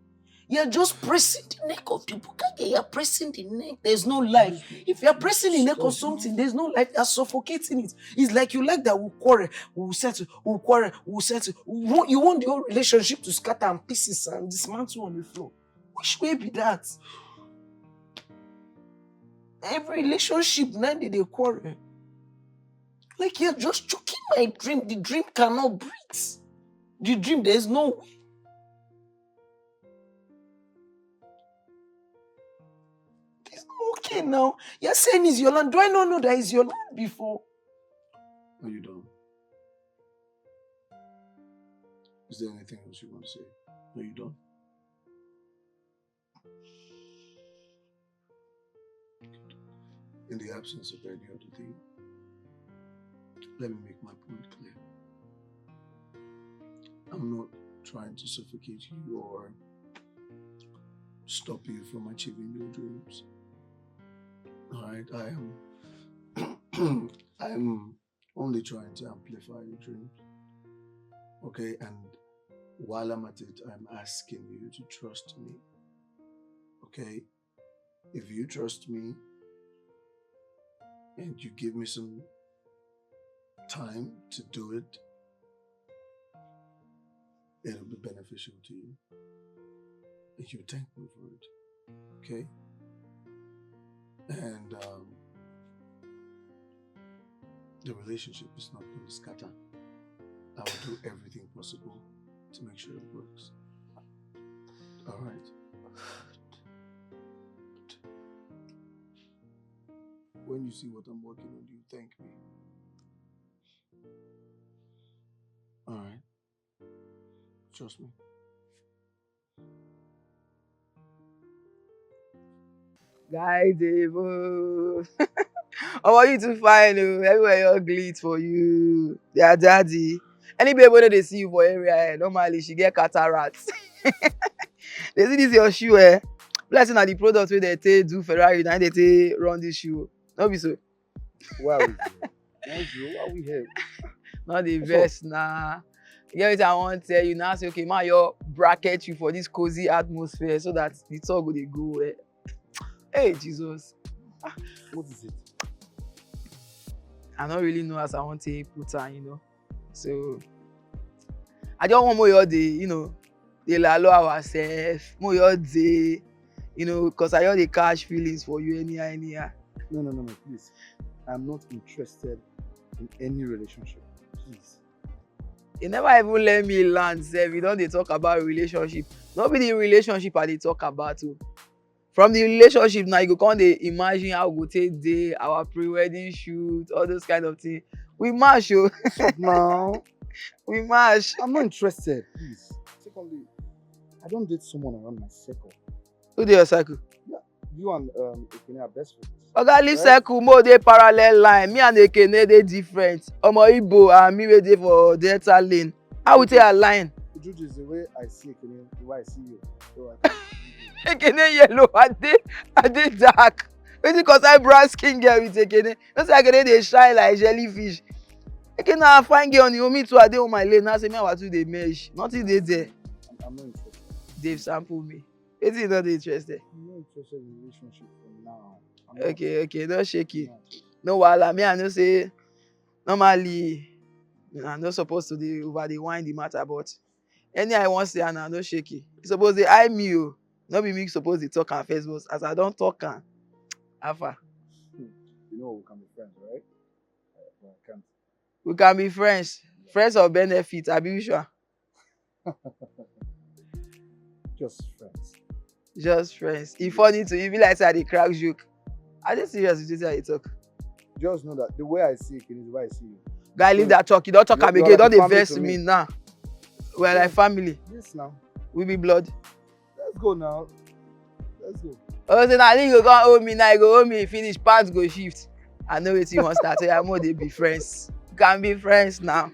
You're just pressing the neck of the Bukage. You're pressing the neck. There's no life. If you're pressing the neck of something, there's no life. You're suffocating it. It's like you like that we'll quarrel, we'll settle, we'll quarrel, we'll settle. You want the whole relationship to scatter and pieces and dismantle on the floor. Which way be that? Every relationship now they quarrel. Like you're just choking my dream. The dream cannot breathe. The dream, there's no way. It's not okay now. You're saying it's your land. Do I not know that it's your land before? Are you done? Is there anything else you want to say? Are you done? In the absence of any other thing, let me make my point clear. I'm not trying to suffocate you or stop you from achieving your dreams. Alright, I am only trying to amplify your dreams. Okay, and while I'm at it, I'm asking you to trust me. Okay? If you trust me and you give me some time to do it, it'll be beneficial to you. And you thank me for it. Okay? And the relationship is not going to scatter. I will do everything possible to make sure it works. All right. When you see what I'm working on, you thank me. All right. Trust me. Guy, Devo. Oh, you too fine, oh. Everywhere you're ugly for you. Yeah, daddy. Any baby when they see you for area, normally she get cataracts. They see this your shoe, eh? Blessing are the products where they take do Ferrari, now they take run this shoe. No be so. Why are we here? Why are we here? Not the best, nah. You get what I want to tell you now. Say, okay, man, you bracket you for this cozy atmosphere so that the talk will go. Hey, Jesus. What is it? I don't really know as I want to put her, you know. So I just want more your day, you know. They allow ourselves, more your day, you know, because I just the cash feelings for you anyhow. No, please. I'm not interested in any relationship. Please. You never even let me land, sef. You don't they talk about relationship. Not be the relationship I they talk about too. From the relationship now, you go come dey imagine how we go take day, our pre-wedding shoot, all those kind of things. We mash, oh. Stop now. We mash. I'm not interested, please. Secondly, I don't date someone around my circle. Who dey your circle? Yeah, you and Ekene are best friends. Oga, leave circle more dey parallel line. Me and Ekene dey different. Omo Igbo and me wey dey for Delta lane. How we take align? The truth is the way I see Ekene, the way I see you. So I can't Ekene yellow, I dey dark. Wetin concern brown skin girl with Ekene? No say Ekene dey shine like jellyfish. Ekene na fine girl on the me too. I dey on my lane. Now say me and Watu dey mesh. Nothing dey there. I'm not interested. Dave sample me. Wetin you no dey interested? I'm not interested in a relationship for now. Okay, don't shake it. No wahala. Me I know say normally I'm not supposed to dey over the wine the matter, but any I want say and I no shake it. You suppose dey eye me, oh. No be me suppose dey talk am first, but as I don't talk am, alpha. You know we can be friends, right? But I can't. We can be friends. Friends of benefit, abi you sure? Just friends. Just friends. E funny to you, be like say I dey crack joke. I dey serious with wetin I dey talk. Just know that the way I see Ekene is the way I see you. Guy, leave that talk. You don't talk am again. like Don't a dey family vex to me me. now. We're like family. Yes, now. We be blood. Let's go now. Let's go. Oh, say na you go come hold me now. You go hold me finish. Pants go shift. I know wetin you wan start. So I'm more dey be friends. We can be friends now.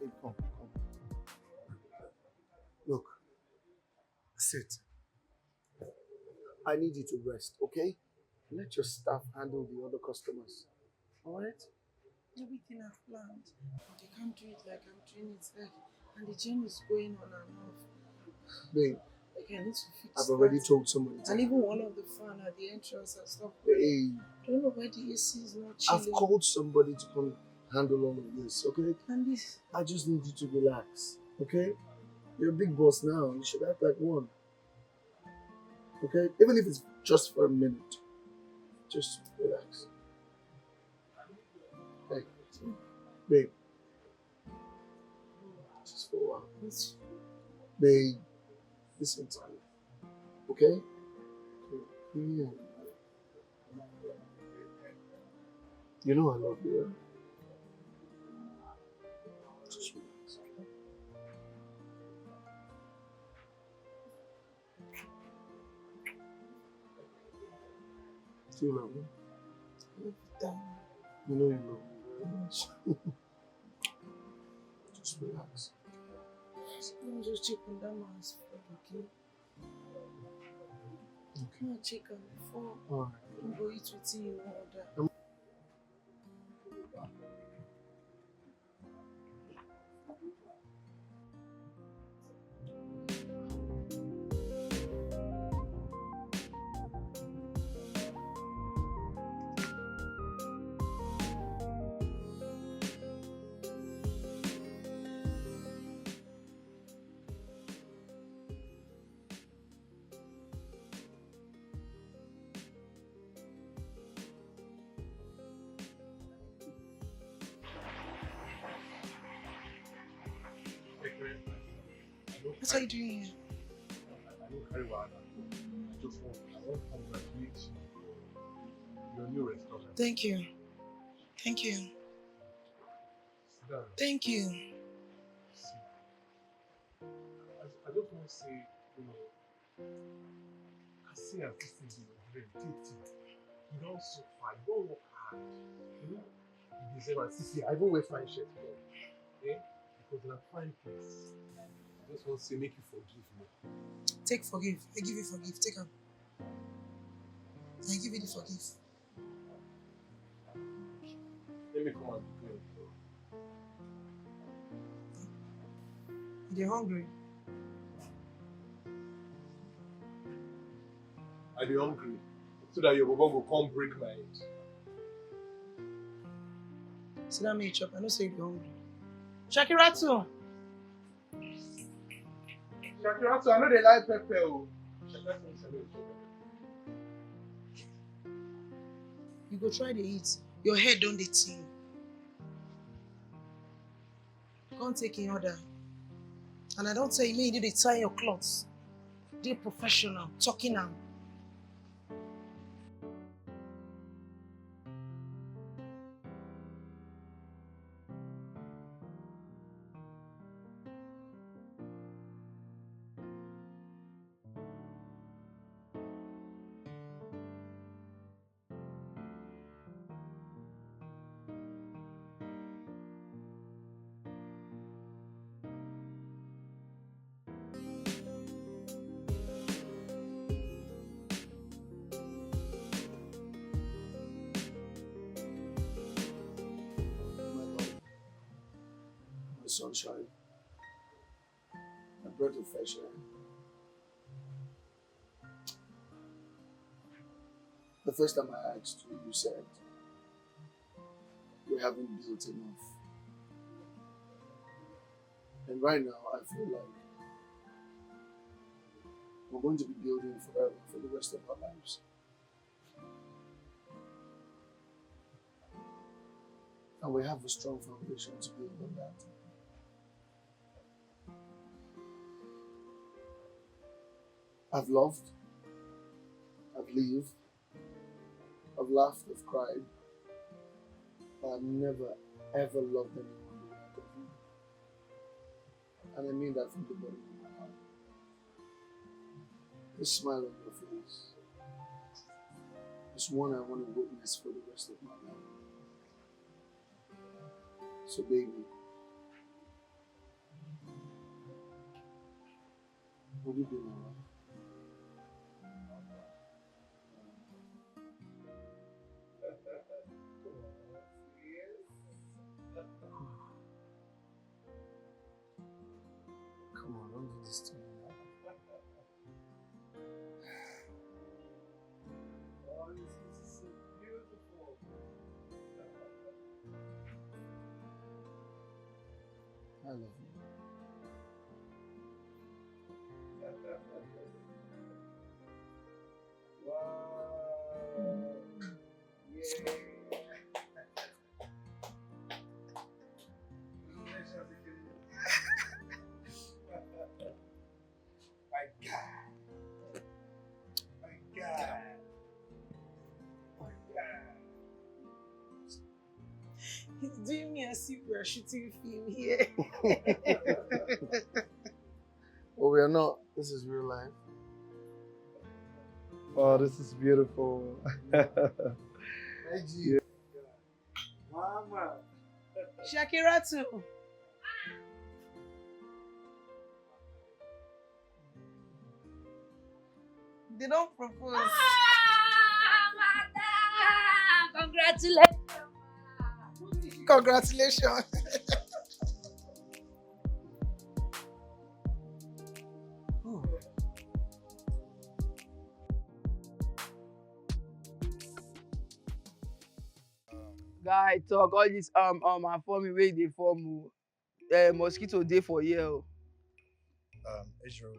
Hey, come. Look, sit. I need you to rest, okay? Let your staff handle the other customers. All right? Everything I've planned. They can't do it like I'm doing it. And the gym is going on and off. Babe, Like I need to fix I've already that. told somebody. And even one of the fan at the entrance and stuff. Hey, I don't know why the AC is not I've chilling. called somebody to come handle all of this, okay? And this. I just need you to relax, okay? You're a big boss now. You should act like one. Okay? Even if it's just for a minute. Just relax. Hey, babe. Just for a while. Babe, listen to me. Okay? Yeah. You know I love you, right? Just relax. Do you love me? You know you love me very much. Just relax. Let me just check on that man's food, okay? Okay. I'll check on before Alright. you go eat with you in order. What are you doing here? I don't carry wahala. I want to congratulate you for your new restaurant. Thank you. Thank you. Sit down. Thank you. See, I just want to say, you know, I see and see you very dating. You don't suffer, you don't work hard. You know, you deserve and see, I even wear fine shirt for you. Eh? Because in a fine place. I just want to say, make you forgive me. Take forgive. I give you forgive. Take him. I give you the forgive. Let me come and be good. You're hungry. I be hungry so that your baba will come break my head. So that made chop. I don't say you're hungry. Shakiratu! Shakiratu, I know they like pepper. You go try to eat. Your head don't dey ting. Can't take in order. And I don't tell you, you need to tie your clothes. They're professional, talking now. Sunshine, a breath of fresh air. The first time I asked you, you said we haven't built enough. And right now, I feel like we're going to be building forever for the rest of our lives. And we have a strong foundation to build on that. I've loved, I've lived, I've laughed, I've cried, but I've never ever loved anyone the way I love you. And I mean that from the bottom of my heart. This smile on your face is one I want to witness for the rest of my life. So baby, will you be my wife? Come on, don't do this to me now. Oh, this is so beautiful. I love you. He's doing me as if we're shooting film here. Well, we are not. This is real life. Oh, this is beautiful. IG. Mama. Shakira too. They don't propose. Madam! Congratulations! Congratulations. Guy talk all this and for me wey dey form mosquito dey for here. Israel,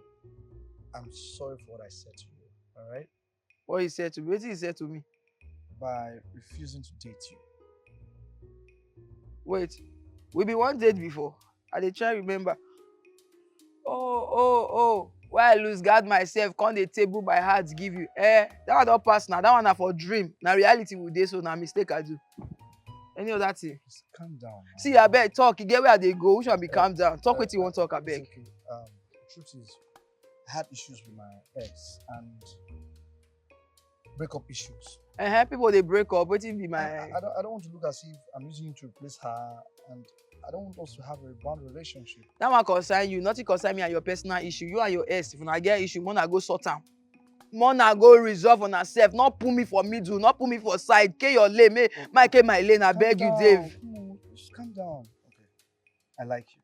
I'm sorry for what I said to you, alright? What he said to me? Wetin he said to me? By refusing to date you. Wait, we been one date before. I dey try remember. Oh. Why I lose guard myself, come dey table my heart give you. That one don pass now. That one na for dream. Na reality we dey, so na mistake I do. Any other thing? Just calm down. Man. See, abeg talk. You get where I dey go. Which one be calm down? Talk wetin you wan talk, abeg. It's okay. The truth is, I had issues with my ex and breakup issues. People dey break up. Wetin be my? I don't want to look as if I'm using you to replace her, and I don't want us to have a bound relationship. That one concern you. Nothing concern me and your personal issue. You and your ex, if una get issue, una go sort am. Una go resolve on herself. Not put me for middle. Not put me for side. K your lane. Make my lane. I beg you, Dave. No, just calm down. Okay. I like you.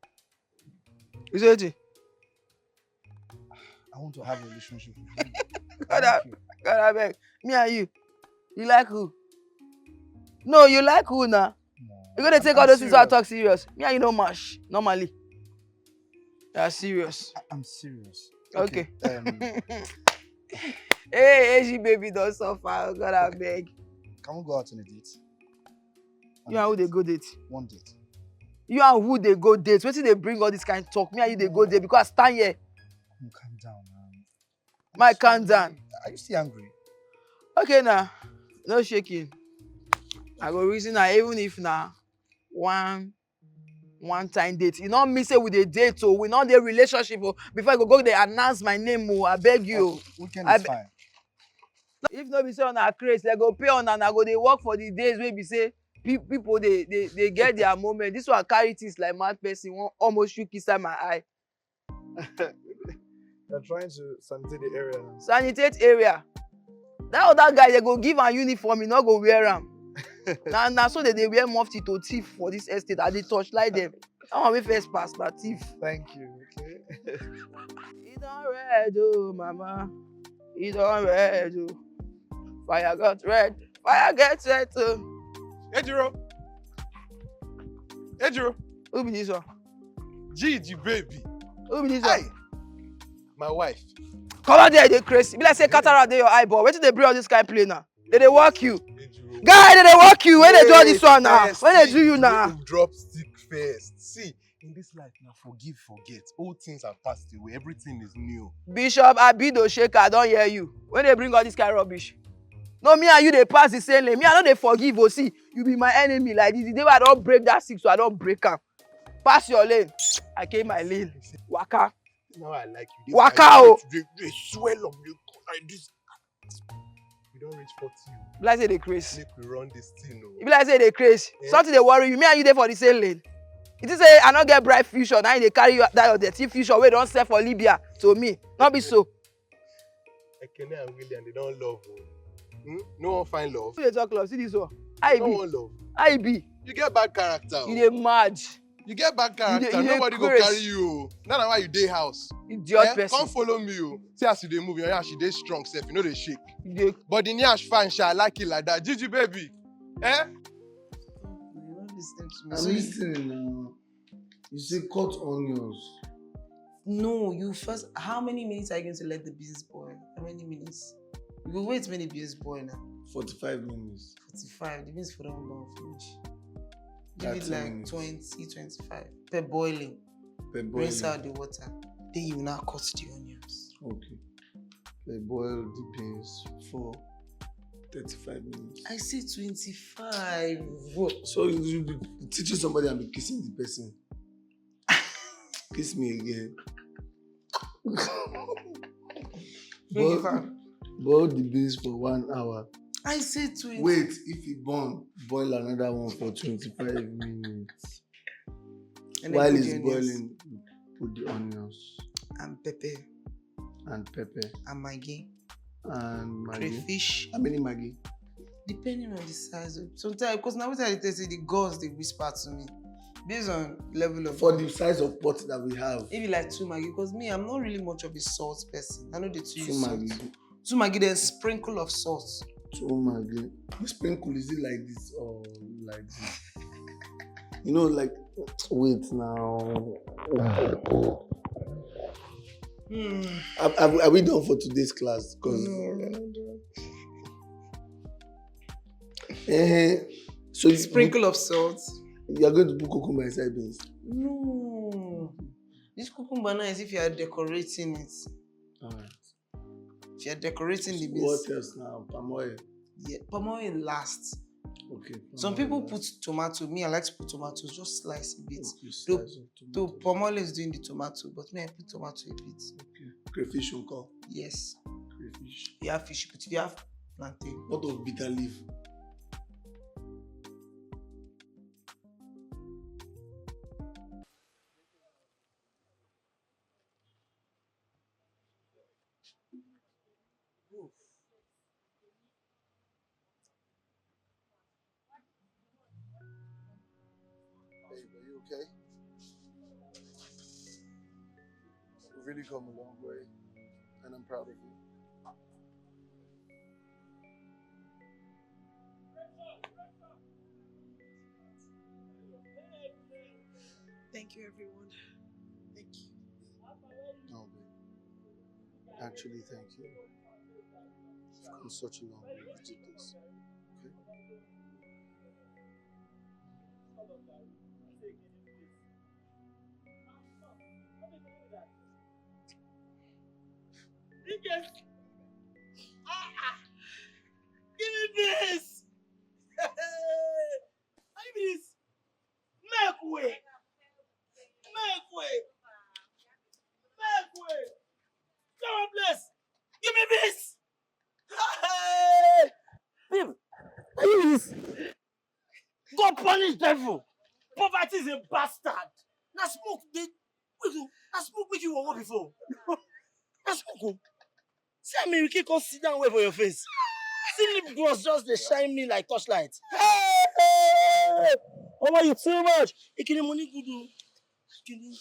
You say it? I want to have a relationship with you. God, I beg. Me and you. You like who? No, you like who now? No. You're gonna take all those things I talk serious. Me and you no mash. Normally. You're serious. I'm serious. Okay. Hey, Hey, baby, don't suffer. God, I beg. can we go out on a date? You and who they go date? One date. You and who they go date? Wetin they bring all this kind of talk? Me and you they go date because I stand here. Calm down, man. My calm down. Are you still angry? Okay, now. No shaking. I go reason now, even if now one time date. You know me say with a date, so we not the relationship. Before I go they announce my name. I beg you. Weekend is fine. If no be say on our craze, they go pay on and I go they work for the days where be say people they get their moment. This one carry things like mad person, one almost shoot inside my eye. You're trying to sanitate the area now. Sanitate area. That other guy they go give a uniform, he not go wear am. now so they wear mufti to thief for this estate. I dey torchlight them. I want me first pass na thief. Thank you. Okay. It don't red, oh mama. It don't red, oh. Fire got red. Fire gets red too. Ejiro. Ejiro. Who be this one? Gigi, baby. Who be this one? Hey. My wife. Come out there, they crazy. Be like say cataract dey your eyeball. Wetin dey bring all this kind play now? They walk you. Ejiro. Guy, they walk you. When they do all this one now? When they do you now? Drop stick first. See, in this life now, forgive, forget. Old things have passed away. Everything is new. Bishop Abido Shaker, I don't hear you. When they bring all this kind of rubbish. No, me and you, they pass the same lane. Me, I know they forgive. Oh, see, you be my enemy like this. The day I don't break that stick, so I don't break am. Pass your lane. I came my lane. Waka. Now I like you. Waka, oh. They swell up. You like this. We don't reach 40. Be like say they crazy. Make we run this thing. It be like say they crazy. Yeah. Something they worry you. Me and you there for the same lane. It is say I don't get bright future. Now they carry you that your dirty future. We don't sell for Libya. To me, not be so. EKANEM and William, they don't love. No one find love. Who they talk love? See this one. I No be. one love. I be. You get bad character. You dey mad. You get bad character. You dey Nobody go craze. carry you. Now why you dey house. Idiot person. Come follow me. See as you dey move. Your yash dey strong. Sef, you know they shake. You dey But the yash fine. I like it like that. Gigi baby. Eh? You don't listen to me. I'm listening now. You say cut onions. No, you first. How many minutes are you going to let the beans boil? How many minutes? You will wait when the beans boil now. 45 minutes. 45. The beans for that one finish. Give 30 it like minutes. 20, 25. Per boiling. Per boiling. Rinse out the water. Then you now cut the onions. Okay. Per boil the beans for 35 minutes. I say 25. So you be teaching somebody and be kissing the person. Kiss me again. Boil the beans for 1 hour. I say 20. Wait, if it burn, boil another one for 25 minutes. And while it's boiling, put the onions. And pepper. And pepper. And Maggi. And Maggi. Crayfish. How many Maggi? Depending on the size of sometimes, because now what I tell you, the girls they whisper to me. Based on level of for the size of pot that we have. Maybe like 2 Maggi, because me, I'm not really much of a salt person. I know the 2 Maggi. Salt. 2 Maggi, then sprinkle of salt. 2 Maggi. The sprinkle, is it like this or like this? You know, like, wait now. Are we done for today's class? Because so sprinkle of salt. You are going to put cucumber inside beans? No. This cucumber now is if you are decorating it. Alright. If you are decorating the beans. What else now? Palm oil? Yeah, palm oil last. Okay. Some people put tomato. Me, I like to put tomato. Just slice a bit. Okay, palm oil is doing the tomato, but me, I put tomato a bit. Okay. Crayfish on call? Yes. Crayfish. You have fish, but if you have plantain. What of bitter leaf? Babe, are you okay? You've really come a long way, and I'm proud of you. Thank you, everyone. Thank you. No, babe. Actually, thank you. You've come such a long way to do this. Okay? Biggest. Give me this. Give me this. Make way. Make way. Make way. Come on, bless. Give me this. Hey! Babe, give me this. God punish devil. Poverty is a bastard. Now smoke the. Now smoke make you walk before. Now smoke. See how me can come sit down wait for your face. See lip gloss just they shine me like torchlight. Hey! Oh, you too much. EKANEM money good do. EKANEM,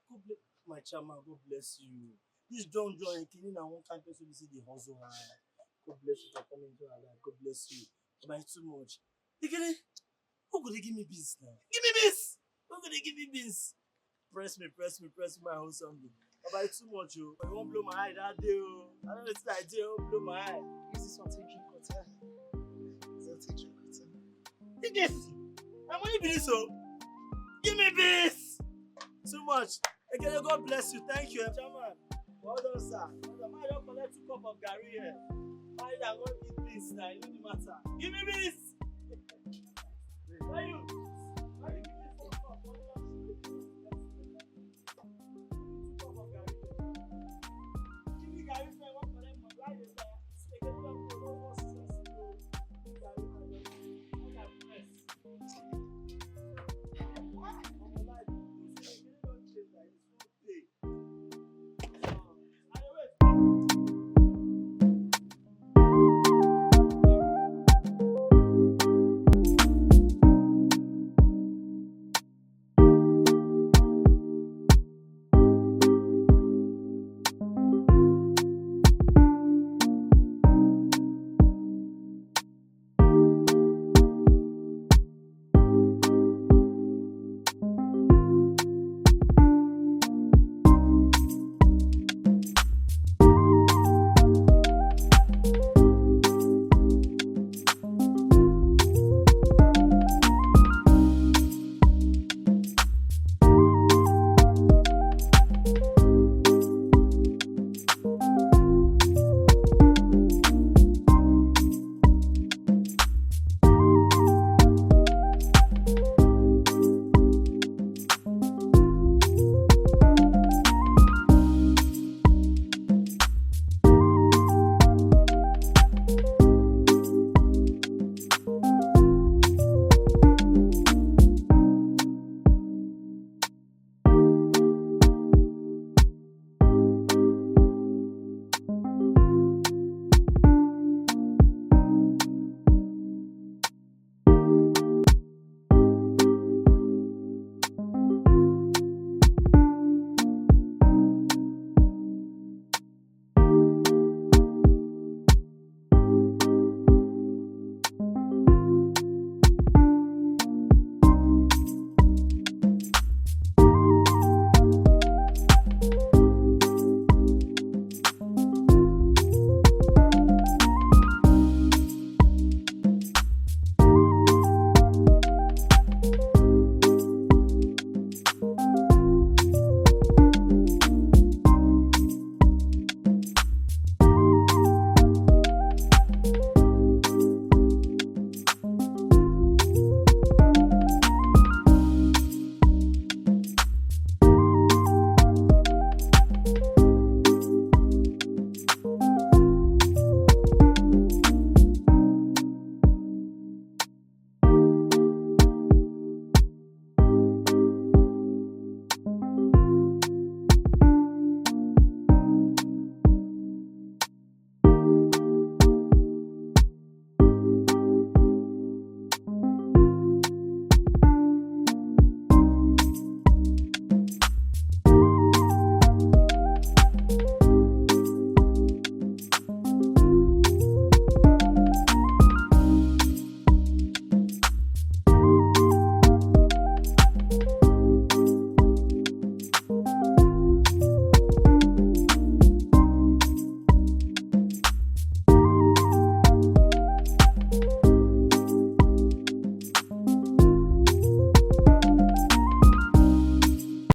God bless my chairman. God bless you. This John EKANEM na one kind person we see the hustle hard. God bless you for coming to our life. God bless you. But it's too much. EKANEM, who could they give me beans now? Give me beans. Who could they give me beans? Press me my whole something. But it's too much, yo. You won't blow my eye that day, yo. I don't know it's the idea, you won't blow my eye. Use this one to drink water. Take this. I'm only be this, so. Give me this. Too much. Again, God bless you. Thank you, Chairman. Well done, sir. Well done. I don't collect 2 cups of Gary here. I don't eat this now. It doesn't matter. Give me this. Why you?